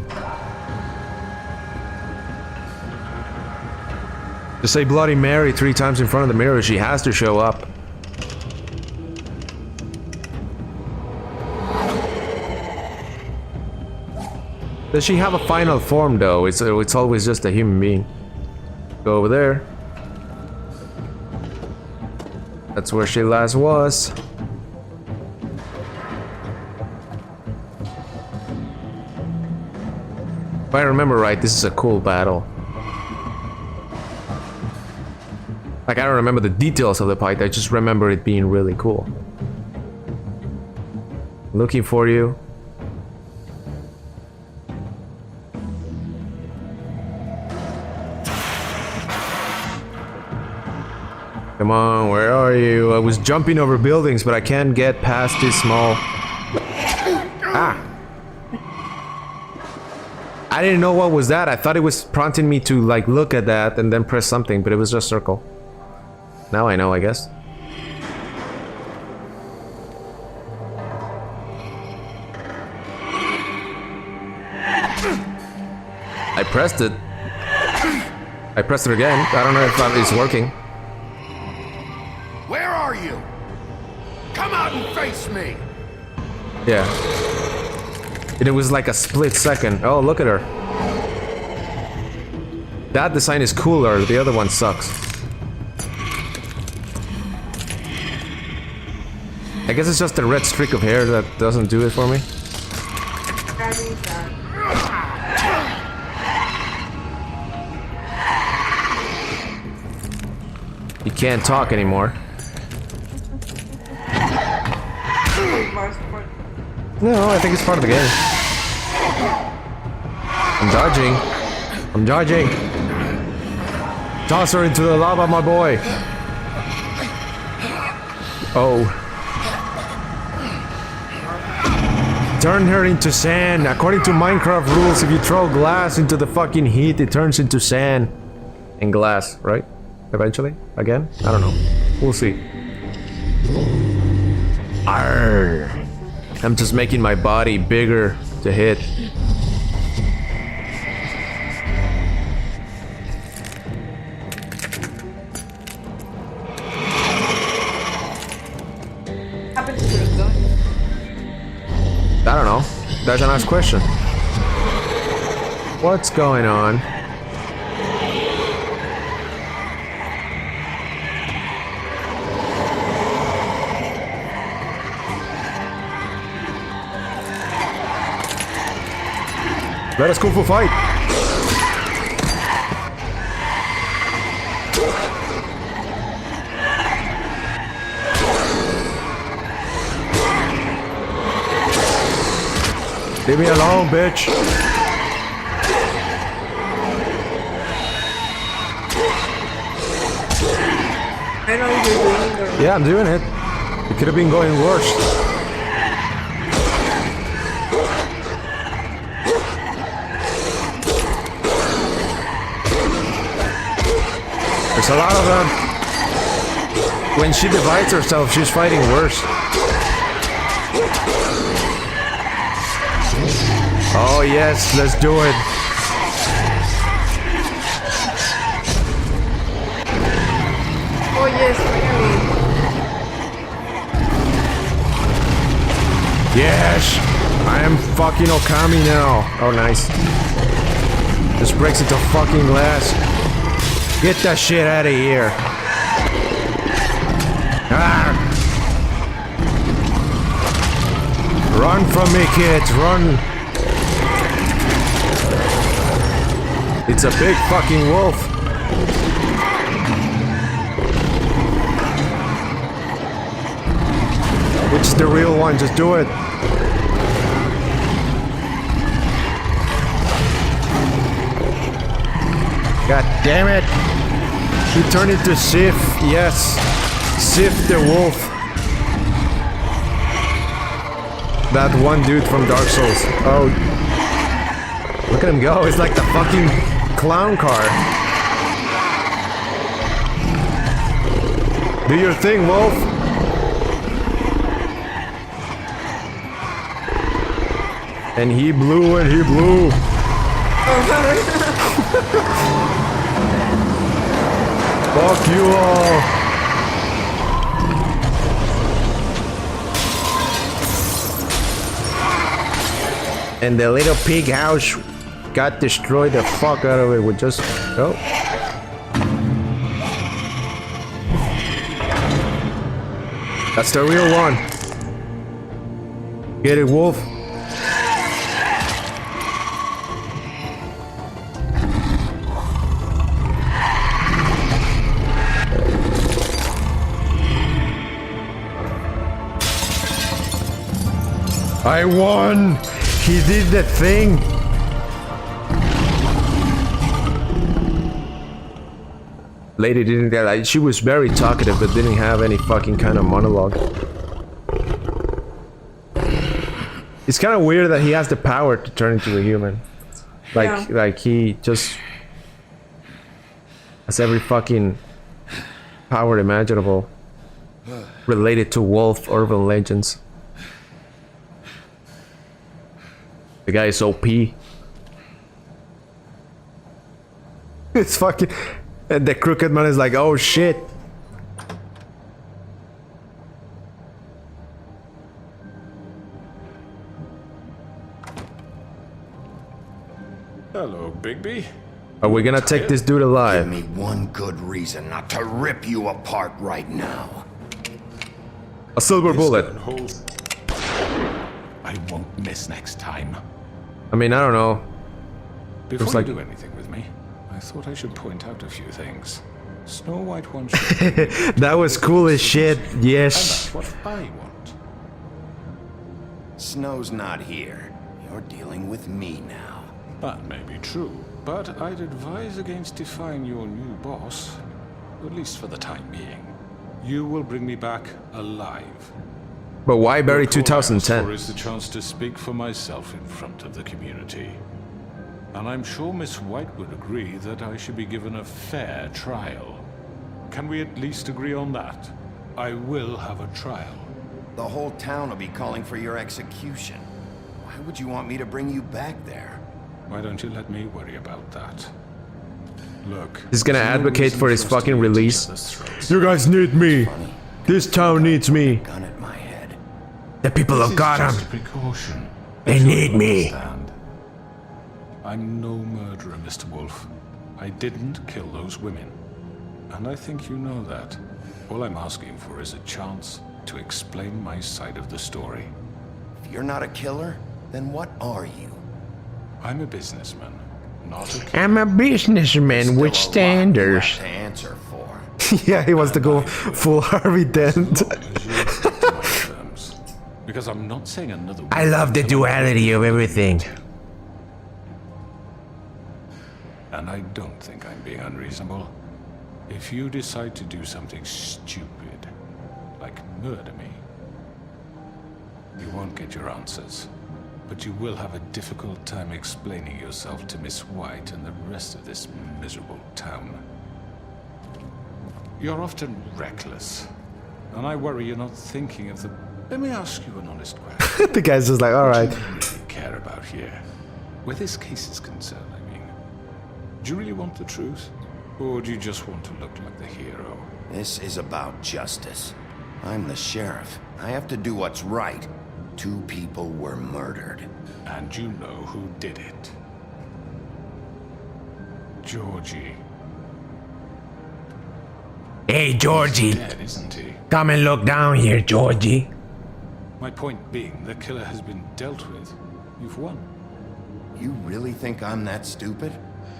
To say Bloody Mary 3 times in front of the mirror, she has to show up. Does she have a final form though? It's always just a human being. Go over there. That's where she last was. If I remember right, this is a cool battle. Like, I don't remember the details of the fight, I just remember it being really cool. Looking for you. Come on, where are you? I was jumping over buildings, but I can't get past this small... Ah! I didn't know what was that. I thought it was prompting me to, like, look at that and then press something, but it was just circle. Now I know, I guess. I pressed it. I pressed it again. I don't know if it's working. Where are you? Come out and face me! Yeah. And it was like a split second. Oh, look at her. That design is cooler. The other one sucks. I guess it's just the red streak of hair that doesn't do it for me. You can't talk anymore. No, I think it's part of the game. I'm dodging. I'm dodging. Toss her into the lava, my boy. Oh. Turn her into sand. According to Minecraft rules, if you throw glass into the fucking heat, it turns into sand. And glass, right? Eventually? Again? I don't know. We'll see. Arrgh. I'm just making my body bigger to hit. I don't know. That's a nice question. What's going on? Let us go for fight. Leave me alone, bitch. I know you're doing it. Yeah, I'm doing it. It could have been going worse. There's a lot of them. When she divides herself, she's fighting worse. Oh yes, let's do it. Oh yes, finally. Yes! I am fucking Okami now. Oh nice. This breaks into fucking glass. Get that shit out of here. Ah. Run from me, kids, run. It's a big fucking wolf. Which is the real one? Just do it. God damn it. He turned into Sif. Yes. Sif the wolf. That one dude from Dark Souls. Oh. Look at him go. It's like the fucking clown car. Do your thing, wolf. And he blew and he blew. Fuck you all. And the little pig house got destroyed the fuck out of it with just... Oh. That's the real one. Get it, wolf? I won! He did the thing! Lady didn't get like, she was very talkative but didn't have any fucking kind of monologue. It's kind of weird that he has the power to turn into a human. Like he just has every fucking power imaginable related to wolf urban legends. The guy is OP. It's fucking... And the crooked man is like, oh shit. Hello, Bigby. Are we gonna take this dude alive? Give me one good reason not to rip you apart right now. A silver bullet. I won't miss next time. I mean, I don't know. Before like... you do anything with me, I thought I should point out a few things. Snow White wants that was cool as shit, yes. And that's what I want. Snow's not here. You're dealing with me now. That may be true, but I'd advise against defying your new boss, at least for the time being. You will bring me back alive. But why bury 2010? Is the chance to speak for myself in front of the community. And I'm sure Miss White would agree that I should be given a fair trial. Can we at least agree on that? I will have a trial. The whole town will be calling for your execution. Why would you want me to bring you back there? Why don't you let me worry about that? Look, he's gonna advocate for his fucking release. You guys need me. This town needs me. Gun at my head. The people of Gotham. Precaution. They need me. I'm no murderer, Mr. Wolf. I didn't kill those women. And I think you know that. All I'm asking for is a chance to explain my side of the story. If you're not a killer, then what are you? I'm a businessman, not a killer. I'm a businessman with standards. To answer for. Yeah, he wants to go full Harvey Dent. Because I'm not saying another word. I love the duality of everything. And I don't think I'm being unreasonable. If you decide to do something stupid, like murder me, you won't get your answers. But you will have a difficult time explaining yourself to Miss White and the rest of this miserable town. You're often reckless, and I worry you're not thinking of the... Let me ask you an honest question. The guy's just like, alright. What do you really care about here? Where this case is concerned, I mean. Do you really want the truth? Or do you just want to look like the hero? This is about justice. I'm the sheriff. I have to do what's right. 2 people were murdered. And you know who did it. Georgie. Hey, Georgie. He's dead, isn't he? Come and look down here, Georgie. My point being, the killer has been dealt with. You've won. You really think I'm that stupid?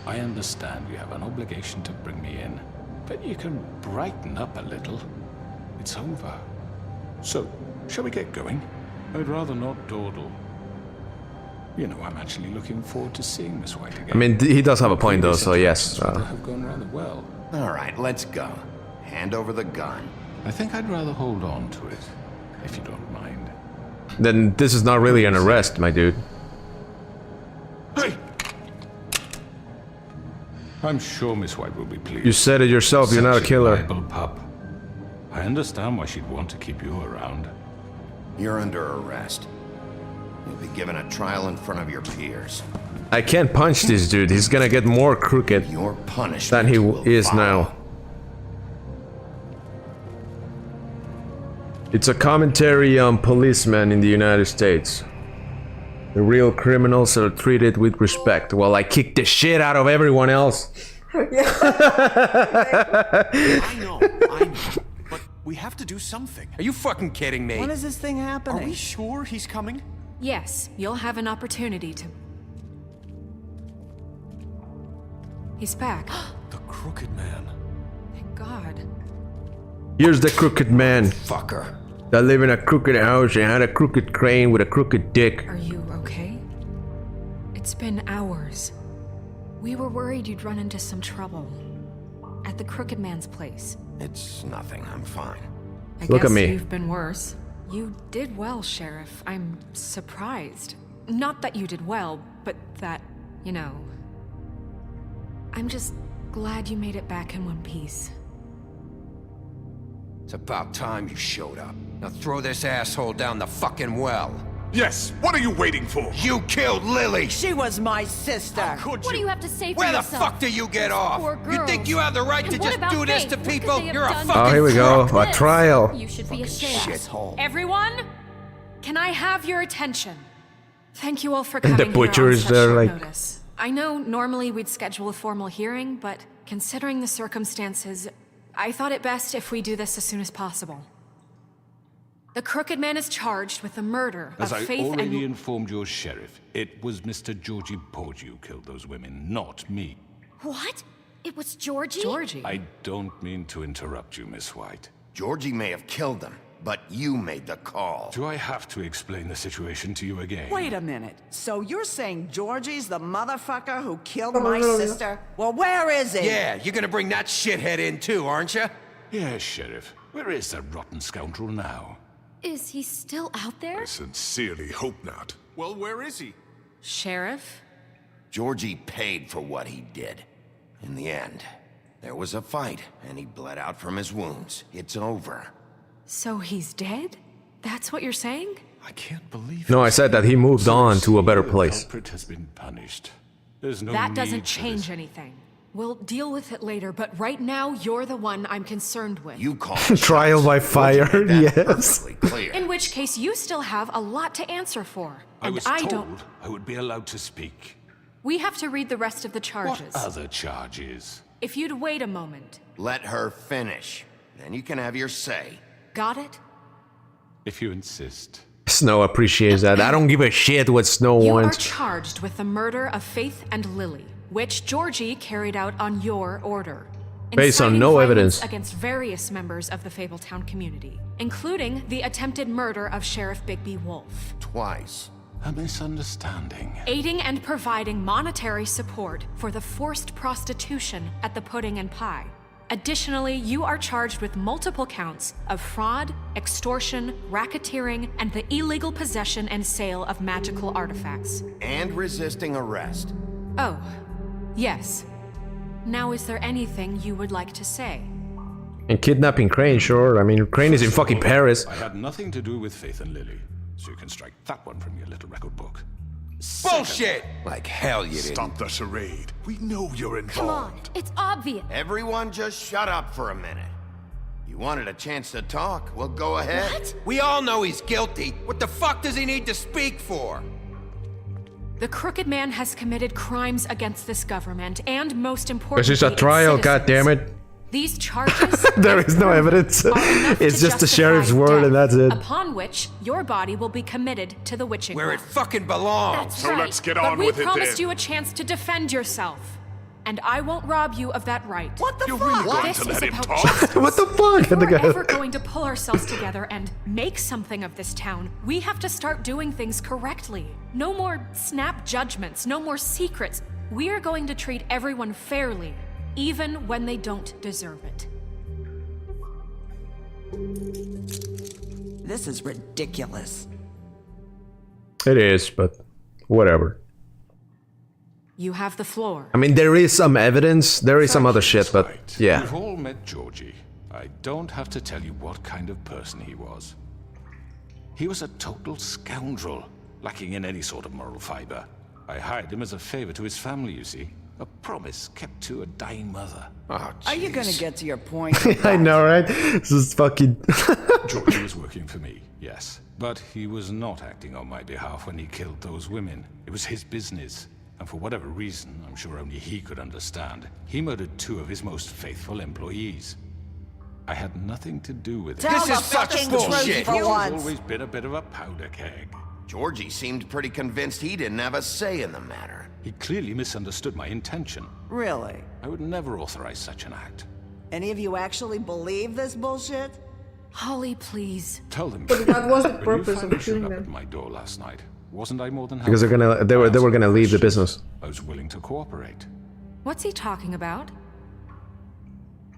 I understand you have an obligation to bring me in, but you can brighten up a little. It's over. So, shall we get going? I'd rather not dawdle. You know, I'm actually looking forward to seeing Miss White again. I mean, he does have a point though, so yes. Have gone rather well. All right, let's go. Hand over the gun. I think I'd rather hold on to it, if you don't mind. Then this is not really an arrest, my dude. Hey! I'm sure Miss White will be pleased. You said it yourself, you're not a killer. Reliable pup. I understand why she'd want to keep you around. You're under arrest. You'll be given a trial in front of your peers. I can't punch this dude. He's gonna get more crooked Your punishment than he is now. It's a commentary on policemen in the United States. The real criminals are treated with respect, while I kick the shit out of everyone else. I know, but we have to do something. Are you fucking kidding me? When is this thing happening? Are we sure he's coming? Yes, you'll have an opportunity to... He's back. The Crooked Man. Thank God. Here's the crooked man. Fucker. that live in a crooked house and had a crooked crane with a crooked dick. Are you okay? It's been hours. We were worried you'd run into some trouble. At the Crooked Man's place. It's nothing. I'm fine. I Look guess at me. You've been worse. You did well, Sheriff. I'm surprised. Not that you did well, but that, you know... I'm just glad you made it back in one piece. It's about time you showed up. Now throw this asshole down the fucking well. Yes, what are you waiting for? You killed Lily! She was my sister. Could What do you have to say for Where yourself? the fuck do you get off? Poor You think girls. you have the right And to what just about do this Faith? to What could people? they have You're a done? fucking Oh, here we go. crook. A trial. You should be ashamed. Everyone, can I have your attention? Thank you all for coming The here butcher on is such there, short like- notice. I know normally we'd schedule a formal hearing, but considering the circumstances, I thought it best if we do this as soon as possible. The Crooked Man is charged with the murder As of I Faith already and... informed your sheriff, it was Mr. Georgie Porgy who killed those women, not me. What? It was Georgie? Georgie? I don't mean to interrupt you, Miss White. Georgie may have killed them, but you made the call. Do I have to explain the situation to you again? Wait a minute. So you're saying Georgie's the motherfucker who killed my sister? Well, where is he? Yeah, you're gonna bring that shithead in too, aren't you? Yes, Sheriff. Where is that rotten scoundrel now? Is he still out there? I sincerely hope not. Well, where is he? Sheriff? Georgie paid for what he did. In the end, there was a fight, and he bled out from his wounds. It's over. So he's dead? That's what you're saying? I can't believe No, I said that he moved on to a better The place. culprit has been punished. There's no That need doesn't for change this. anything. We'll deal with it later, but right now, you're the one I'm concerned with. You call Trial by fire, yes. In which case, you still have a lot to answer for. I And was I told don't... I would be allowed to speak. We have to read the rest of the charges. What other charges? If you'd wait a moment. Let her finish. Then you can have your say. Got it? If you insist. Snow appreciates that. I don't give a shit what Snow You are wants. charged with the murder of Faith and Lily, which Georgie carried out on your order. Based on Inciting no violence evidence. Against various members of the Fabletown community, including the attempted murder of Sheriff Bigby Wolf. Twice. A misunderstanding. Aiding and providing monetary support for the forced prostitution at the Pudding and Pie. Additionally, you are charged with multiple counts of fraud, extortion, racketeering, and the illegal possession and sale of magical artifacts. And resisting arrest. Oh, yes. Now, is there anything you would like to say? And kidnapping Crane, sure. I mean, Crane is in fucking Paris. I had nothing to do with Faith and Lily, so you can strike that one from your little record book. Bullshit! Like hell you didn't. Stop the charade. We know you're involved. Come on, it's obvious. Everyone just shut up for a minute. You wanted a chance to talk? Well, go ahead. What? We all know he's guilty. What the fuck does he need to speak for? The Crooked Man has committed crimes against this government, and most importantly, This is a trial, goddammit. These charges There is no evidence. It's just the sheriff's word and that's it. upon which your body will be committed to the witching Where it well. fucking belongs. That's So right. let's get But on we with it promised then. you a chance to defend yourself, and I won't rob you of that right. What the You're fuck? really going This to is let him about talk? justice. What the fuck? If we're ever going to pull ourselves together and make something of this town, we have to start doing things correctly. No more snap judgments, no more secrets. We are going to treat everyone fairly, even when they don't deserve it. This is ridiculous. It is, but whatever. You have the floor. I mean, there is some evidence. There is some other shit, but yeah. You've all met Georgie. I don't have to tell you what kind of person he was. He was a total scoundrel, lacking in any sort of moral fiber. I hired him as a favor to his family, you see. A promise kept to a dying mother. Oh, Are you gonna get to your point? I know, right? This is fucking... Georgie was working for me, yes. But he was not acting on my behalf when he killed those women. It was his business. And for whatever reason, I'm sure only he could understand, he murdered 2 of his most faithful employees. I had nothing to do with it. Tell the fucking truth for He's once. always been a bit of a powder keg. Georgie seemed pretty convinced he didn't have a say in the matter. He clearly misunderstood my intention. Really? I would never authorize such an act. Any of you actually believe this bullshit? Holly, please. Tell them. But what was the When you purpose of finally showed killing up them? at my door last night, wasn't I more than Because they're helpful? gonna they were gonna leave the Questions. business. I was willing to cooperate. What's he talking about?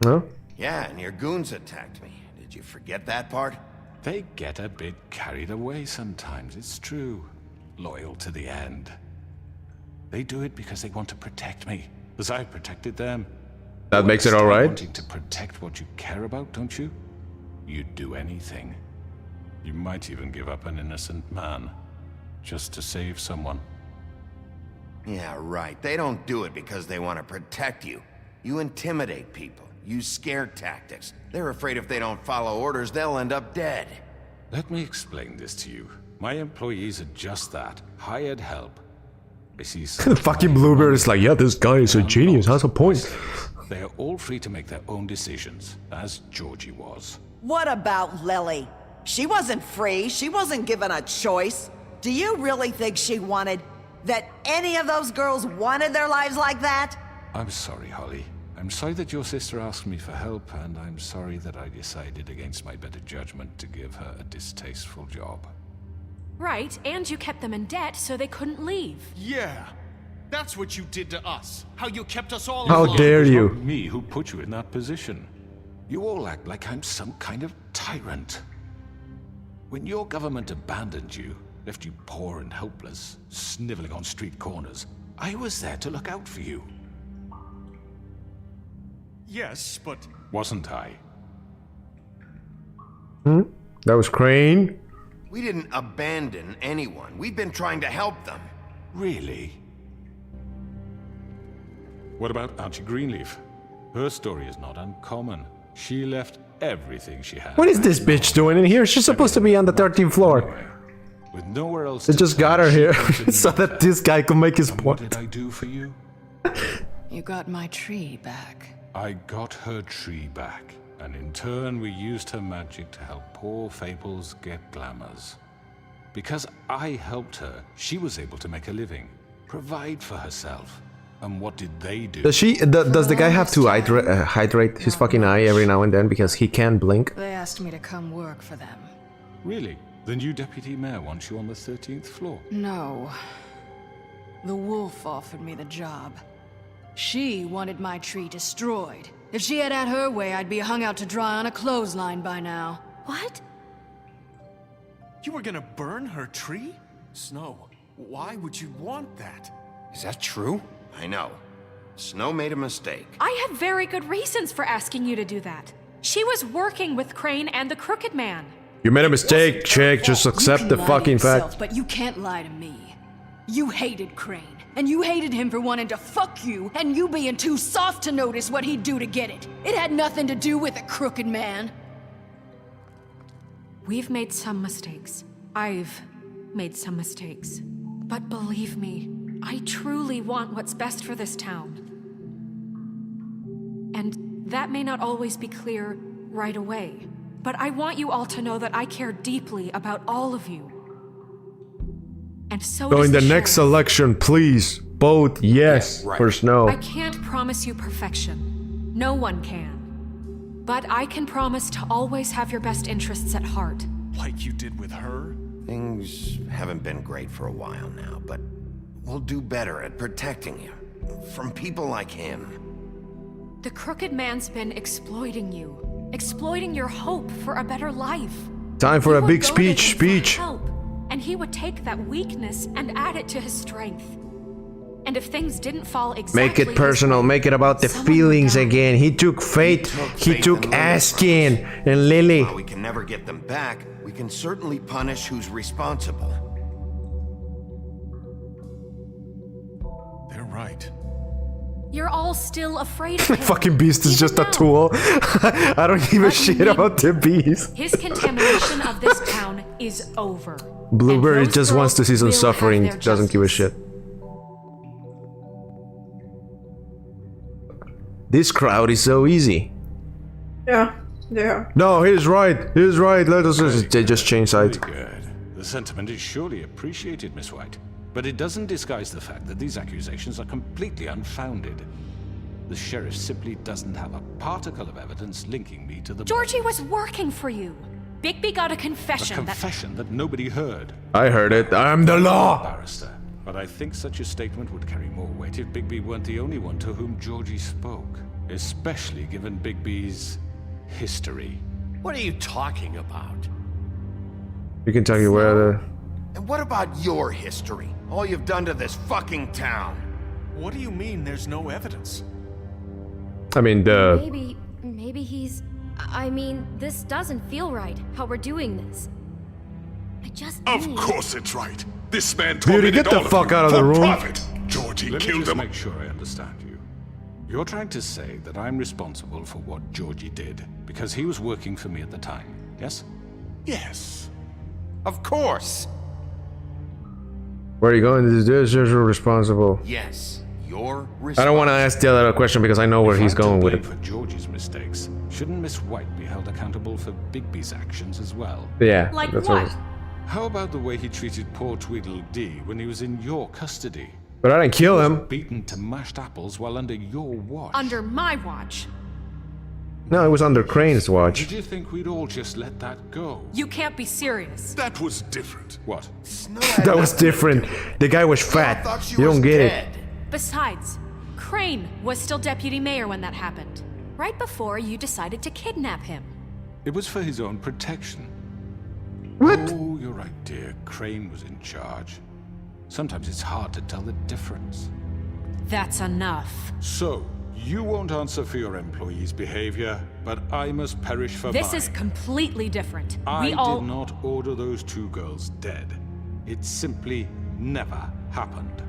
No? Yeah, and your goons attacked me. Did you forget that part? They get a bit carried away sometimes, it's true. Loyal to the end. They do it because they want to protect me, as I protected them. That makes it Understand alright? Wanting to protect what you care about, don't you? You'd do anything. You might even give up an innocent man, just to save someone. Yeah, right. They don't do it because they want to protect you. You intimidate people, use scare tactics. They're afraid if they don't follow orders, they'll end up dead. Let me explain this to you. My employees are just that, hired help. I see The fucking Bluebird is like, yeah, this guy is a genius, has a point. They are all free to make their own decisions, as Georgie was. What about Lily? She wasn't free. She wasn't given a choice. Do you really think she wanted... that any of those girls wanted their lives like that? I'm sorry, Holly. I'm sorry that your sister asked me for help, and I'm sorry that I decided against my better judgment to give her a distasteful job. Right, and you kept them in debt so they couldn't leave. Yeah, that's what you did to us. How you kept us all How alive. dare It was you? not me who put you in that position. You all act like I'm some kind of tyrant. When your government abandoned you, left you poor and helpless, sniveling on street corners, I was there to look out for you. Yes, but... Wasn't I? Hmm? That was Crane. We didn't abandon anyone. We've been trying to help them. Really? What about Auntie Greenleaf? Her story is not uncommon. She left everything she had. What is this bitch doing in here? She's supposed to be on the 13th floor. With nowhere else They to just got turn, her she here came to so meet that her. this guy can make his And what point. did I do for you? You got my tree back. I got her tree back, and in turn we used her magic to help poor Fables get glamours. Because I helped her, she was able to make a living, provide for herself. And what did they do? Does the guy have to hydrate his fucking eye every now and then because he can't blink? They asked me to come work for them. Really? The new deputy mayor wants you on the 13th floor? No. The wolf offered me the job. She wanted my tree destroyed. If she had her way, I'd be hung out to dry on a clothesline by now. What? You were gonna burn her tree? Snow, why would you want that? Is that true? I know. Snow made a mistake. I have very good reasons for asking you to do that. She was working with Crane and the Crooked Man. You made a mistake, chick. Just accept the fucking fact. But you can't lie to me. You hated Crane, and you hated him for wanting to fuck you, and you being too soft to notice what he'd do to get it. It had nothing to do with a Crooked Man. We've made some mistakes. I've made some mistakes. But believe me, I truly want what's best for this town. And that may not always be clear right away. But I want you all to know that I care deeply about all of you. And so So does in the next sheriff. election, please vote yes for Snow. I can't promise you perfection. No one can. But I can promise to always have your best interests at heart. Like you did with her? Things haven't been great for a while now, but we'll do better at protecting you. From people like him. The Crooked Man's been exploiting you. Exploiting your hope for a better life. Time for He a would big go to speech, him for speech. help, and he would take that weakness and add it to his strength. And if things didn't fall exactly Make it personal, make it about the feelings again. He took Faith, he took Askin and Lily. While we can never get them back, we can certainly punish who's responsible. They're right. You're all still afraid of him. Fucking Beast is just a tool. I don't give a shit about the Beast. His contamination of this town is over. Blueberry those just wants to see some girls will have suffering, their doesn't give a shit. This crowd is so easy. Yeah, yeah. No, he's right. He's right. Let us just change sides. Good. The sentiment is surely appreciated, Miss White. But it doesn't disguise the fact that these accusations are completely unfounded. The sheriff simply doesn't have a particle of evidence linking me to the Georgie was working for you. Bigby got a confession. A confession that nobody heard. I heard it. I'm the law. Barrister. But I think such a statement would carry more weight if Bigby weren't the only one to whom Georgie spoke. Especially given Bigby's history. What are you talking about? You can tell you where. And what about your history? All you've done to this fucking town. What do you mean there's no evidence? I mean, Maybe he's... I mean, this doesn't feel right, how we're doing this. I just Of need... course it's right. This man Beauty, tormented get the all of fuck you out of the for room. profit. Georgie Let me killed just him. make sure I understand you. You're trying to say that I'm responsible for what Georgie did because he was working for me at the time, yes? Yes. Of course. where are you going? This is responsible. Yes, you're I don't want to ask the other question because I know where he's going with it. For Georgie's mistakes, shouldn't Miss White be held accountable for Bigby's actions as well? Yeah. Like that's what? How about the way he treated poor Tweedledee when he was in your custody? But I didn't kill him. Beaten to mashed apples while under your watch. Under my watch. No, it was under Crane's watch. Did you think we'd all just let that go? You can't be serious. That was different. What? That was different. The guy was fat. You don't get it. Besides, Crane was still deputy mayor when that happened. Right before you decided to kidnap him. It was for his own protection. What? Oh, you're right, dear. Crane was in charge. Sometimes it's hard to tell the difference. That's enough. So, you won't answer for your employees' behavior, but I must perish for This mine. is completely different. I We all... did not order those two girls dead. It simply never happened.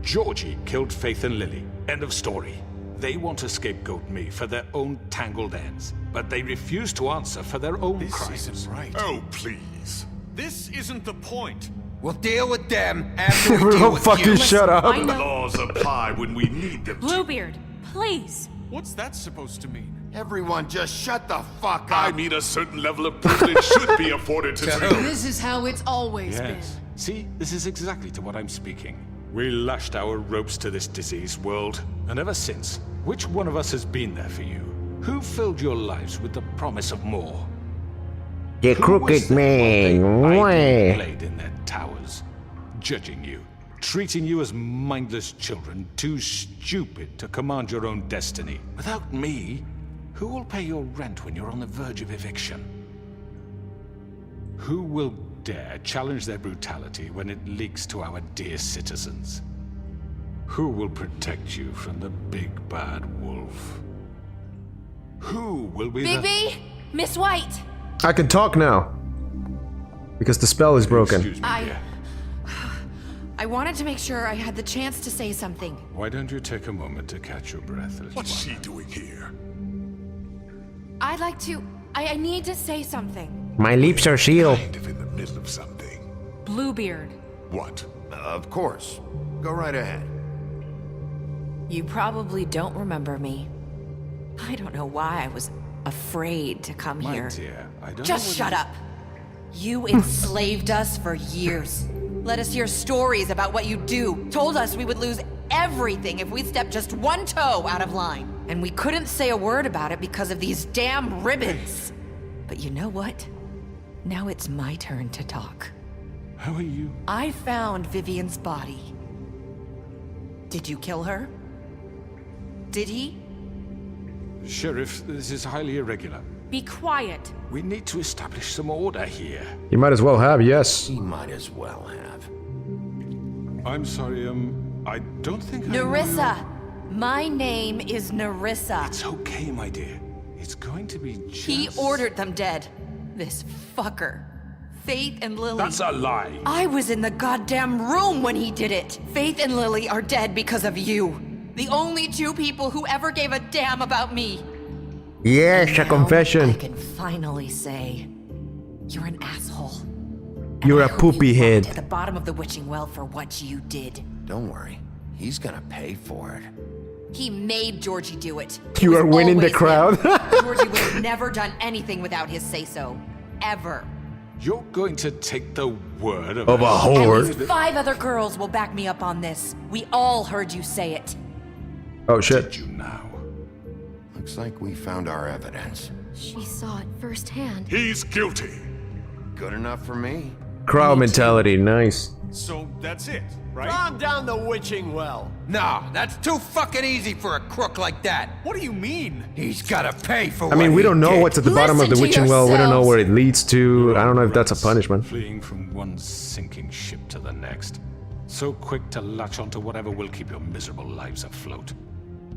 Georgie killed Faith and Lily. End of story. They want to scapegoat me for their own tangled ends, but they refuse to answer for their own crimes. This isn't right. Oh, please. This isn't the point. We'll deal with them after we deal Don't with fucking you. shut up. I know. Laws apply when we need them to. Bluebeard, please. What's that supposed to mean? Everyone just shut the fuck up. I mean, a certain level of privilege should be afforded to me. This is how it's always been. Yes. See, this is exactly to what I'm speaking. We lashed our ropes to this diseased world, and ever since, which one of us has been there for you? Who filled your lives with the promise of more? The crooked man. Why? Played in their towers, judging you, treating you as mindless children, too stupid to command your own destiny. Without me, who will pay your rent when you're on the verge of eviction? Who will dare challenge their brutality when it leaks to our dear citizens? Who will protect you from the big bad wolf? Who will be Bigby! Miss White! I can talk now. Because the spell is broken. Excuse me, dear. I wanted to make sure I had the chance to say something. Why don't you take a moment to catch your breath, little What's one? she doing here? I'd like to... I need to say something. My lips are sealed. Kind of in the middle of something. Bluebeard. What? Of course. Go right ahead. You probably don't remember me. I don't know why I was afraid to come My here. dear, I don't Just know shut up. You enslaved us for years. Let us hear stories about what you do. Told us we would lose everything if we stepped just one toe out of line. And we couldn't say a word about it because of these damn ribbons. But you know what? Now it's my turn to talk. How are you? I found Vivian's body. Did you kill her? Did he? Sheriff, this is highly irregular. Be quiet. We need to establish some order here. You might as well have, yes. He might as well have. I'm sorry, I don't think I know Nerissa! you. My name is Nerissa. It's okay, my dear. It's going to be just... He ordered them dead. This fucker. Faith and Lily. That's a lie. I was in the goddamn room when he did it. Faith and Lily are dead because of you. The only two people who ever gave a damn about me. Yes, a confession. I can finally say, you're an asshole. You're a poopy head. At the bottom of the witching well for what you did. Don't worry. He's gonna pay for it. He made Georgie do it. You are winning the crowd. Georgie would have never done anything without his say-so. Ever. You're going to take the word of a At whore. least 5 other girls will back me up on this. We all heard you say it. Oh shit. Did you now? like we found our evidence. She saw it firsthand. He's guilty. Good enough for me. Crowd mentality, nice. So that's it, right? Calm down the witching well. No, that's too fucking easy for a crook like that. What do you mean? He's gotta pay for I mean, we don't know what's at the bottom of the witching well. We don't know where it leads to. I don't know if that's a punishment. Fleeing from one sinking ship to the next. So quick to latch onto whatever will keep your miserable lives afloat.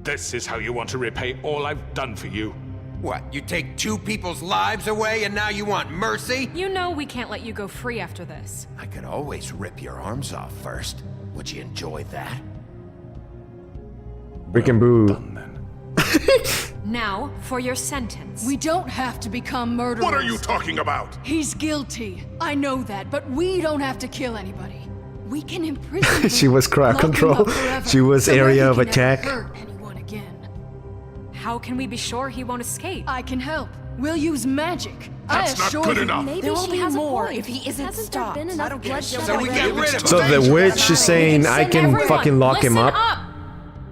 This is how you want to repay all I've done for you? What, you take two people's lives away and now you want mercy? You know we can't let you go free after this. I could always rip your arms off first. Would you enjoy that? Brick and boo. Now, for your sentence. We don't have to become murderers. What are you talking about? He's guilty. I know that, but we don't have to kill anybody. We can imprison him. She was crowd lock him control. up forever, She was so area he of can never attack. hurt anyone again. How can we be sure he won't escape? I can help. We'll use magic. That's not good enough. Maybe There will she be has more a point. if he isn't Hasn't stopped. there been enough bloodshed So we already? get rid of him. So the witch is saying I can Everyone, fucking lock him listen up.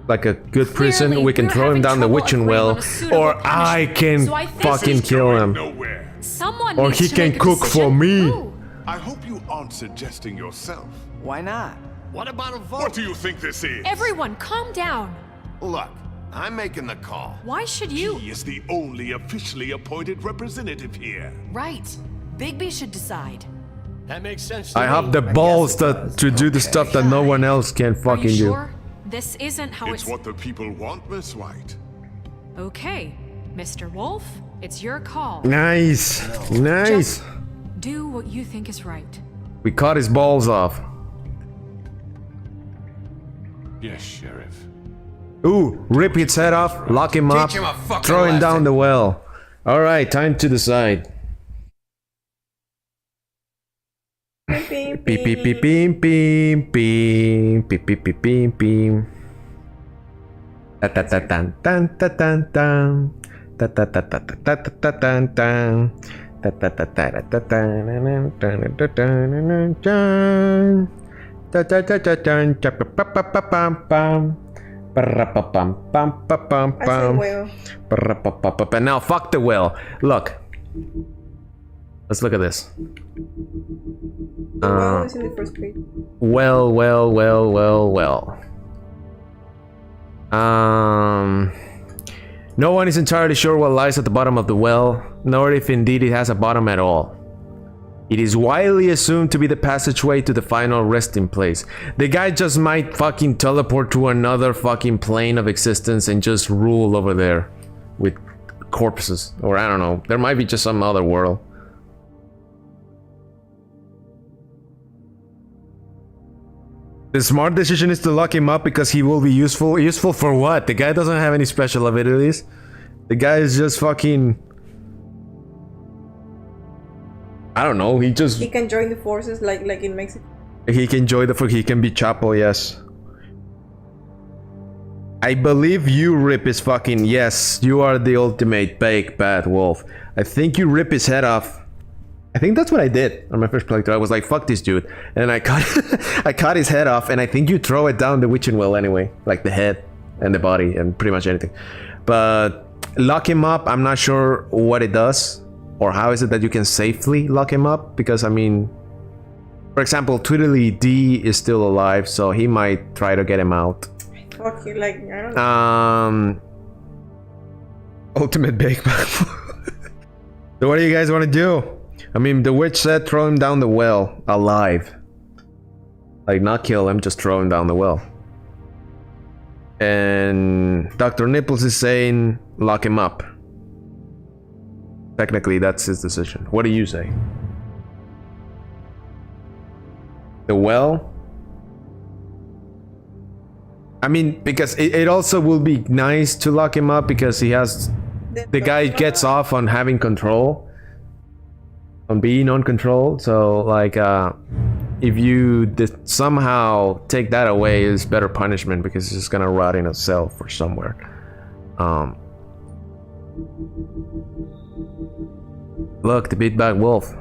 Like a good person, Clearly, we can you're throw him having down the trouble witching agreeing well, on a suitable or I punishment. can So I think fucking this is kill him, Nowhere. Someone or needs he to can make a cook for decision. me. Who? I hope you aren't suggesting yourself. Why not? What about a vote? What do you think this is? Everyone, calm down. Look, I'm making the call. Why should you? He is the only officially appointed representative here. Right. Bigby should decide. That makes sense to I me. have the balls to do the stuff that no one else can Are fucking you do. sure? This isn't how It's what the people want, Miss White. Okay, Mr. Wolf, it's your call. Nice, nice. Just do what you think is right. We cut his balls off. Yes, Sheriff. Ooh, rip his head off, lock him up, Teach him a fucking throw him down lesson. the well. All right, time to decide. Beep beep beep beep beep beep beep beep beep beep beep. Ta ta ta tan tan ta tan tan. Ta ta ta ta ta ta ta tan tan. Ta ta ta ta ta tan tan tan tan tan. Ta ta ta ta tan pa pa pa pa pam pam. Pam pam pam pam. Now fuck the whale. Look. Let's look at this. The well is in the first page. Well. No one is entirely sure what lies at the bottom of the well, nor if indeed it has a bottom at all. It is widely assumed to be the passageway to the final resting place. The guy just might fucking teleport to another fucking plane of existence and just rule over there with corpses. Or I don't know, there might be just some other world. The smart decision is to lock him up because he will be useful. Useful for what? The guy doesn't have any special abilities. The guy is just fucking... I don't know, he just... He can join the forces like in Mexico. He can join the... He can be Chapo, yes. I believe you rip his fucking... Yes, you are the ultimate bad wolf. I think you rip his head off. I think that's what I did on my first playthrough. I was like, fuck this dude. And I cut I cut his head off, and I think you throw it down the witching well anyway. Like the head and the body and pretty much anything. But lock him up, I'm not sure what it does. Or how is it that you can safely lock him up? Because I mean, for example, Tweedledee D is still alive, so he might try to get him out. Fuck you, like, I don't know. Ultimate bake back. So what do you guys want to do? I mean, the witch said throw him down the well, alive. Like, not kill him, just throw him down the well. And Dr. Nipples is saying lock him up. Technically, that's his decision. What do you say? The well? I mean, because it also will be nice to lock him up because he has... The guy gets off on having control. On being on control, so like if you somehow take that away, it's better punishment because it's just gonna rot in a cell for somewhere. Look, the big bad wolf.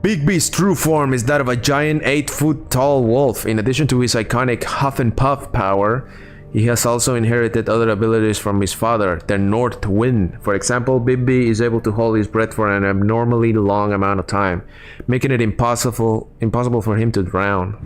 Bigby's true form is that of a giant 8-foot tall wolf. In addition to his iconic huff and puff power, He has also inherited other abilities from his father, the North Wind. For example, Bigby is able to hold his breath for an abnormally long amount of time, making it impossible for him to drown.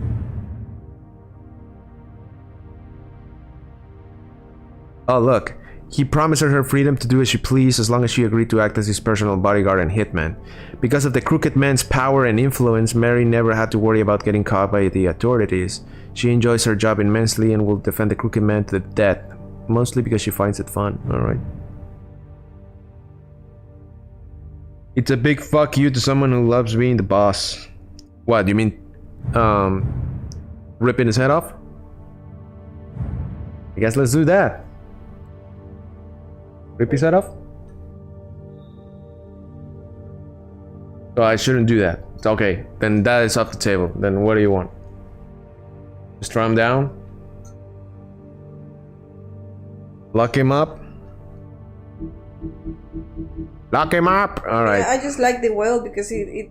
Oh look, he promised her freedom to do as she pleased as long as she agreed to act as his personal bodyguard and hitman. Because of the Crooked Man's power and influence, Mary never had to worry about getting caught by the authorities. She enjoys her job immensely and will defend the Crooked Man to the death, mostly because she finds it fun. Alright. It's a big fuck you to someone who loves being the boss. What, you mean ripping his head off? I guess let's do that. Rip his head off? So I shouldn't do that. It's okay, then that is off the table. Then what do you want? Just throw him down? Lock him up? Lock him up! Alright. Yeah, I just like the whale because it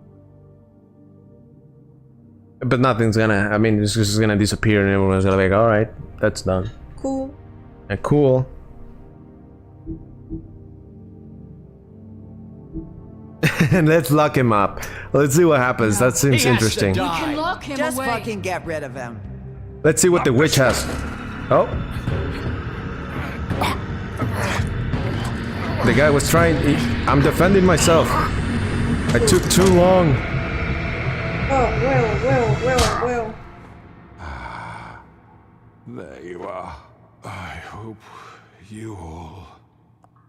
But nothing's gonna, I mean, it's just gonna disappear and everyone's gonna be like, alright, that's done. cool. And cool. And let's lock him up. Let's see what happens. That seems interesting. We can lock him Just fucking get rid of him. Let's see what the witch has. Oh. The guy was trying. I'm defending myself. I took too long. Oh, well. There you are. I hope you all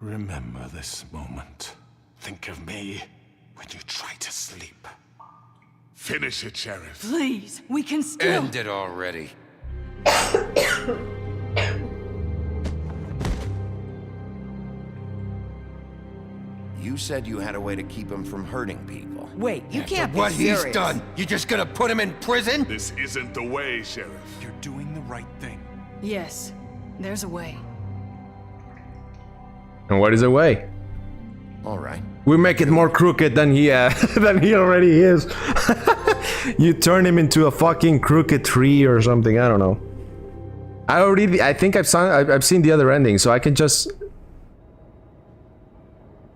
remember this moment. Think of me when you try to sleep. Finish it, Sheriff. Please, we can still... End it already. You said you had a way to keep him from hurting people. Wait, you can't be what serious. he's done, you just gonna put him in prison? This isn't the way, Sheriff. You're doing the right thing. Yes, there's a way. And what is the way? All right. We make it more crooked than he than he already is. You turn him into a fucking crooked tree or something. I don't know. I think I've seen the other ending, so I can just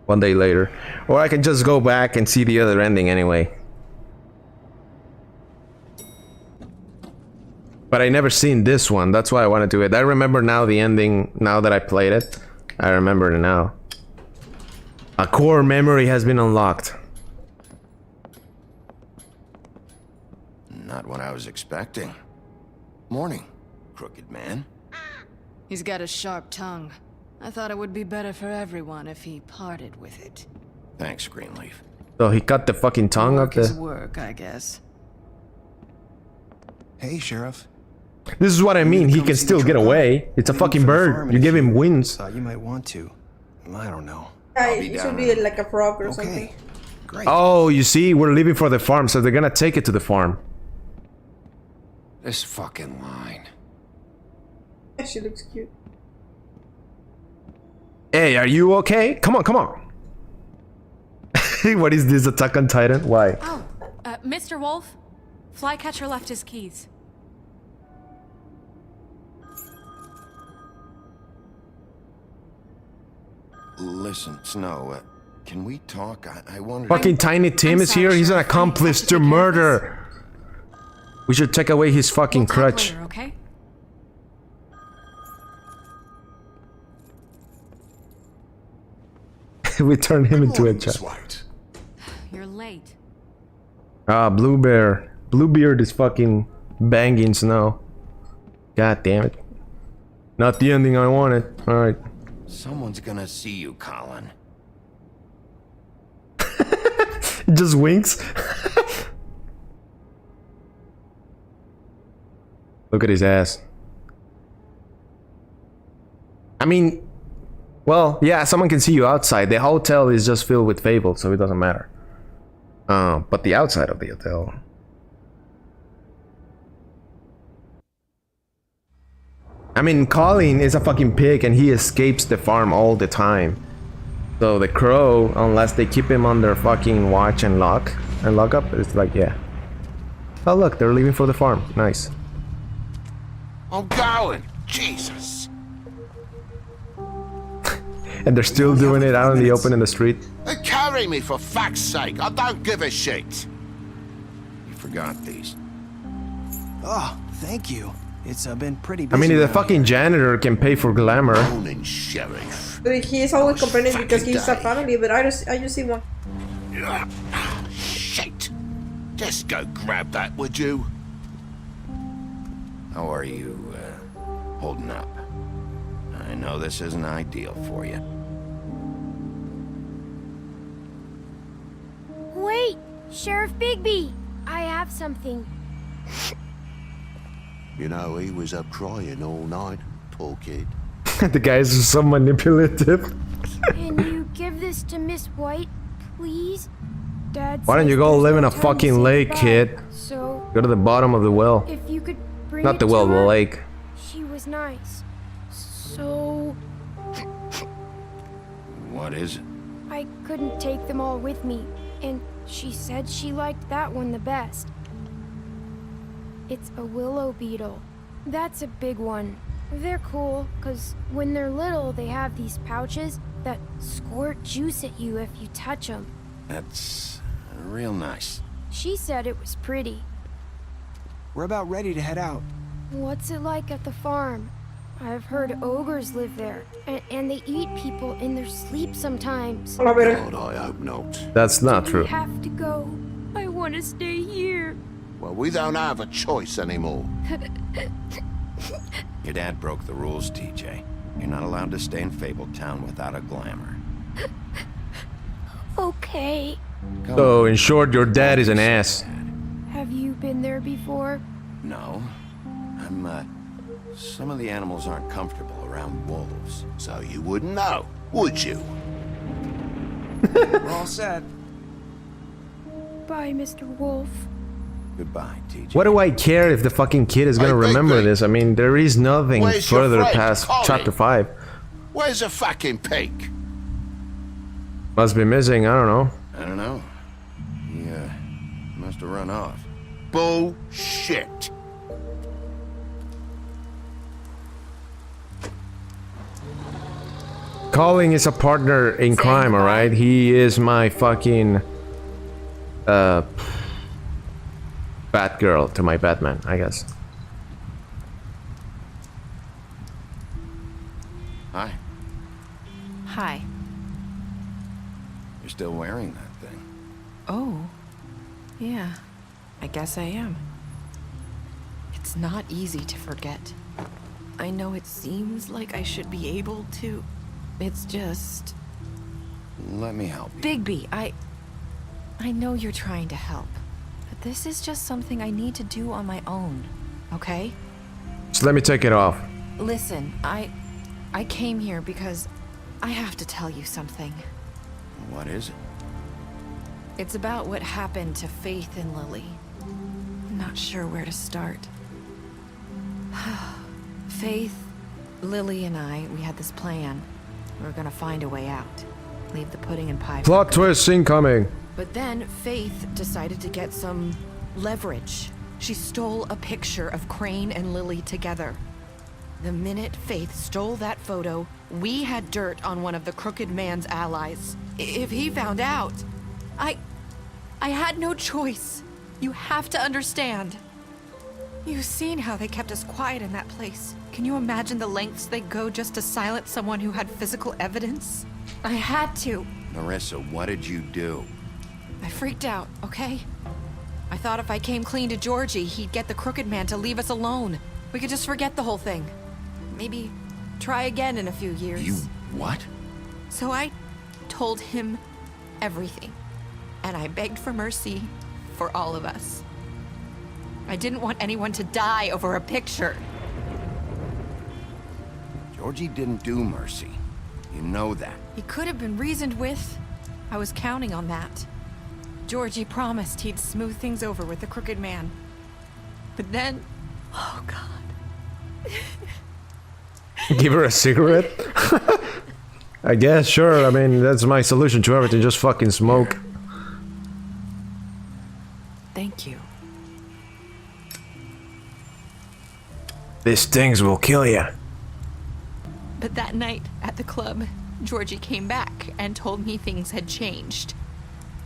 one day later, or I can just go back and see the other ending anyway. But I never seen this one. That's why I want to do it. I remember now the ending. Now that I played it, I remember it now. A core memory has been unlocked. Not what I was expecting. Morning, Crooked Man. He's got a sharp tongue. I thought it would be better for everyone if he parted with it. Thanks, Greenleaf. So he cut the fucking tongue up Is the... work, I guess. Hey, Sheriff. This is what I mean, he can still get away. It's a fucking bird. You give him wings. You might want to. I don't know. It should be like a frog or something. Great. Oh, you see, we're leaving for the farm, so they're gonna take it to the farm. This fucking line. She looks cute. Hey, are you okay? Come on, come on. What is this, Attack on Titan? Why? Oh, Mr. Wolf, Flycatcher left his keys. Listen, Snow, can we talk? I wanted Fucking Tiny Tim is here. He's an accomplice to murder. We should take away his fucking crutch. Later, okay? We turn him into a child. You're late. Ah, Bluebeard is fucking banging Snow. God damn it. Not the ending I wanted. Alright. Someone's gonna see you, Colin. Just winks. Look at his ass. I mean, well, yeah, someone can see you outside. The hotel is just filled with fables, so it doesn't matter. But the outside of the hotel. I mean, Colin is a fucking pig and he escapes the farm all the time. So the crow, unless they keep him under fucking watch and lock up, it's like, yeah. Oh look, they're leaving for the farm. Nice. Oh, Colin! Jesus! And they're still doing it out in the open in the street. Carry me, for fuck's sake. I don't give a shit. You forgot these. Oh, thank you. It's been pretty I busy. mean, the around fucking janitor can pay for glamour. Sheriff. But he is always complaining because he's a family, but I just see one. Shit. Just go grab that, would you? How are you, holding up? I know this isn't ideal for you. Wait, Sheriff Bigby, I have something. You know, he was up crying all night, poor kid. The guy's so manipulative. Can you give this to Miss White, please? Dad Why don't you says go there's live in no a time to fucking say lake, goodbye, kid? So, Go to the bottom of the well. if you could bring Not it the well, to the her, lake. She was nice. So, What is it? I couldn't take them all with me, and she said she liked that one the best. It's a willow beetle. That's a big one. They're cool, because when they're little, they have these pouches that squirt juice at you if you touch them. That's real nice. She said it was pretty. We're about ready to head out. What's it like at the farm? I've heard ogres live there, and they eat people in their sleep sometimes. God, I hope not. That's not We true. have to go. I want to stay here. Well, we don't have a choice anymore. Your dad broke the rules, TJ. You're not allowed to stay in Fabletown without a glamour. Okay. So, in short, your dad is an ass. Have you been there before? No. Some of the animals aren't comfortable around wolves. So you wouldn't know, would you? We're all set. Bye, Mr. Wolf. Goodbye, TJ. What do I care if the fucking kid is gonna remember this? I mean, there is nothing Where's your further friend, past Colin? chapter 5. Where's the fucking pig? Must be missing, I don't know. I don't know. He, must have run off. Bullshit. Colin is a partner in crime, alright? He is my fucking Batgirl to my Batman, I guess. Hi. Hi. You're still wearing that thing. Oh. Yeah. I guess I am. It's not easy to forget. I know it seems like I should be able to. It's just... Let me help you. Bigby, I know you're trying to help. But this is just something I need to do on my own. Okay? Just let me take it off. Listen, I came here because I have to tell you something. What is it? It's about what happened to Faith and Lily. I'm not sure where to start. Faith, Lily, and we had this plan. We were gonna find a way out. Leave the pudding and pie. Plot twist incoming. But then Faith decided to get some leverage. She stole a picture of Crane and Lily together. The minute Faith stole that photo, we had dirt on one of the Crooked Man's allies. If he found out, I had no choice. You have to understand. You've seen how they kept us quiet in that place. Can you imagine the lengths they go just to silence someone who had physical evidence? I had to. Marissa, what did you do? I freaked out, okay? I thought if I came clean to Georgie, he'd get the Crooked Man to leave us alone. We could just forget the whole thing. Maybe try again in a few years. You what? So I told him everything. And I begged for mercy for all of us. I didn't want anyone to die over a picture. Georgie didn't do mercy. You know that. He could have been reasoned with. I was counting on that. Georgie promised he'd smooth things over with the Crooked Man. But then... Oh, God. Give her a cigarette? I guess, sure. I mean, that's my solution to everything. Just fucking smoke. Thank you. These things will kill you. But that night, at the club, Georgie came back and told me things had changed.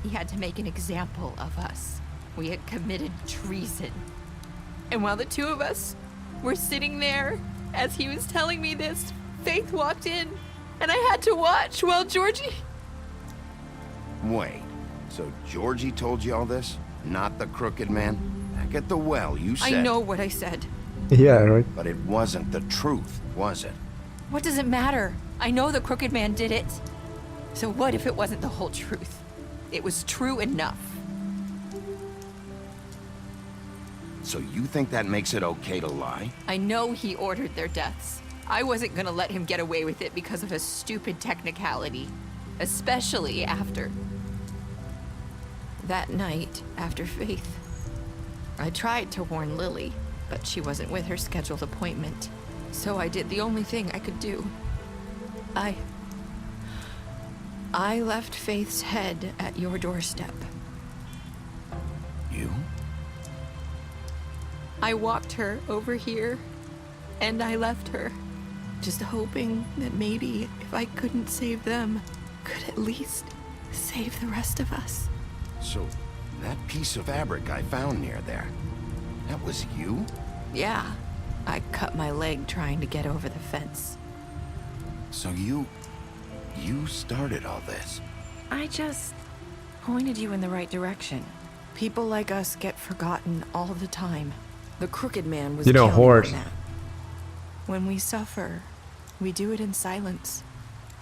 He had to make an example of us. We had committed treason. And while the two of us were sitting there, as he was telling me this, Faith walked in, and I had to watch while Georgie... Wait, so Georgie told you all this? Not the crooked man? Back at the well, you said... I know what I said. Yeah, right. But it wasn't the truth, was it? What does it matter? I know the crooked man did it. So what if it wasn't the whole truth? It was true enough. So you think that makes it okay to lie? I know he ordered their deaths. I wasn't gonna let him get away with it because of a stupid technicality. Especially after... that night, after Faith. I tried to warn Lily, but she wasn't with her scheduled appointment. So I did the only thing I could do. I left Faith's head at your doorstep. You? I walked her over here, and I left her, just hoping that maybe if I couldn't save them, could at least save the rest of us. So, that piece of fabric I found near there, that was you? Yeah, I cut my leg trying to get over the fence. So you started all this? I just pointed you in the right direction. People like us get forgotten all the time. The crooked man was counting on that. When we suffer, we do it in silence,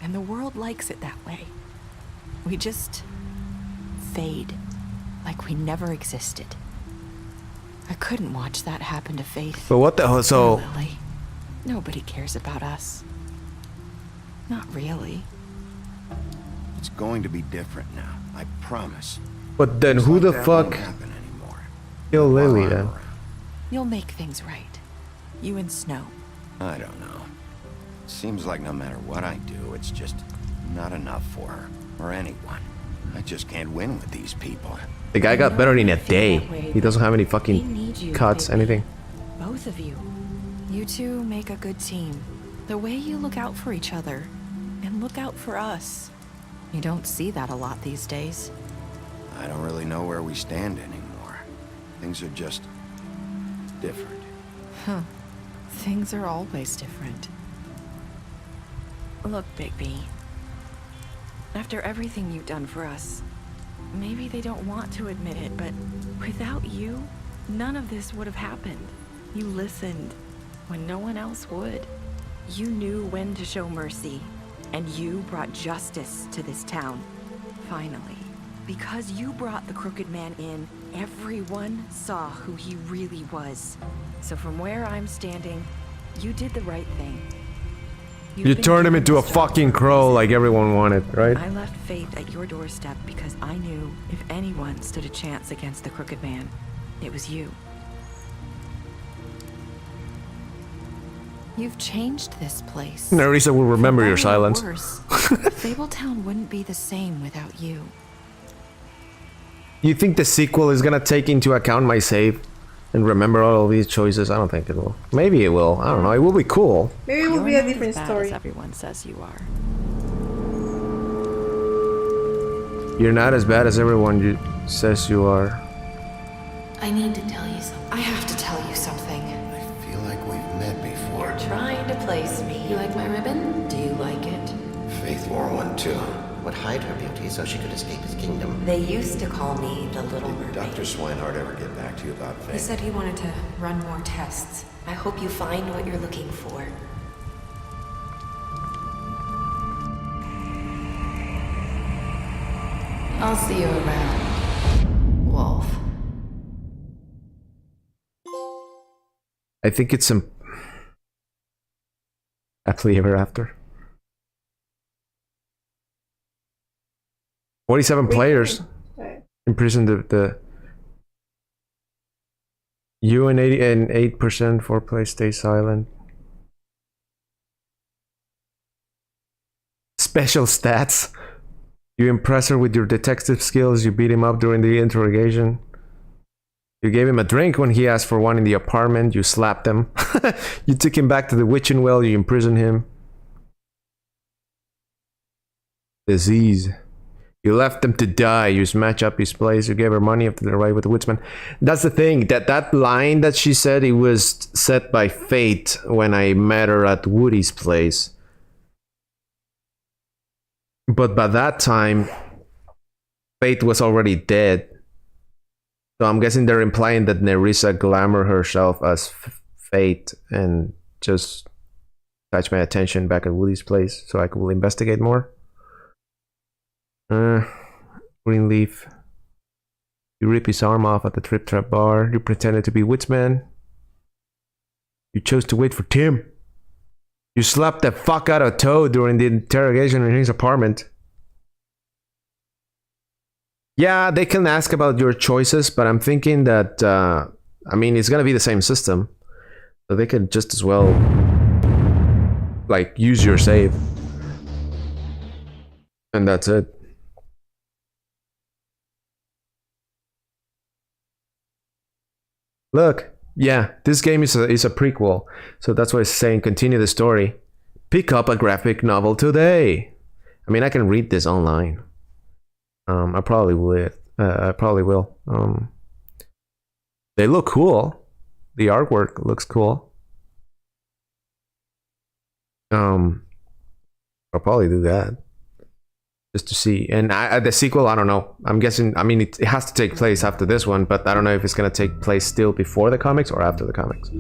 and the world likes it that way. We just fade, like we never existed. I couldn't watch that happen to Faith. But what the hell? So Lily. Nobody cares about us. Not really. It's going to be different now, I promise. But then who the fuck killed Lily then? You'll make things right. You and Snow. I don't know. Seems like no matter what I do, it's just not enough for her, or anyone. I just can't win with these people. The guy got better in a day. He doesn't have any fucking cuts, anything. Both of you. You two make a good team. The way you look out for each other, and look out for us. You don't see that a lot these days. I don't really know where we stand anymore. Things are just different. Huh. Things are always different. Look, Bigby. After everything you've done for us, maybe they don't want to admit it, but without you, none of this would have happened. You listened when no one else would. You knew when to show mercy, and you brought justice to this town. Finally. Because you brought the crooked man in, everyone saw who he really was. So from where I'm standing, you did the right thing. You turned him into a fucking crow like everyone wanted, right? I left Faith at your doorstep because I knew if anyone stood a chance against the crooked man, it was you. You've changed this place. Nerissa will remember your silence. Fabletown wouldn't be the same without you. You think the sequel is gonna take into account my save and remember all of these choices? I don't think it will. Maybe it will. I don't know. It will be cool. Maybe it will be a different story. Everyone says you are. You're not as bad as everyone says you are. I need to tell you something. I have to tell you something. I feel like we've met before. You're trying to place me. You like my ribbon? Do you like it? Faith wore one too. Would hide her beauty so she could escape his kingdom. They used to call me the Little Mermaid. Dr. Swinehart ever get back to you about Faith? He said he wanted to run more tests. I hope you find what you're looking for. I'll see you around, Wolf. I think it's happily ever after. 47 players imprisoned. The you and 8% for play stay silent. Special stats. You impress her with your detective skills. You beat him up during the interrogation. You gave him a drink when he asked for one in the apartment. You slapped him. You took him back to the witching well. You imprisoned him. Disease. You left them to die. You smash up his place. You gave her money after the ride with the woodsman. That's the thing. That line that she said, it was said by Fate when I met her at Woody's place. But by that time, Fate was already dead. So I'm guessing they're implying that Nerissa glamour herself as Fate and just catch my attention back at Woody's place so I could investigate more. Greenleaf. You rip his arm off at the Trip Trap bar. You pretended to be Woodsman. You chose to wait for Tim. You slapped the fuck out of Toad during the interrogation in his apartment. Yeah, they can ask about your choices, but I'm thinking that, I mean, it's gonna be the same system. So they could just as well, like, use your save. And that's it. Look, yeah, this game is a prequel, so that's why it's saying continue the story. Pick up a graphic novel today. I mean, I can read this online. I probably would. I probably will. They look cool. The artwork looks cool. I'll probably do that. Just to see. And the sequel, I don't know. I'm guessing, I mean, it has to take place after this one, but I don't know if it's going to take place still before the comics or after the comics.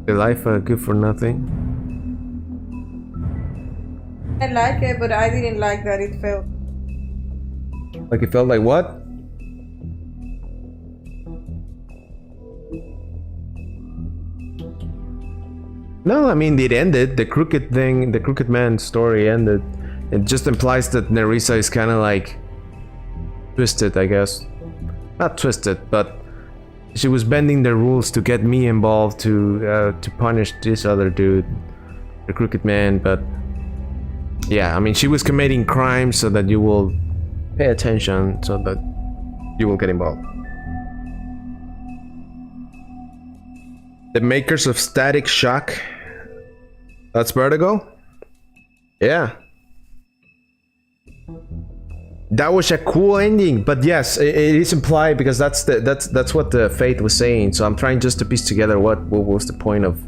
The life good for nothing. I like it, but I didn't like that it felt. Like it felt like what? No, I mean, it ended. The crooked thing, the crooked man story ended. It just implies that Nerissa is kind of like twisted, I guess. Not twisted, but she was bending the rules to get me involved to punish this other dude, the crooked man. But yeah, I mean, she was committing crimes so that you will pay attention, so that you will get involved. The makers of Static Shock. That's Vertigo? Yeah. That was a cool ending, but yes, it is implied because that's what the Fate was saying. So I'm trying just to piece together what was the point of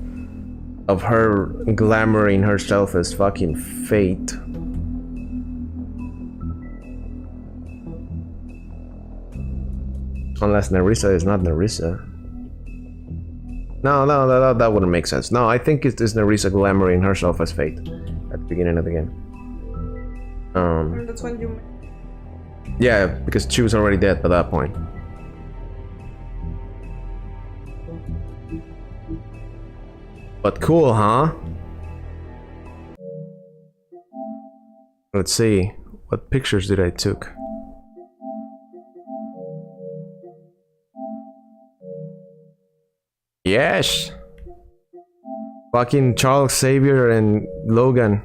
her glamoring herself as fucking Fate. Unless Nerissa is not Nerissa. No, that wouldn't make sense. No, I think it is Nerissa glamoring herself as Fate at the beginning of the game. That's when you. Yeah, because she was already dead by that point. But cool, huh? Let's see. What pictures did I took? Yes! Fucking Charles Xavier and Logan.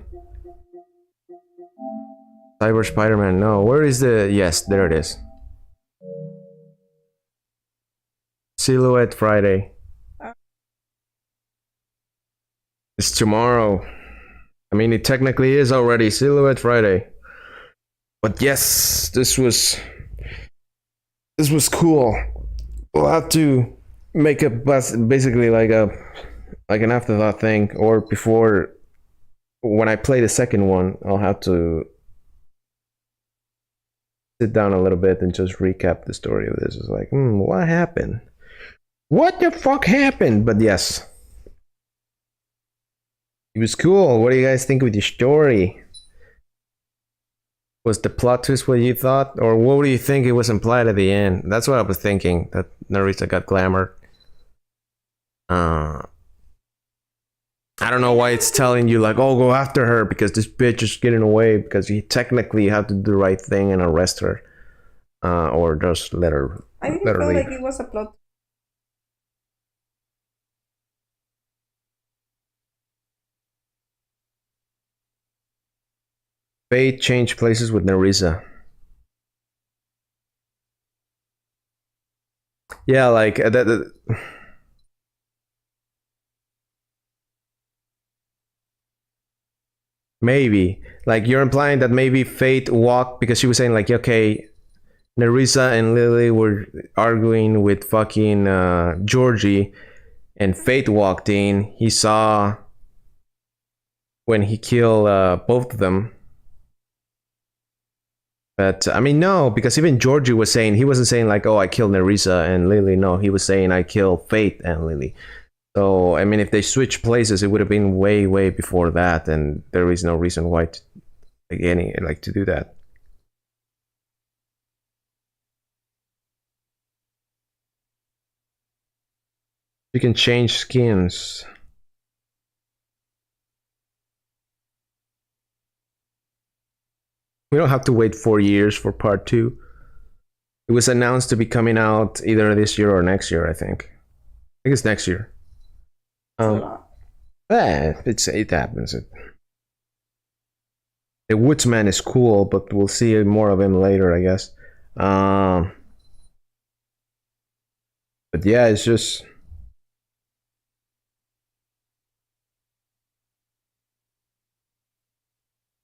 Cyber Spider-Man. No, where is the... Yes, there it is. Silhouette Friday. It's tomorrow. I mean, it technically is already Silhouette Friday. But yes, this was cool. We'll have to make a basically like an afterthought thing, or before when I play the second one, I'll have to sit down a little bit and just recap the story of this. It's like, what happened? What the fuck happened? But yes, it was cool. What do you guys think of the story? Was the plot twist what you thought? Or what do you think it was implied at the end? That's what I was thinking, that Nerissa got glamored. I don't know why it's telling you like, oh, go after her because this bitch is getting away, because you technically have to do the right thing and arrest her. Or just let her I didn't let her feel leave. like it was a plot. Fate changed places with Nerissa. Yeah, like Maybe. Like, you're implying that maybe Fate walked, because she was saying like, okay, Nerissa and Lily were arguing with fucking Georgie, and Fate walked in. He saw when he killed both of them. But I mean, no, because even Georgie was saying, he wasn't saying like, oh, I killed Nerissa and Lily. No, he was saying I killed Fate and Lily. So I mean, if they switched places, it would have been way, way before that, and there is no reason why to do that. You can change skins. We don't have to wait 4 years for part 2. It was announced to be coming out either this year or next year, I think. I think it's next year. It happens. The Woodsman is cool, but we'll see more of him later, I guess. But yeah, it's just...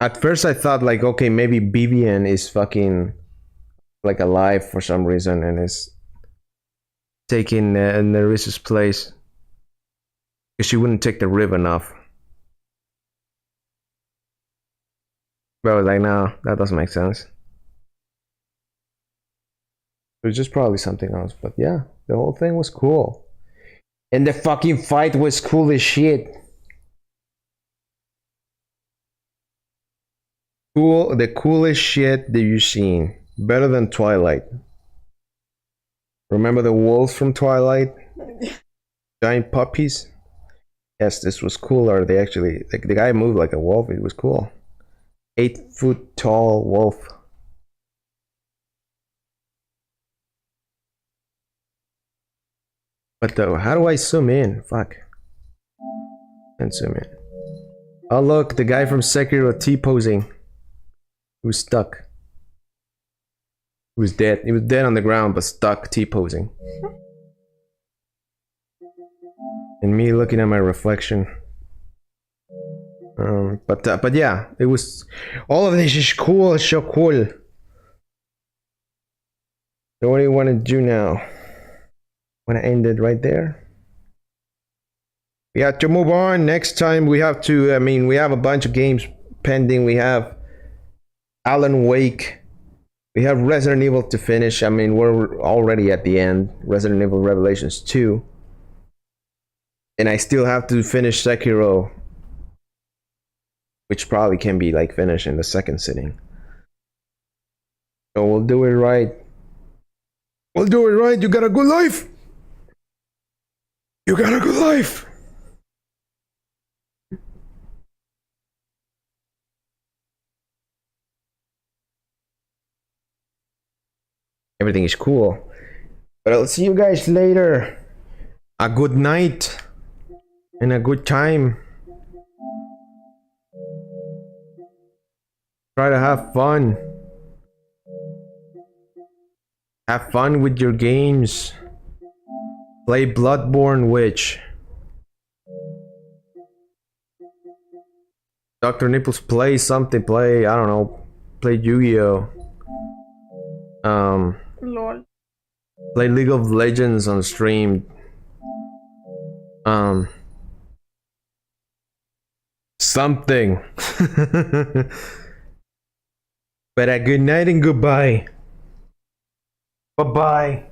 At first I thought like, okay, maybe Vivian is fucking like alive for some reason and is taking Nerissa's place. Because she wouldn't take the rib enough. But I was like, no, that doesn't make sense. It was just probably something else. But yeah, the whole thing was cool. And the fucking fight was cool as shit. Cool, the coolest shit that you've seen. Better than Twilight. Remember the wolves from Twilight? Giant puppies? Yes, this was cooler. They actually, the guy moved like a wolf. It was cool. 8 foot tall wolf. But though, how do I zoom in? Fuck. And zoom in. Oh look, the guy from Sekiro T-posing. He was stuck. He was dead. He was dead on the ground, but stuck T-posing. And me looking at my reflection. But yeah, it was... All of this is cool, it's so cool. So what do you want to do now? Want to end it right there? We have to move on. Next time we have to... I mean, we have a bunch of games pending. We have Alan Wake. We have Resident Evil to finish. I mean, we're already at the end. Resident Evil Revelations 2. And I still have to finish Sekiro, which probably can be like finished in the second sitting. So we'll do it right. We'll do it right. You got a good life. You got a good life. Everything is cool. But I'll see you guys later. A good night and a good time. Try to have fun. Have fun with your games. Play Bloodborne Witch. Dr. Nipples, play something. Play, I don't know. Play Yu-Gi-Oh! Lol. Play League of Legends on stream. Something. But a good night and goodbye. Bye-bye.